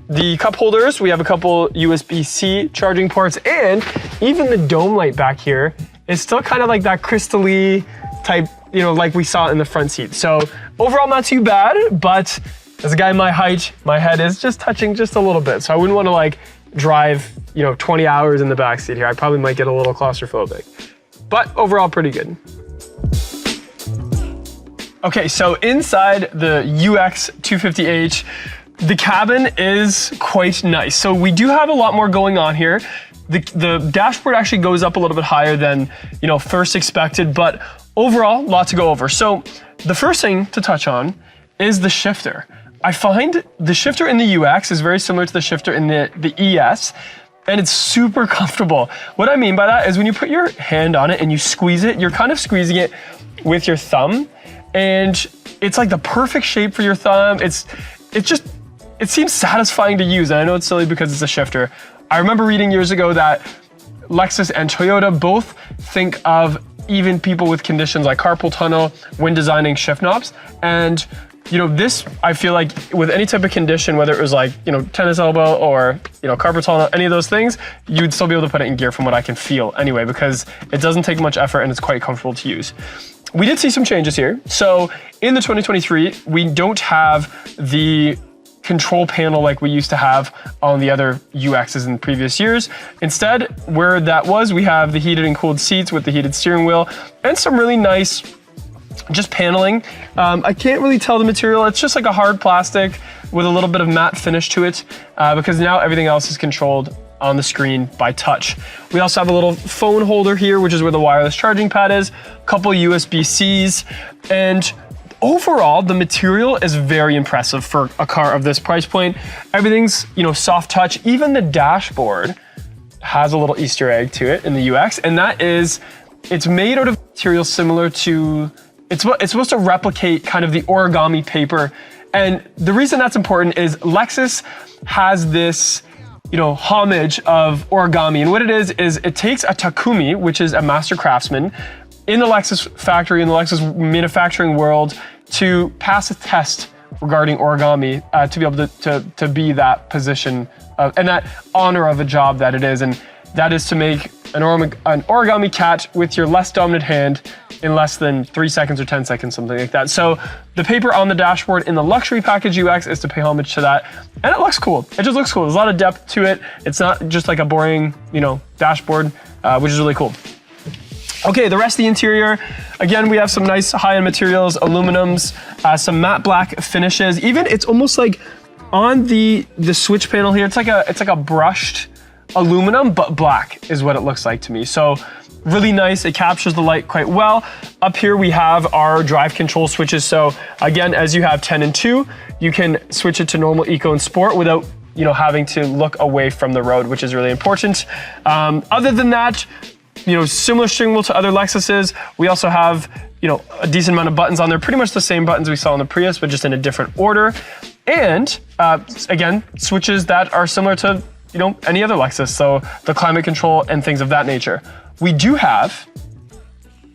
the cup holders. We have a couple USB-C charging ports, and even the dome light back here is still kind of like that crystal-y type, you know, like we saw in the front seat. So overall, not too bad, but as a guy my height, my head is just touching just a little bit. So I wouldn't want to like drive, you know, 20 hours in the back seat here. I probably might get a little claustrophobic, but overall pretty good. Okay, so inside the UX 250h, the cabin is quite nice. So we do have a lot more going on here. The dashboard actually goes up a little bit higher than, you know, first expected, but overall, a lot to go over. So the first thing to touch on is the shifter. I find the shifter in the UX is very similar to the shifter in the ES, and it's super comfortable. What I mean by that is when you put your hand on it and you squeeze it, you're kind of squeezing it with your thumb, and it's like the perfect shape for your thumb. It seems satisfying to use, and I know it's silly because it's a shifter. I remember reading years ago that Lexus and Toyota both think of even people with conditions like carpal tunnel when designing shift knobs. And, you know, this, I feel like with any type of condition, whether it was like, you know, tennis elbow or, you know, carpal tunnel, any of those things, you'd still be able to put it in gear from what I can feel anyway, because it doesn't take much effort and it's quite comfortable to use. We did see some changes here. So in the 2023, we don't have the control panel like we used to have on the other UXs in previous years. Instead, where that was, we have the heated and cooled seats with the heated steering wheel and some really nice just paneling. I can't really tell the material. It's just like a hard plastic with a little bit of matte finish to it because now everything else is controlled on the screen by touch. We also have a little phone holder here, which is where the wireless charging pad is, a couple USB-Cs, and overall, the material is very impressive for a car of this price point. Everything's, you know, soft touch. Even the dashboard has a little Easter egg to it in the UX, and that is, it's made out of material similar to, it's supposed to replicate kind of the origami paper. And the reason that's important is Lexus has this, you know, homage of origami. And what it is it takes a Takumi, which is a master craftsman in the Lexus factory, in the Lexus manufacturing world, to pass a test regarding origami, to be able to be that position of, and that honor of a job that it is. And that is to make an origami cat with your less dominant hand in less than 3 seconds or 10 seconds, something like that. So the paper on the dashboard in the luxury package UX is to pay homage to that. And it looks cool. It just looks cool. There's a lot of depth to it. It's not just like a boring, you know, dashboard, which is really cool. Okay, the rest of the interior, again, we have some nice high-end materials, aluminums, some matte black finishes. Even it's almost like on the switch panel here, it's like a brushed aluminum, but black is what it looks like to me. So really nice. It captures the light quite well. Up here we have our drive control switches. So again, as you have 10 and 2, you can switch it to normal, eco, and sport without, you know, having to look away from the road, which is really important. Other than that, you know, similar steering wheel to other Lexuses. We also have, you know, a decent amount of buttons on there, pretty much the same buttons we saw on the Prius, but just in a different order. And again, switches that are similar to, you know, any other Lexus. So the climate control and things of that nature. We do have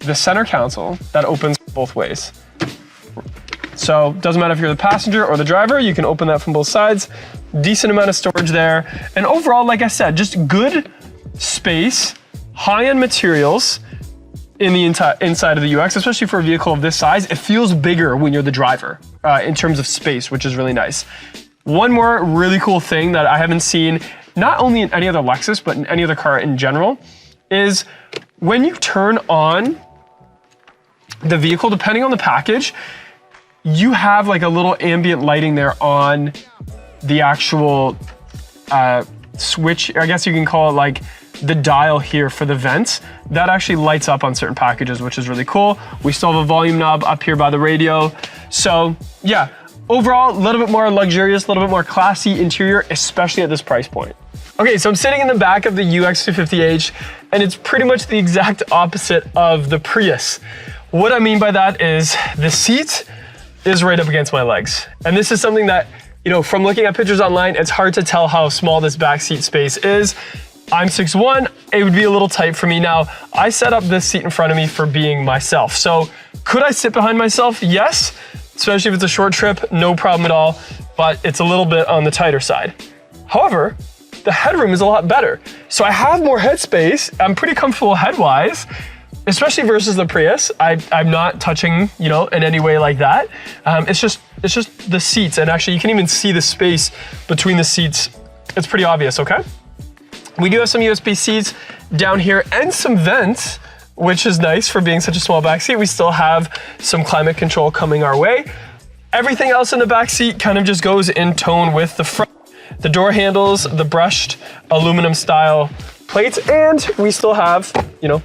the center console that opens both ways. So doesn't matter if you're the passenger or the driver, you can open that from both sides. Decent amount of storage there. And overall, like I said, just good space, high-end materials in the inside of the UX, especially for a vehicle of this size. It feels bigger when you're the driver in terms of space, which is really nice. One more really cool thing that I haven't seen, not only in any other Lexus, but in any other car in general, is when you turn on the vehicle, depending on the package, you have like a little ambient lighting there on the actual switch. I guess you can call it like the dial here for the vents. That actually lights up on certain packages, which is really cool. We still have a volume knob up here by the radio. So yeah, overall, a little bit more luxurious, a little bit more classy interior, especially at this price point. Okay, so I'm sitting in the back of the UX250H, and it's pretty much the exact opposite of the Prius. What I mean by that is the seat is right up against my legs. And this is something that, you know, from looking at pictures online, it's hard to tell how small this back seat space is. I'm 6'1", it would be a little tight for me. Now, I set up this seat in front of me for being myself. So could I sit behind myself? Yes, especially if it's a short trip, no problem at all, but it's a little bit on the tighter side. However, the headroom is a lot better. So I have more headspace. I'm pretty comfortable head-wise, especially versus the Prius. I'm not touching, you know, in any way like that. It's just the seats, and actually you can even see the space between the seats. It's pretty obvious, okay? We do have some USB seats down here and some vents, which is nice for being such a small back seat. We still have some climate control coming our way. Everything else in the back seat kind of just goes in tone with the front. The door handles, the brushed aluminum style plates, and we still have, you know,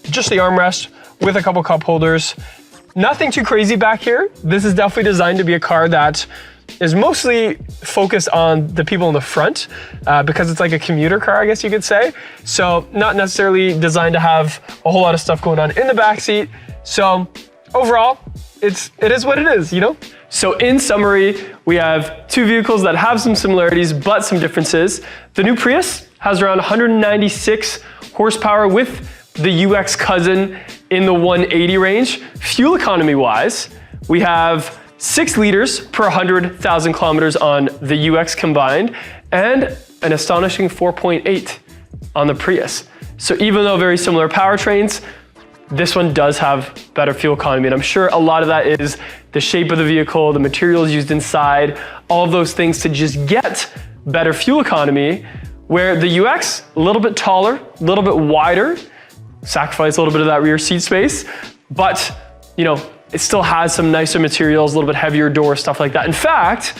just the armrest with a couple cup holders. Nothing too crazy back here. This is definitely designed to be a car that is mostly focused on the people in the front because it's like a commuter car, I guess you could say. So not necessarily designed to have a whole lot of stuff going on in the back seat. So overall, it is what it is, you know? So in summary, we have two vehicles that have some similarities, but some differences. The new Prius has around 196 horsepower with the UX cousin in the 180 range. Fuel economy wise, we have 6 liters per 100,000 kilometers on the UX combined, and an astonishing 4.8 on the Prius. So even though very similar powertrains, this one does have better fuel economy. And I'm sure a lot of that is the shape of the vehicle, the materials used inside, all of those things to just get better fuel economy, where the UX, a little bit taller, a little bit wider, sacrifice a little bit of that rear seat space, but you know, it still has some nicer materials, a little bit heavier door, stuff like that. In fact,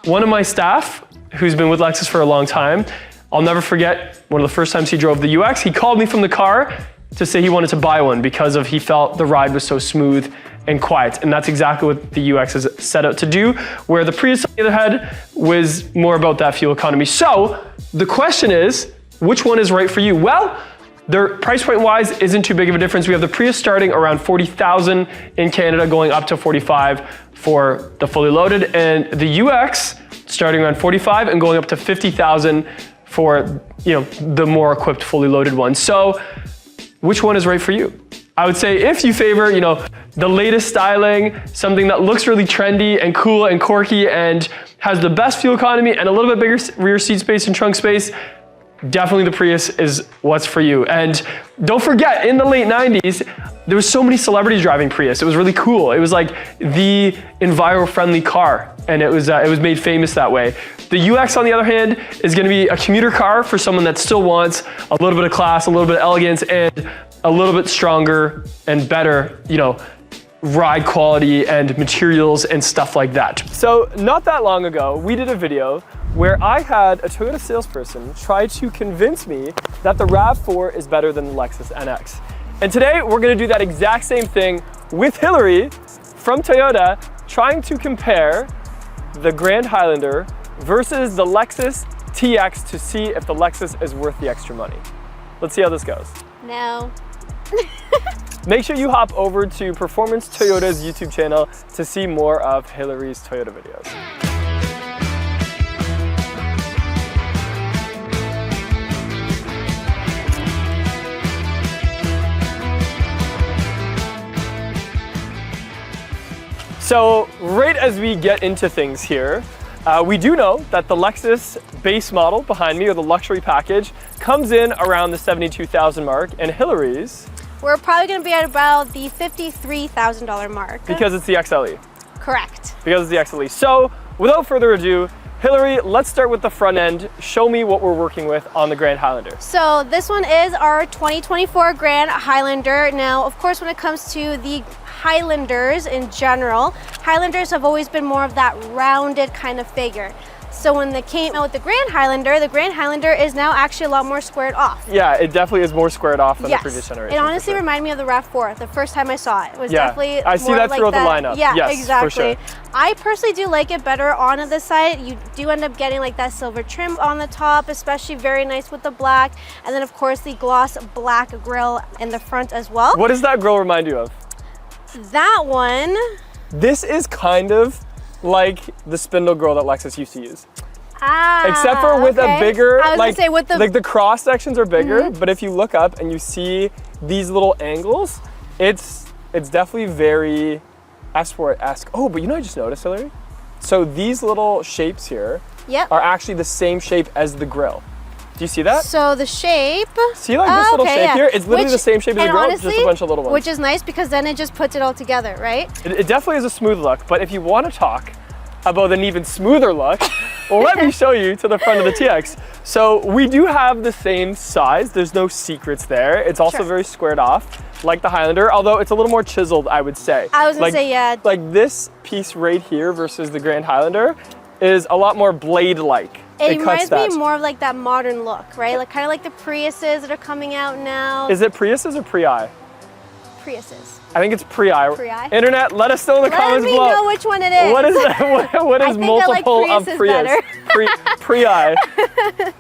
one of my staff, who's been with Lexus for a long time, I'll never forget one of the first times he drove the UX, he called me from the car to say he wanted to buy one because he felt the ride was so smooth and quiet. And that's exactly what the UX is set out to do, where the Prius, on the other hand, was more about that fuel economy. So the question is, which one is right for you? Well, their price point wise isn't too big of a difference. We have the Prius starting around 40,000 in Canada, going up to 45 for the fully loaded, and the UX starting around 45 and going up to 50,000 for, you know, the more equipped fully loaded one. So which one is right for you? I would say if you favor, you know, the latest styling, something that looks really trendy and cool and quirky and has the best fuel economy and a little bit bigger rear seat space and trunk space, definitely the Prius is what's for you. And don't forget, in the late 90s, there was so many celebrities driving Prius. It was really cool. It was like the enviro-friendly car, and it was made famous that way. The UX, on the other hand, is gonna be a commuter car for someone that still wants a little bit of class, a little bit of elegance, and a little bit stronger and better, you know, ride quality and materials and stuff like that. So not that long ago, we did a video where I had a Toyota salesperson try to convince me that the RAV4 is better than the Lexus NX. And today we're gonna do that exact same thing with Hillary from Toyota, trying to compare the Grand Highlander versus the Lexus TX to see if the Lexus is worth the extra money. Let's see how this goes. No. Make sure you hop over to Performance Toyota's YouTube channel to see more of Hillary's Toyota videos. So right as we get into things here, we do know that the Lexus base model behind me, or the luxury package, comes in around the 72,000 mark, and Hillary's, we're probably going to be at about the $53,000 mark. because it's the XLE. Correct. Because it's the XLE. So without further ado, Hillary, let's start with the front end. Show me what we're working with on the Grand Highlander. So this one is our 2024 Grand Highlander. Now, of course, when it comes to the Highlanders in general, Highlanders have always been more of that rounded kind of figure. So when they came out with the Grand Highlander is now actually a lot more squared off. Yeah, it definitely is more squared off than the previous generation. It honestly reminded me of the RAV4 the first time I saw it. It was yeah, definitely I see more that like throughout the lineup. Yeah, yes, exactly. For sure. I personally do like it better on this side. You do end up getting like that silver trim on the top, especially very nice with the black. And then of course the gloss black grille in the front as well. What does that grille remind you of? That one. This is kind of like the spindle grille that Lexus used to use. Except for with a bigger, like the cross sections are bigger, but if you look up and you see these little angles, it's definitely very S-Sport-esque. Oh, but you know what I just noticed, Hillary? So these little shapes here are actually the same shape as the grille. Do you see that? So the shape. See like this little shape here? It's literally the same shape as the grille, just a bunch of little ones. Which is nice because then it just puts it all together, right? It definitely is a smooth look, but if you want to talk about an even smoother look, well, let me show you to the front of the TX. So we do have the same size. There's no secrets there. It's also very squared off, like the Highlander, although it's a little more chiseled, I would say. I was gonna say, yeah. Like this piece right here versus the Grand Highlander is a lot more blade-like. It reminds me more of like that modern look, right? Like kind of like the Priuses that are coming out now. Is it Priuses or Prii? Priuses. I think it's Prii. Prii? Internet, let us know in the comments below. Let me know which one it is. What is that? What is multiple of Prius? Prii.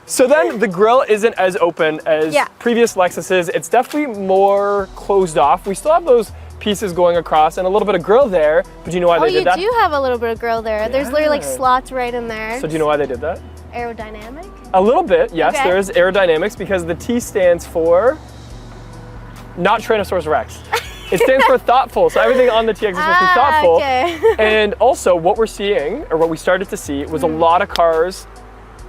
So then the grille isn't as open as previous Lexuses. It's definitely more closed off. We still have those pieces going across and a little bit of grille there, but do you know why they did that? Oh, you do have a little bit of grille there. There's literally like slots right in there. So do you know why they did that? Aerodynamic? A little bit, yes. Okay. There is aerodynamics because the T stands for not Tyrannosaurus Rex. It stands for thoughtful, so everything on the TX is supposed to be thoughtful. Okay. And also what we're seeing, or what we started to see, was a lot of cars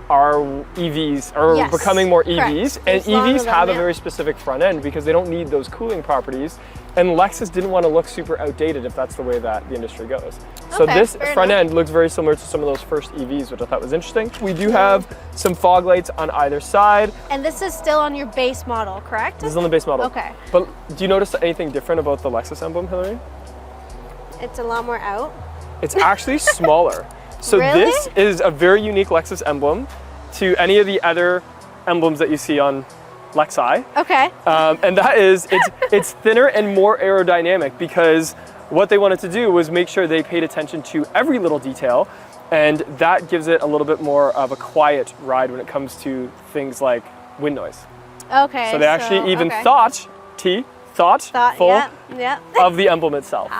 are EVs, are becoming more EVs. And EVs have a very specific front end because they don't need those cooling properties. And Lexus didn't want to look super outdated if that's the way that the industry goes. So this front end looks very similar to some of those first EVs, which I thought was interesting. We do have some fog lights on either side. And this is still on your base model, correct? This is on the base model. Okay. But do you notice anything different about the Lexus emblem, Hillary? It's a lot more out. It's actually smaller. So this is a very unique Lexus emblem to any of the other emblems that you see on Lexi. Okay. And that is, it's thinner and more aerodynamic because what they wanted to do was make sure they paid attention to every little detail, and that gives it a little bit more of a quiet ride when it comes to things like wind noise. Okay. So they actually even okay. thoughtful yeah. of the emblem itself.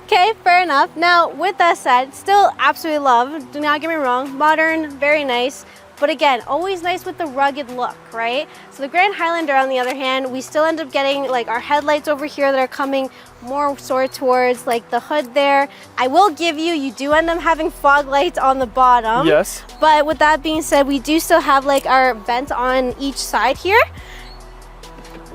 Okay, fair enough. Now, with that said, still absolutely love, do not get me wrong, modern, very nice, but again, always nice with the rugged look, right? So the Grand Highlander, on the other hand, we still end up getting like our headlights over here that are coming more sort of towards like the hood there. I will give you do end up having fog lights on the bottom. Yes. But with that being said, we do still have like our vents on each side here.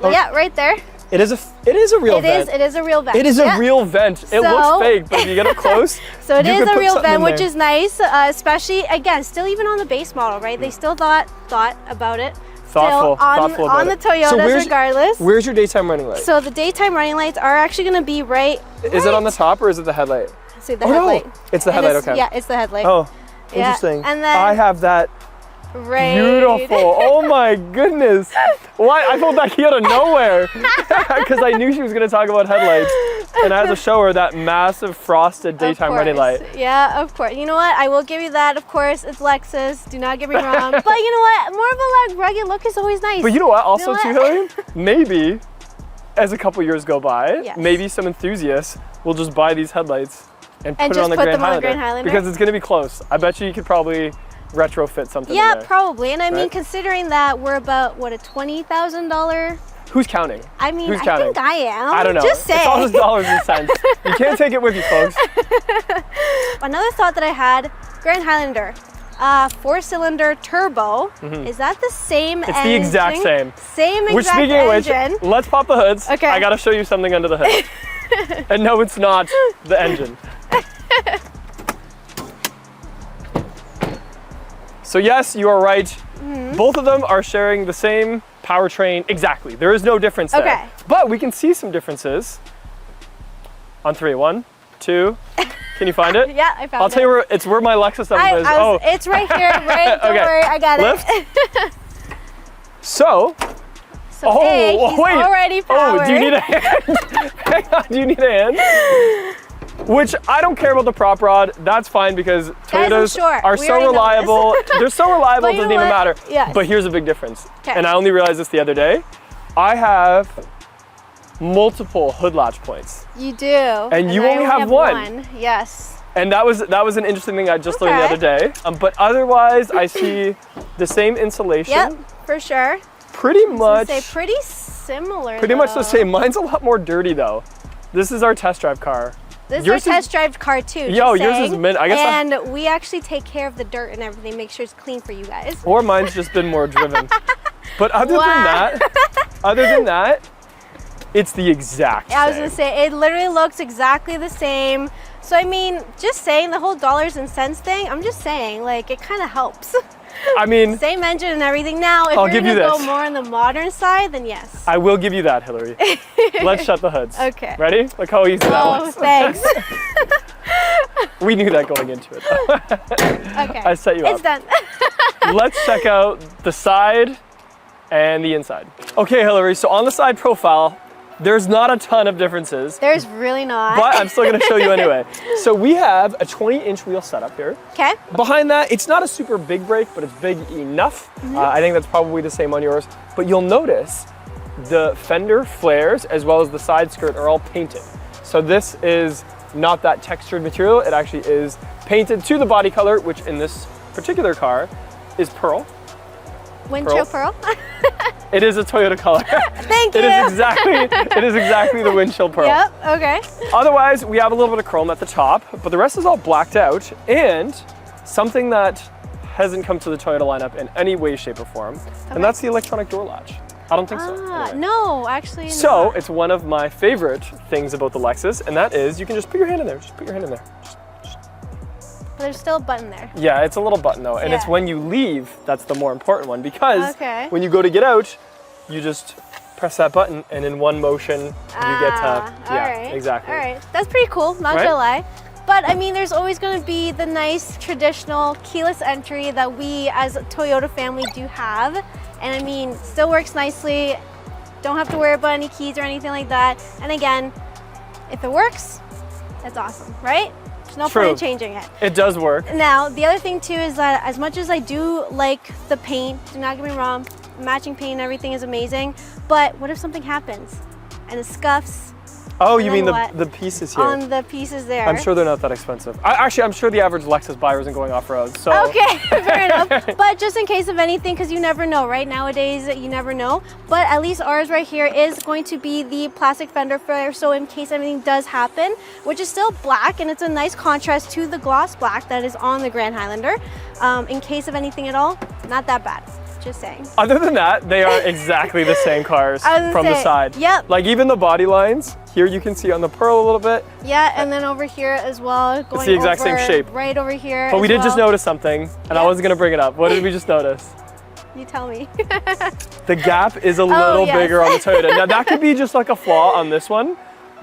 Oh. Yeah, right there. It is a real vent. It is a real vent. It is a real vent. It looks fake, but if you get up close, so it is a real vent, which is is nice, especially again, still even on the base model, right? They still thought about it. thoughtful On the Toyotas, regardless. Where's your daytime running light? So the daytime running lights are actually going to be right. Is it on the top or is it the headlight? See the headlight. No. It's the headlight. Okay. Yeah, it's the headlight. Oh, yeah. interesting. And then I have that. Right. Beautiful. Oh my goodness. Why? I pulled that key out of nowhere because I knew she was going to talk about headlights, and I had to show her that massive frosted daytime running light. Yeah, of course. You know what? I will give you that. Of course, it's Lexus. Do not get me wrong. But you know what? More of a like rugged look is always nice. But you know what? Also, You know too, what? Hillary, maybe as a couple years go by, Yes. maybe some enthusiasts will just buy these headlights and put it on the Grand Highlander because it's going to be close. I bet you could probably retrofit something. Yeah, in there. probably. And I mean, Right? considering that we're about what, a $20,000. Who's counting? I mean, Who's I counting? think I am. I don't know. Just saying. It's all just dollars and cents. You can't take it with you, folks. Another thought that I had: Grand Highlander, 4-cylinder turbo. Is that the same? It's the exact same. Same exact Which, speaking engine. of which, let's pop the hoods. Okay. I gotta show you something under the hood. And no, it's not the engine. So yes, you are right. Both of them are sharing the same powertrain. Exactly. There is no difference there. Okay. But we can see some differences. On 3, 1, 2. Can you find it? Yeah, I found it. I'll tell you where it's where my Lexus emblem is. It's right here, right? Don't Okay. worry, I got Lift. it. So Hey, he's wait. already powered. Oh, do you need a hand? Hang on, do you need a hand? Which I don't care about the prop rod. That's fine because Guys, I'm Toyotas sure. are We so already know reliable. They're so reliable, But it you doesn't know even what? matter. Yes. But here's a big difference. 'Kay. And I only realized this the other day. I have multiple hood latch points. You do. And you I only have one. Yes. And that was an interesting thing I just learned the Okay. other day. But otherwise, I see the same insulation. Yep, for sure. Pretty much. Say pretty similar. Pretty much the though. same. Mine's a lot more dirty though. This is our test drive car. This Yours is our test drive car too. Yo, just yours saying. is mint. I guess And we actually take care of the dirt and everything, make sure it's clean for you guys. Or mine's just been more driven. But other Wow. than that, it's the exact same. I was gonna say, it literally looks exactly the same. So I mean, just saying the whole dollars and cents thing, I'm just saying, like, it kind of helps. I mean, Same engine and everything. Now, if I'll you're give you gonna go this. more on the modern side, then yes. I will give you that, Hillary. Let's shut the hoods. Okay. Ready? Look how easy that Oh, was. thanks. We knew that going into it. Okay. I set you up. It's done. Let's check out the side and the inside. Okay, Hillary, so on the side profile, there's not a ton of differences, There's really not. but I'm still gonna show you anyway. So we have a 20-inch wheel setup here. Okay. Behind that, it's not a super big brake, but it's big enough. I think that's probably the same on yours. But you'll notice the fender flares as well as the side skirt are all painted. So this is not that textured material. It actually is painted to the body color, which in this particular car is pearl. Windshield pearl. It is a Toyota color. Thank you. It is exactly the windshield pearl. Yep. Okay. Otherwise, we have a little bit of chrome at the top, but the rest is all blacked out. And something that hasn't come to the Toyota lineup in any way, shape, or form, and that's the electronic door latch. I don't think so. Anyway. No, actually. So not. it's one of my favorite things about the Lexus, and that is you can just put your hand in there. Just put your hand in there. There's still a button there. Yeah, it's a little button though, and it's Yeah. when you leave that's the more important one because Okay. when you go to get out, you just press that button, and in one motion you get to. Yeah, Alright. exactly. All right. That's pretty cool. Not Right? gonna lie. But I mean, there's always going to be the nice traditional keyless entry that we as a Toyota family do have. And I mean, still works nicely. Don't have to worry about any keys or anything like that. And again, If it works, that's awesome, right? There's no True. point in changing it. It does work. Now, the other thing too is that as much as I do like the paint, do not get me wrong, matching paint and everything is amazing, but what if something happens and it scuffs? Oh, you mean what? the pieces here? On the pieces there. I'm sure they're not that expensive. Actually, I'm sure the average Lexus buyer isn't going off-road, so. Okay, fair enough. But just in case of anything, because you never know, right? Nowadays, you never know. But at least ours right here is going to be the plastic fender flare, so in case anything does happen, which is still black, and it's a nice contrast to the gloss black that is on the Grand Highlander. In case of anything at all, not that bad. Just saying. Other than that, they are exactly the same cars from the side. Yep. Like even the body lines, here you can see on the Pearl a little bit. Yeah, and then over here as well. Going it's the exact same shape. Right over here. But we did just notice something, and I wasn't gonna bring it up. What did we just notice? You tell me. The gap is a little yes. bigger on the Toyota. Now that could be just like a flaw on this one,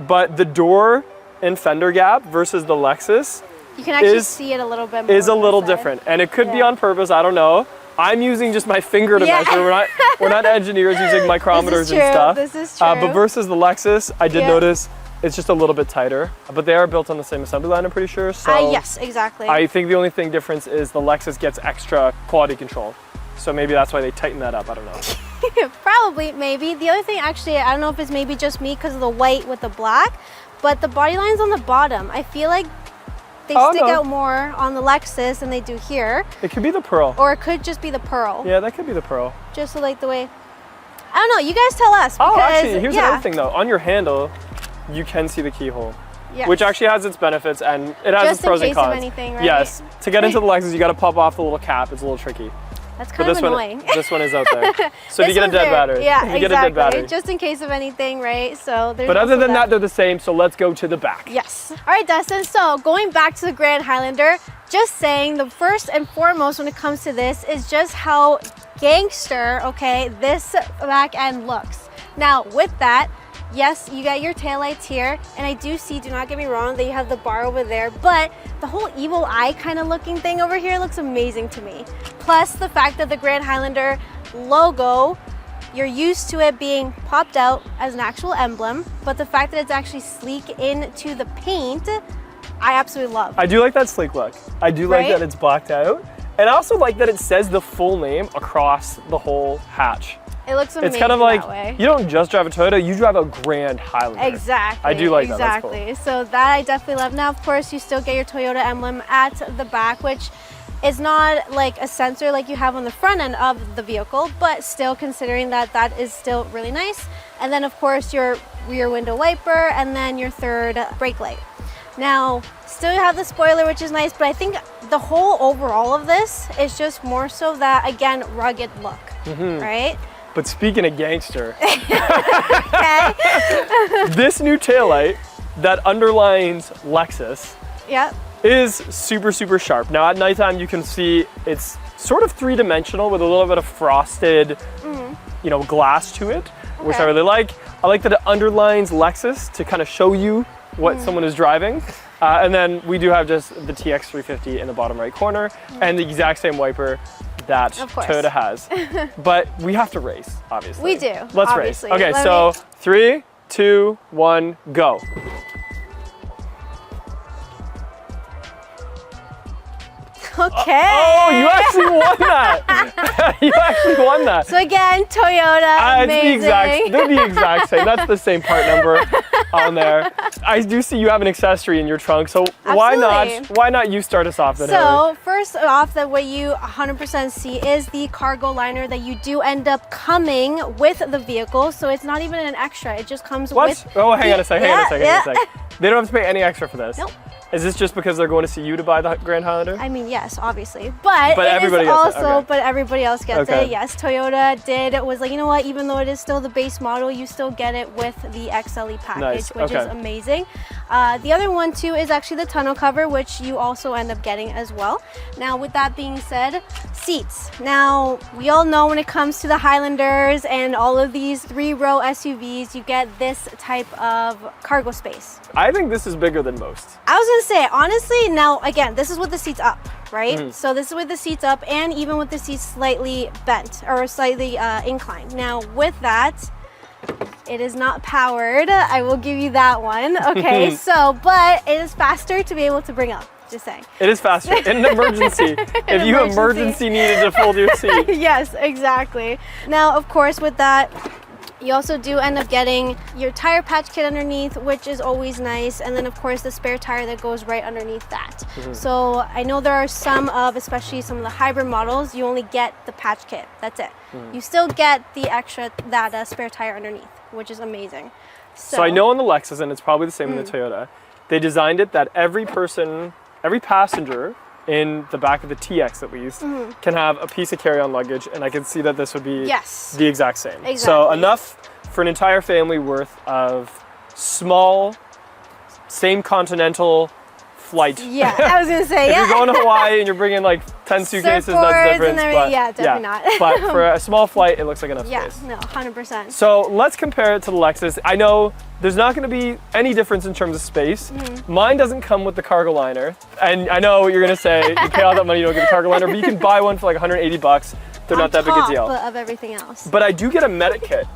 but the door and fender gap versus the Lexus you can actually see it a little bit more. Is a little different, and it could be on purpose. I don't know. I'm using just my finger to measure. We're not engineers using micrometers and stuff. This is true. But versus the Lexus, I did notice it's just a little bit tighter. But they are built on the same assembly line, I'm pretty sure. So yes, exactly. I think the only thing difference is the Lexus gets extra quality control. So maybe that's why they tighten that up. I don't know. Probably, maybe. The other thing, actually, I don't know if it's maybe just me because of the white with the black, but the body lines on the bottom, I feel like they stick out more on the Lexus than they do here. It could be the Pearl. Or it could just be the Pearl. Yeah, that could be the Pearl. Just so like the way, I don't know, you guys tell us. Because, actually, here's another thing though. On your handle, you can see the keyhole. Yes. Which actually has its benefits and it has its pros and cons. Just in case of anything, right? Yes. To get into the Lexus, you gotta pop off the little cap. It's a little tricky. That's kind of annoying. This one is out there. So if you get a dead battery. Yeah, if you get a dead battery. Just in case of anything, right? So there's But other than that, they're the same, so let's go to the back. Yes. All right, Dustin, so going back to the Grand Highlander, just saying the first and foremost when it comes to this is just how gangster, okay, this back end looks. Now, with that, yes, you got your taillights here, and I do see, do not get me wrong, that you have the bar over there, but the whole evil eye kind of looking thing over here looks amazing to me. Plus the fact that the Grand Highlander logo, you're used to it being popped out as an actual emblem, but the fact that it's actually sleek into the paint, I absolutely love. I do like that sleek look. I do like that it's blacked out. And I also like that it says the full name across the whole hatch. It looks amazing. It's kind of like, that way. You don't just drive a Toyota, you drive a Grand Highlander. Exactly. I do like that. Exactly. That's cool. So that I definitely love. Now, of course, you still get your Toyota emblem at the back, which is not like a sensor like you have on the front end of the vehicle, but still considering that that is still really nice. And then, of course, your rear window wiper and then your third brake light. Now, still you have the spoiler, which is nice, but I think the whole overall of this is just more so that, again, rugged look, right? But speaking of gangster, this new taillight that underlines Lexus is super, super sharp. Now at nighttime you can see it's sort of three-dimensional with a little bit of frosted, you know, glass to it, which I really like. I like that it underlines Lexus to kind of show you what someone is driving. And then we do have just the TX350 in the bottom right corner and the exact same wiper that Toyota has. But we have to race, obviously. We do. Let's race. Okay, so 3, 2, 1, go. Okay. Oh, you actually won that. You actually won that. So again, Toyota, amazing. They're the exact same. That's the same part number on there. I do see you have an accessory in your trunk, so why not you start us off then? So first off, that what you 100% see is the cargo liner that you do end up coming with the vehicle. So it's not even an extra. It just comes with. Oh, hang on a second. They don't have to pay any extra for this. Nope. Is this just because they're going to see you to buy the Grand Highlander? I mean, yes, obviously, but everybody gets it. Okay. But everybody else gets it. Yes, Toyota was like, you know what? Even though it is still the base model, you still get it with the XLE package, which is amazing. The other one too is actually the tonneau cover, which you also end up getting as well. Now, with that being said, seats. Now, we all know when it comes to the Highlanders and all of these 3-row SUVs, you get this type of cargo space. I think this is bigger than most. I was gonna say, honestly, now again, this is with the seats up, right? So this is with the seats up and even with the seats slightly bent or slightly inclined. Now with that, It is not powered. I will give you that one. Okay, but it is faster to be able to bring up. Just saying. It is faster in an emergency. If you emergency needed to fold your seat. Yes, exactly. Now, of course, with that, you also do end up getting your tire patch kit underneath, which is always nice. And then of course the spare tire that goes right underneath that. So I know there are especially some of the hybrid models, you only get the patch kit. That's it. You still get the extra, that spare tire underneath, which is amazing. So I know on the Lexus, and it's probably the same in the Toyota, they designed it that every passenger in the back of the TX at least can have a piece of carry-on luggage, and I can see that this would be the exact same. Exactly. So enough for an entire family worth of small, same continental flight. Yeah, I was gonna say, if you're going to Hawaii and you're bringing like 10 suitcases, that's different. But yeah, definitely not. But for a small flight, it looks like enough space. Yeah, no, 100%. So let's compare it to the Lexus. I know there's not going to be any difference in terms of space. Mine doesn't come with the cargo liner. And I know what you're going to say, you pay all that money, you don't get a cargo liner, but you can buy one for like 180 bucks. They're not that big a deal. Of everything else. But I do get a medic kit.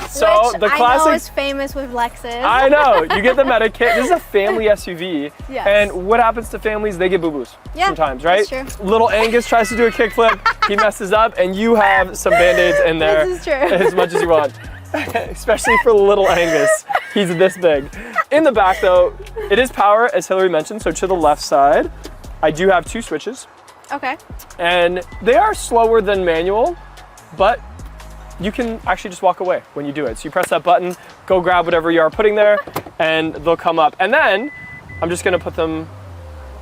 So which the classic, I know is famous with Lexus. I know, you get the medic kit. This is a family SUV. Yes. And what happens to families? They get boo-boos sometimes, right? That's true. Little Angus tries to do a kickflip, he messes up, and you have some Band-Aids in there. This is true. As much as you want. Especially for little Angus. He's this big. In the back though, it is power, as Hillary mentioned, so to the left side, I do have 2 switches. Okay. And they are slower than manual, but you can actually just walk away when you do it. So you press that button, go grab whatever you are putting there, and they'll come up. And then I'm just gonna put them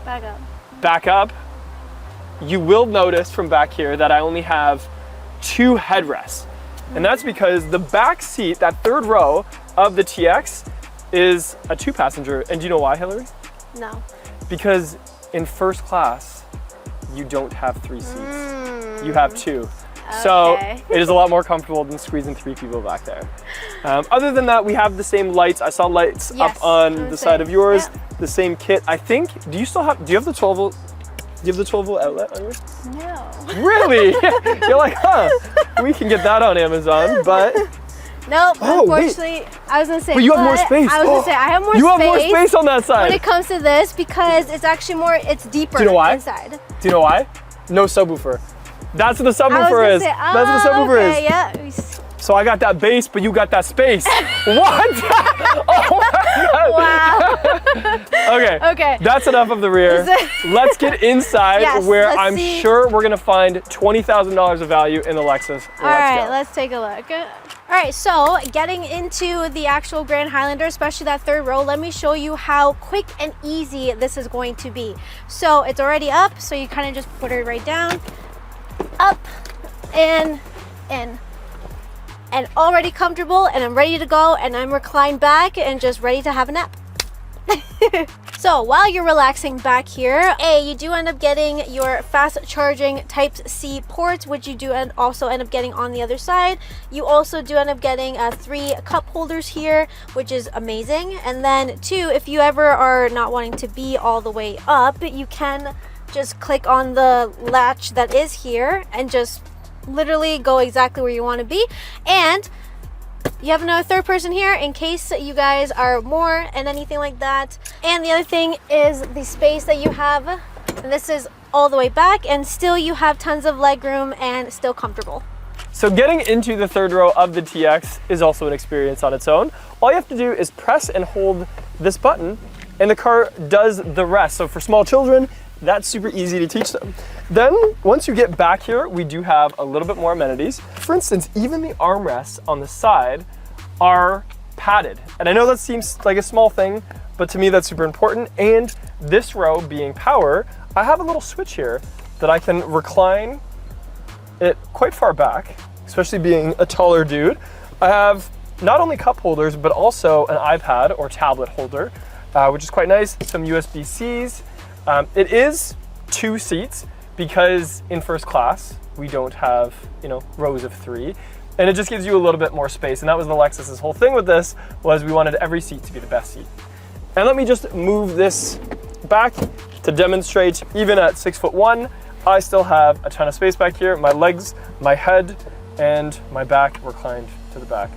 back up. You will notice from back here that I only have 2 headrests. And that's because the back seat, that third row of the TX, is a 2-passenger. And do you know why, Hillary? No. Because in first class, you don't have 3 seats. You have 2. So it is a lot more comfortable than squeezing 3 people back there. Other than that, we have the same lights. I saw lights up on the side of yours. The same kit. I think, do you have the 12 volt? Do you have the 12 volt outlet on yours? No. Really? You're like, huh, we can get that on Amazon, but. Nope, unfortunately, I was gonna say. But you have more space. I was gonna say, I have more space. You have more space on that side. When it comes to this, because it's actually it's deeper Do you know why? inside. Do you know why? No subwoofer. That's what the subwoofer is. That's what the subwoofer is. Yeah. So I got that bass, but you got that space. What? Oh my God. Wow. Okay. That's enough of the rear. Let's get inside where I'm sure we're gonna find $20,000 of value in the Lexus. All right, let's take a look. All right, so getting into the actual Grand Highlander, especially that third row, let me show you how quick and easy this is going to be. So it's already up, so you kind of just put it right down, up, and in. And already comfortable, and I'm ready to go, and I'm reclined back and just ready to have a nap. So while you're relaxing back here, you do end up getting your fast charging Type-C ports, which you do also end up getting on the other side. You also do end up getting 3 cup holders here, which is amazing. And then 2, if you ever are not wanting to be all the way up, you can just click on the latch that is here and just literally go exactly where you want to be. And you have another third person here in case you guys are more and anything like that. And the other thing is the space that you have. And this is all the way back, and still you have tons of leg room and still comfortable. So getting into the third row of the TX is also an experience on its own. All you have to do is press and hold this button and the car does the rest. So for small children, that's super easy to teach them. Then once you get back here, we do have a little bit more amenities. For instance, even the armrests on the side are padded. And I know that seems like a small thing, but to me that's super important. And this row being power, I have a little switch here that I can recline it quite far back, especially being a taller dude. I have not only cup holders, but also an iPad or tablet holder, which is quite nice. Some USB-Cs. It is 2 seats because in first class, we don't have, rows of 3. And it just gives you a little bit more space. And that was the Lexus's whole thing with this, was we wanted every seat to be the best seat. And let me just move this back to demonstrate, even at 6'1", I still have a ton of space back here. My legs, my head, and my back reclined to the back.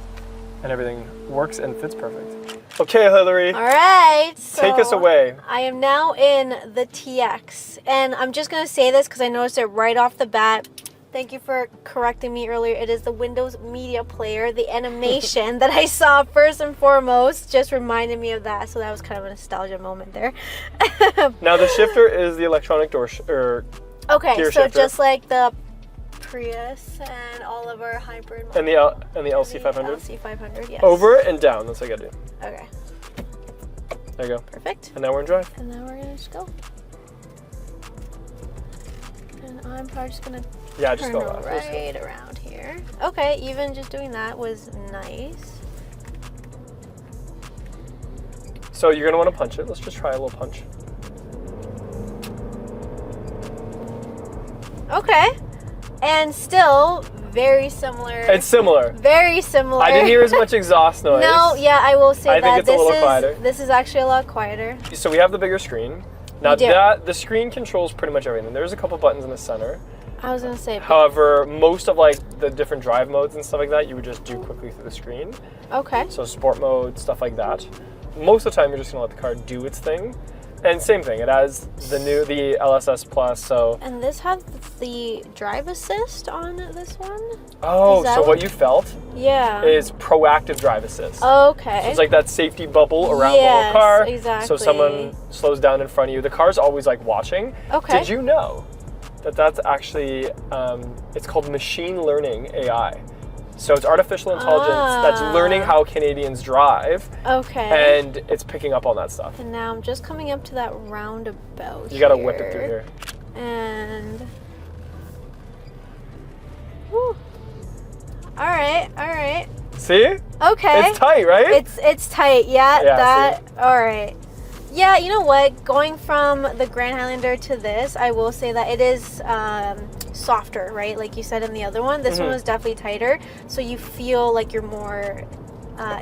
and everything works and fits perfect. Okay, Hillary. All right. So Take us away. I am now in the TX, and I'm just gonna say this because I noticed it right off the bat. Thank you for correcting me earlier. It is the Windows Media Player. The animation that I saw first and foremost just reminded me of that. So that was kind of a nostalgia moment there. Now the shifter is the electronic door okay, gear so shifter. just like the Prius and all of our hybrid models. And the LC500. LC500, yes. Over and down. That's what I gotta do. Okay. There you go. Perfect. And now we're in drive. And now we're gonna just go. And I'm probably just gonna Yeah, just turn go left. right around here. Okay, even just doing that was nice. So you're gonna want to punch it. Let's just try a little punch. Okay. And still very similar. It's similar. Very similar. I didn't hear as much exhaust noise. No, yeah, I will say I that think it's a little quieter. This is actually a lot quieter. So we have the bigger screen. Now We do. the screen controls pretty much everything. There's a couple buttons in the center. I was gonna say. However, most of like the different drive modes and stuff like that, you would just do quickly through the screen. Okay. So sport mode, stuff like that. Most of the time, you're just gonna let the car do its thing. And same thing, it has the LSS Plus. So. And this has the drive assist on this one. Oh, Is that so what- what you felt Yeah. is proactive drive assist. Okay. So it's like that safety bubble around the Yes, whole car. exactly. So someone slows down in front of you. The car's always like watching. Okay. Did you know that that's actually, it's called machine learning AI. So it's artificial intelligence that's learning how Canadians drive, Okay. and it's picking up on that stuff. And now I'm just coming up to that roundabout. You gotta whip it through here. And. Whew. All right. See? Okay. It's tight, right? It's tight. Yeah. Yeah, That. All right. Yeah. You know what? Going from the Grand Highlander to this, I will say that it is softer, right? Like you said in the other one. This one was definitely tighter, so you feel like you're more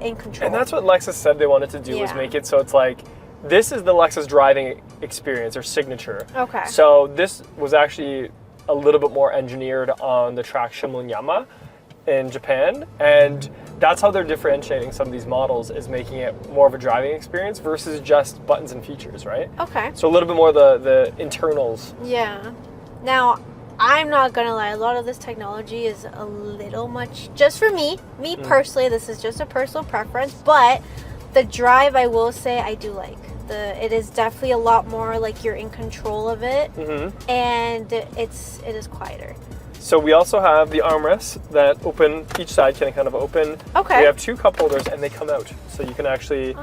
in control. And that's what Lexus said they wanted to do, was Yeah. make it so it's like, this is the Lexus driving experience or signature. Okay. So this was actually a little bit more engineered on the track Hamilton-Niagara in Japan, and that's how they're differentiating some of these models, is making it more of a driving experience versus just buttons and features, right? Okay. So a little bit more the internals. Yeah. Now, I'm not gonna lie, a lot of this technology is a little much, just for me personally, this is just a personal preference, but the drive, I will say, I do like. It is definitely a lot more like you're in control of it, and it is quieter. So we also have the armrests that open, each side can kind of open. Okay. We have two cup holders and they come out. So you can actually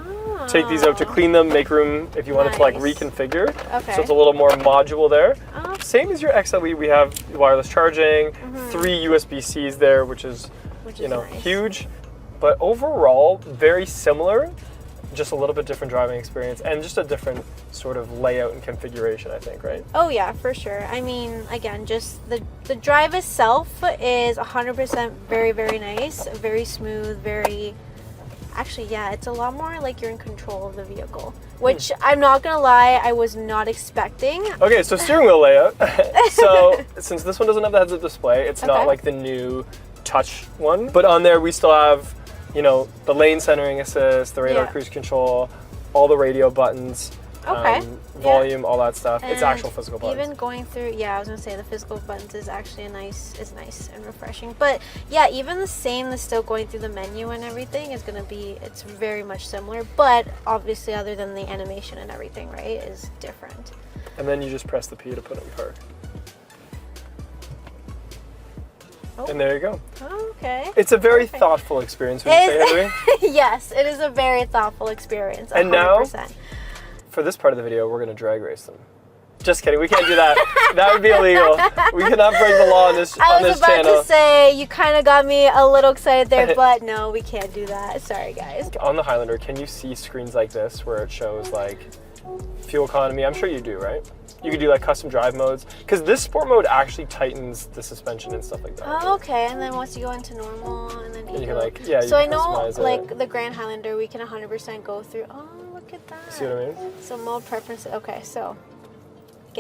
take these out to clean them, make room if you wanted to like Nice. reconfigure. Okay. So it's a little more modular there. Oh. Same as your XLE, we have wireless charging, 3 USB-Cs there, which is, Which you is know, nice. huge. But overall, very similar, just a little bit different driving experience and just a different sort of layout and configuration, I think, right? Oh yeah, for sure. I mean, again, just the drive itself is 100% very, very nice, very smooth, very. Actually, yeah, it's a lot more like you're in control of the vehicle, which I'm not gonna lie, I was not expecting. Okay, so steering wheel layout. So since this one doesn't have the heads-up display, it's not Okay. like the new touch one. But on there, we still have, you know, the lane centering assist, the radar Yeah. cruise control, all the radio buttons, Okay. volume, all that stuff. It's And actual physical buttons. Even going through, yeah, I was gonna say the physical buttons is actually nice and refreshing. But yeah, even the same, still going through the menu and everything is gonna be, it's very much similar. But obviously, other than the animation and everything, right, is different. And then you just press the P to put it in park. Oh. And there you go. Okay. It's a very Perfect. thoughtful experience, would you say, Hillary? Yes, it is a very thoughtful experience. 100%. And now, for this part of the video, we're going to drag race them. Just kidding, we can't do that. That would be illegal. We cannot break the law on this I on was this about channel. to say, you kind of got me a little excited there, but no, we can't do that. Sorry, guys. On the Highlander, can you see screens like this where it shows like fuel economy? I'm sure you do, right? You could do like custom drive modes, because this sport mode actually tightens the suspension and stuff like that. Oh, okay, and then once you go into normal, and then And you eco. can like, yeah, you So I can know, customize it. like the Grand Highlander, we can 100% go through. Oh, look at that. See what I mean? So mode preferences. Okay, so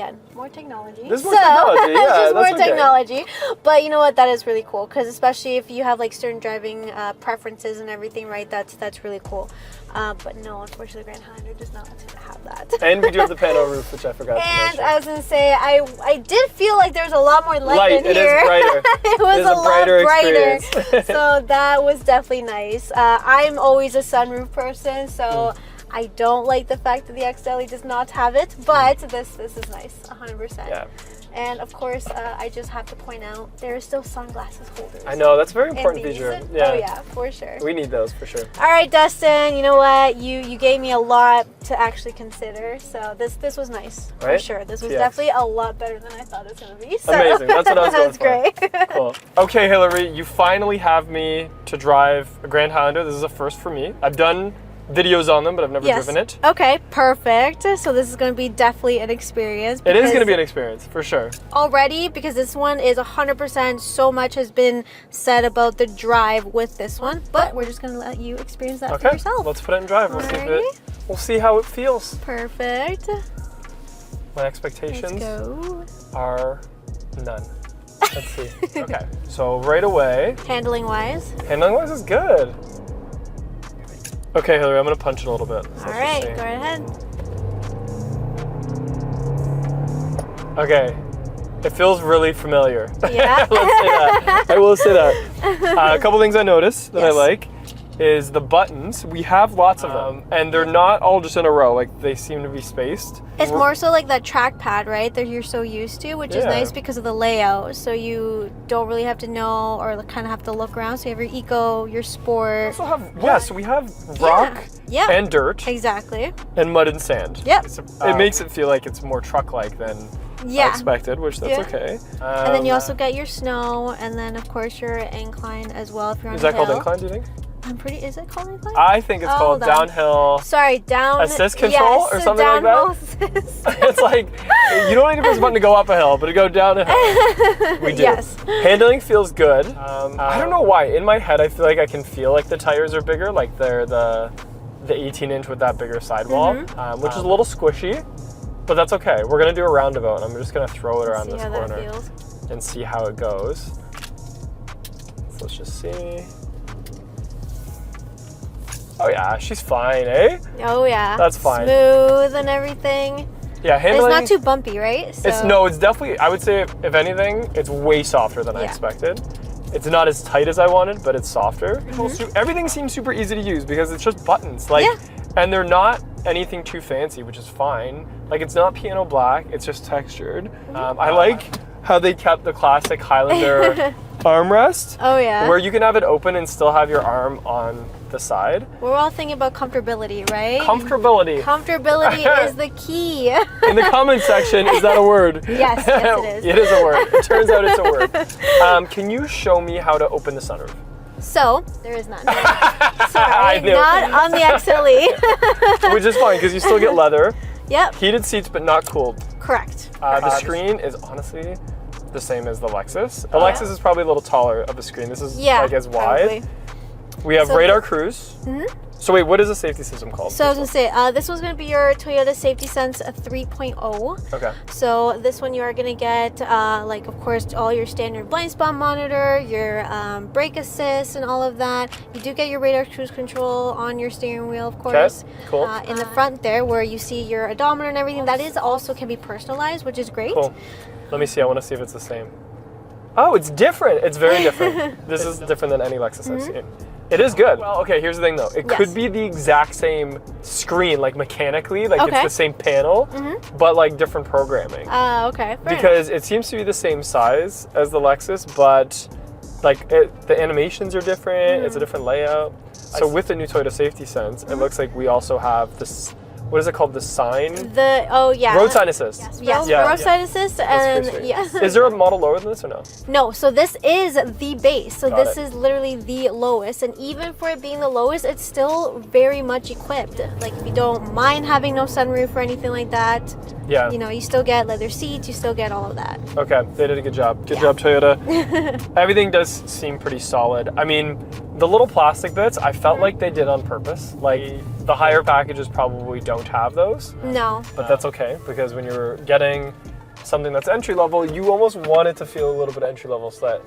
again, more technology. There's more technology, yeah, it's just more that's okay. technology. But you know what? That is really cool because especially if you have like certain driving preferences and everything, right? That's really cool. But no, unfortunately, Grand Highlander does not have that. And we do have the pano roof, which I forgot to And mention. I was gonna say, I did feel like there was a lot more light in It here. is brighter. It was It is a a lot brighter brighter. experience. So that was definitely nice. I'm always a sunroof person, so I don't like the fact that the XLE does not have it, but this is nice, 100%. Yeah. And of course, I just have to point out there are still sunglasses holders. I know, that's a very in important these. feature. Oh yeah, for sure. We need those for sure. All right, Dustin, you know what? You gave me a lot to actually consider, so this was nice, for Right? sure. This was TX. definitely a lot better than I thought it was going to be. So. Amazing, that's what I was going That's for. great. Cool. Okay, Hillary, you finally have me to drive a Grand Highlander. This is a first for me. I've done videos on them, but I've never driven it. Okay, perfect. So this is going to be definitely an experience. It is going to be an experience, for sure. Already, because this one is 100%, so much has been said about the drive with this one, but we're just going to let you experience that for Okay, yourself. let's put it in drive. We'll see how it feels. Perfect. My expectations Let's go. are none. Let's see. Okay, so right away, Handling wise. handling wise is good. Okay, Hillary, I'm gonna punch it a little bit. So All let's right, just go right ahead. see. Okay, it feels really familiar. Yeah. Let's say that. I will say that. A couple things I noticed that I Yes. like is the buttons. We have lots of them, and they're not all just in a row. Like they seem to be spaced. It's more so like that trackpad, right, that you're so used to, which is Yeah. nice because of the layout. So you don't really have to know or kind of have to look around. So you have your eco, your sport. We also have, so we have rock Yeah. and dirt Exactly. and mud and sand. Yep. It makes it feel like it's more truck-like than I Yeah. expected, which that's Yeah. okay. And then you also get your snow, and then of course your incline as well if you're on is a that called hill. incline, do you think? I'm pretty. Is it called incline? I think it's called Hold on. downhill. Sorry, down. Assist control or something like that? downhill assist. It's like, you don't need to press a button to go up a hill, but to go down a hill. We do. Yes. Handling feels good. I don't know why. In my head, I feel like I can feel like the tires are bigger, like they're the 18-inch with that bigger sidewall, which is a little squishy, but that's okay. We're gonna do a roundabout, and I'm just gonna throw it around See this how corner that feels. and see how it goes. So let's just see. Oh yeah, she's fine, eh? Oh yeah. That's fine. Smooth and everything. Yeah, And handling. it's not too bumpy, right? So, It's definitely, I would say, if anything, it's way softer than I Yeah. expected. It's not as tight as I wanted, but it's softer. Everything seems super easy to use because it's just buttons. Like, Yeah. and they're not anything too fancy, which is fine. Like, it's not piano black, it's just textured. I like how they kept the classic Highlander armrest, Oh yeah. where you can have it open and still have your arm on the side. We're all thinking about comfortability, right? Comfortability. Comfortability is the key. In the comment section, is that a word? Yes, it is. It is a word. It turns out it's a word. Can you show me how to open the sunroof? So, there is none. I Sorry, knew. not on the XLE. Which is fine because you still get leather, Yep, heated seats, but not cooled. correct. The screen is honestly the same as the Lexus. The Lexus is probably a little taller of a screen. This is Yeah, like as wide. probably. We have So radar cruise. So wait, what is the safety system called? So I was gonna say, this one's gonna be your Toyota Safety Sense 3.0. Okay. So this one you are gonna get, like of course, all your standard blind spot monitor, your brake assist, and all of that. You do get your radar cruise control on your steering wheel, of course. cool. In the front there, where you see your odometer and everything, that is also can be personalized, which is great. Cool. Let me see. I want to see if it's the same. Oh, it's different. It's very different. This is different than any Lexus I've seen. It is good. Well, okay, here's the thing though. It Yes. could be the exact same screen, like mechanically, like it's Okay. the same panel, but like different programming. Okay. Fair Because it seems to be the same size as the Lexus, but like the animations are different. It's a different layout. So with the new Toyota Safety Sense, it looks like we also have this. What is it called? The sign? Road sign assist. Yes, Yeah. road sign assist, That's and pretty sweet. yes. Is there a model lower than this or no? No, so this is the base. So Got this it. is literally the lowest, and even for it being the lowest, it's still very much equipped. Like if you don't mind having no sunroof or anything like that, Yeah. you know, you still get leather seats, you still get all of that. Okay, they did a good job. Good job, Toyota. Everything does seem pretty solid. I mean, the little plastic bits, I felt like they did on purpose. Like, the higher packages probably don't have those, No. but that's okay because when you're getting something that's entry level, you almost want it to feel a little bit entry level so that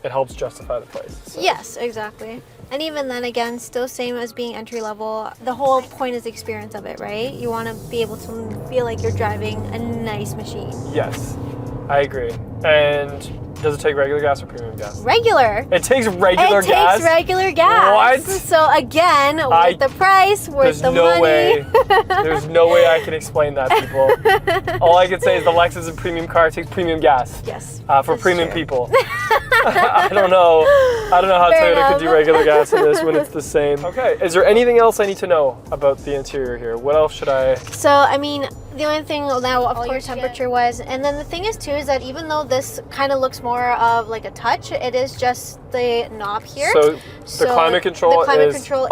it helps justify the price. So. Yes, exactly. And even then, again, still same as being entry level. The whole point is the experience of it, right? You want to be able to feel like you're driving a nice machine. Yes, I agree. And does it take regular gas or premium gas? Regular. It takes regular gas? It takes regular gas. What? So again, worth the price, worth the money. There's no way I can explain that, people. All I can say is the Lexus is a premium car. It takes premium gas. Yes. For premium people. I don't know how Toyota could do regular gas in this when it's the same. Okay, is there anything else I need to know about the interior here? What else should I? So, I mean, the only thing now, of course, temperature-wise, and then the thing is too, is that even though this kind of looks more of like a touch, it is just the knob here. So the climate control is still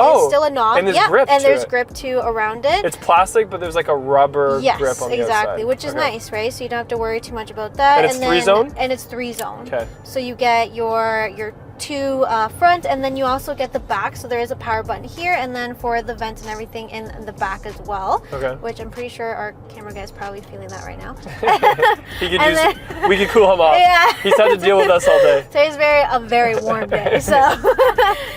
a knob. And there's grip and to there's it. grip too around it. It's plastic, but there's like a rubber grip on the outside. Yes, exactly, which is nice, right? So you don't have to worry too much about that. And it's 3-zone? And it's 3-zone. Okay. So you get your two front, and then you also get the back, so there is a power button here, and then for the vent and everything in the back as well. Okay. Which I'm pretty sure our camera guy is probably feeling that right now. We could cool him off. Yeah. He's had to deal with us all day. Today's a very warm day. So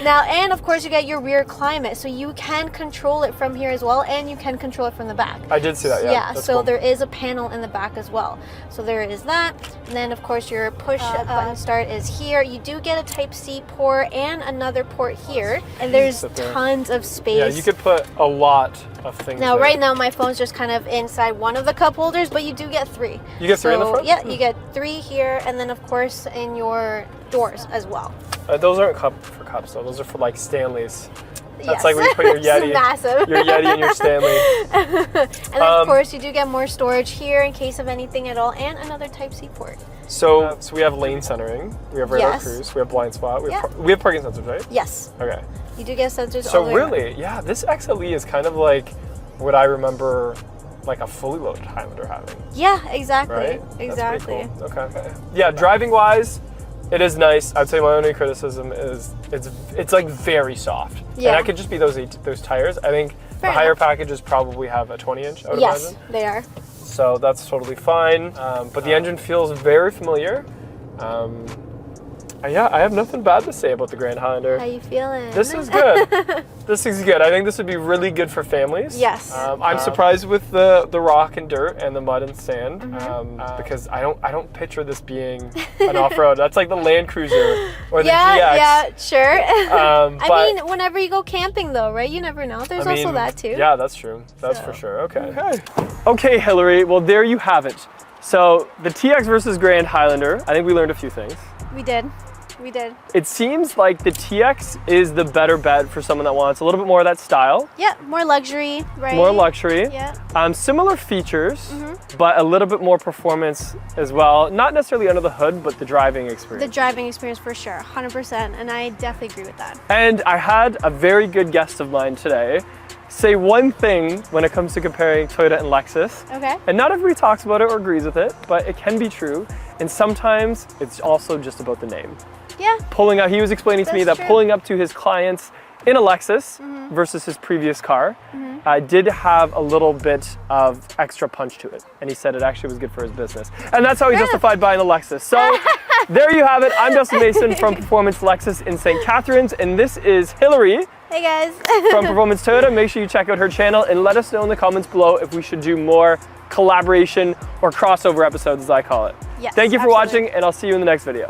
now, and of course you get your rear climate, so you can control it from here as well, and you can control it from the back. I did see that. Yeah. So cool. There is a panel in the back as well. So there is that, and then of course your push button start is here. You do get a Type-C port and another port here, and there's tons of space. Yeah, you could put a lot of things now there. Right now my phone's just kind of inside one of the cup holders, but you do get 3. You get 3 in the front? Yeah, you get 3 here, and then of course in your doors as well. Those aren't for cups though, those are for like Stanleys. That's yes. like when you put your Yeti, massive. Your Yeti and your Stanley. And then of course you do get more storage here in case of anything at all, and another Type-C port. So we have lane centering, we have radar cruise, we have blind spot, we have parking sensors, right? Yes. Okay. You do get sensors. So all the way really, around. yeah, this XLE is kind of like what I remember like a fully loaded Highlander having. Yeah, exactly. Right? Exactly. That's pretty cool. Okay. Yeah, driving wise, it is nice. I'd say my only criticism is it's like very soft. Yeah. And that could just be those tires. I think the higher packages probably have a 20-inch, I would imagine. Yes, they are. So that's totally fine. But the engine feels very familiar. Yeah, I have nothing bad to say about the Grand Highlander. How you feeling? This is good. This is good. I think this would be really good for families. Yes. I'm surprised with the rock and dirt and the mud and sand because I don't picture this being an off-road. That's like the Land Cruiser or the GX. Yeah, sure. I mean, whenever you go camping though, right? You never know. There's also that too. Yeah, that's true. That's for sure. Okay, Hillary. Well, there you have it. So the TX versus Grand Highlander. I think we learned a few things. We did. We did. It seems like the TX is the better bet for someone that wants a little bit more of that style. Yeah, more luxury, right? More luxury. Yeah. Similar features, but a little bit more performance as well. Not necessarily under the hood, but the driving experience. The driving experience for sure, 100%, and I definitely agree with that. And I had a very good guest of mine today say one thing when it comes to comparing Toyota and Lexus. Okay. And not everybody talks about it or agrees with it, but it can be true. And sometimes it's also just about the name. Yeah. Pulling up, he was explaining to me that pulling up to his clients in a Lexus versus his previous car did have a little bit of extra punch to it. And he said it actually was good for his business. And that's how he justified buying a Lexus. So there you have it. I'm Justin Mason from Performance Lexus in St. Catharines, and this is Hillary. Hey guys. From Performance Toyota. Make sure you check out her channel and let us know in the comments below if we should do more collaboration or crossover episodes, as I call it. Yes, Thank you for watching, and I'll see you in the next video.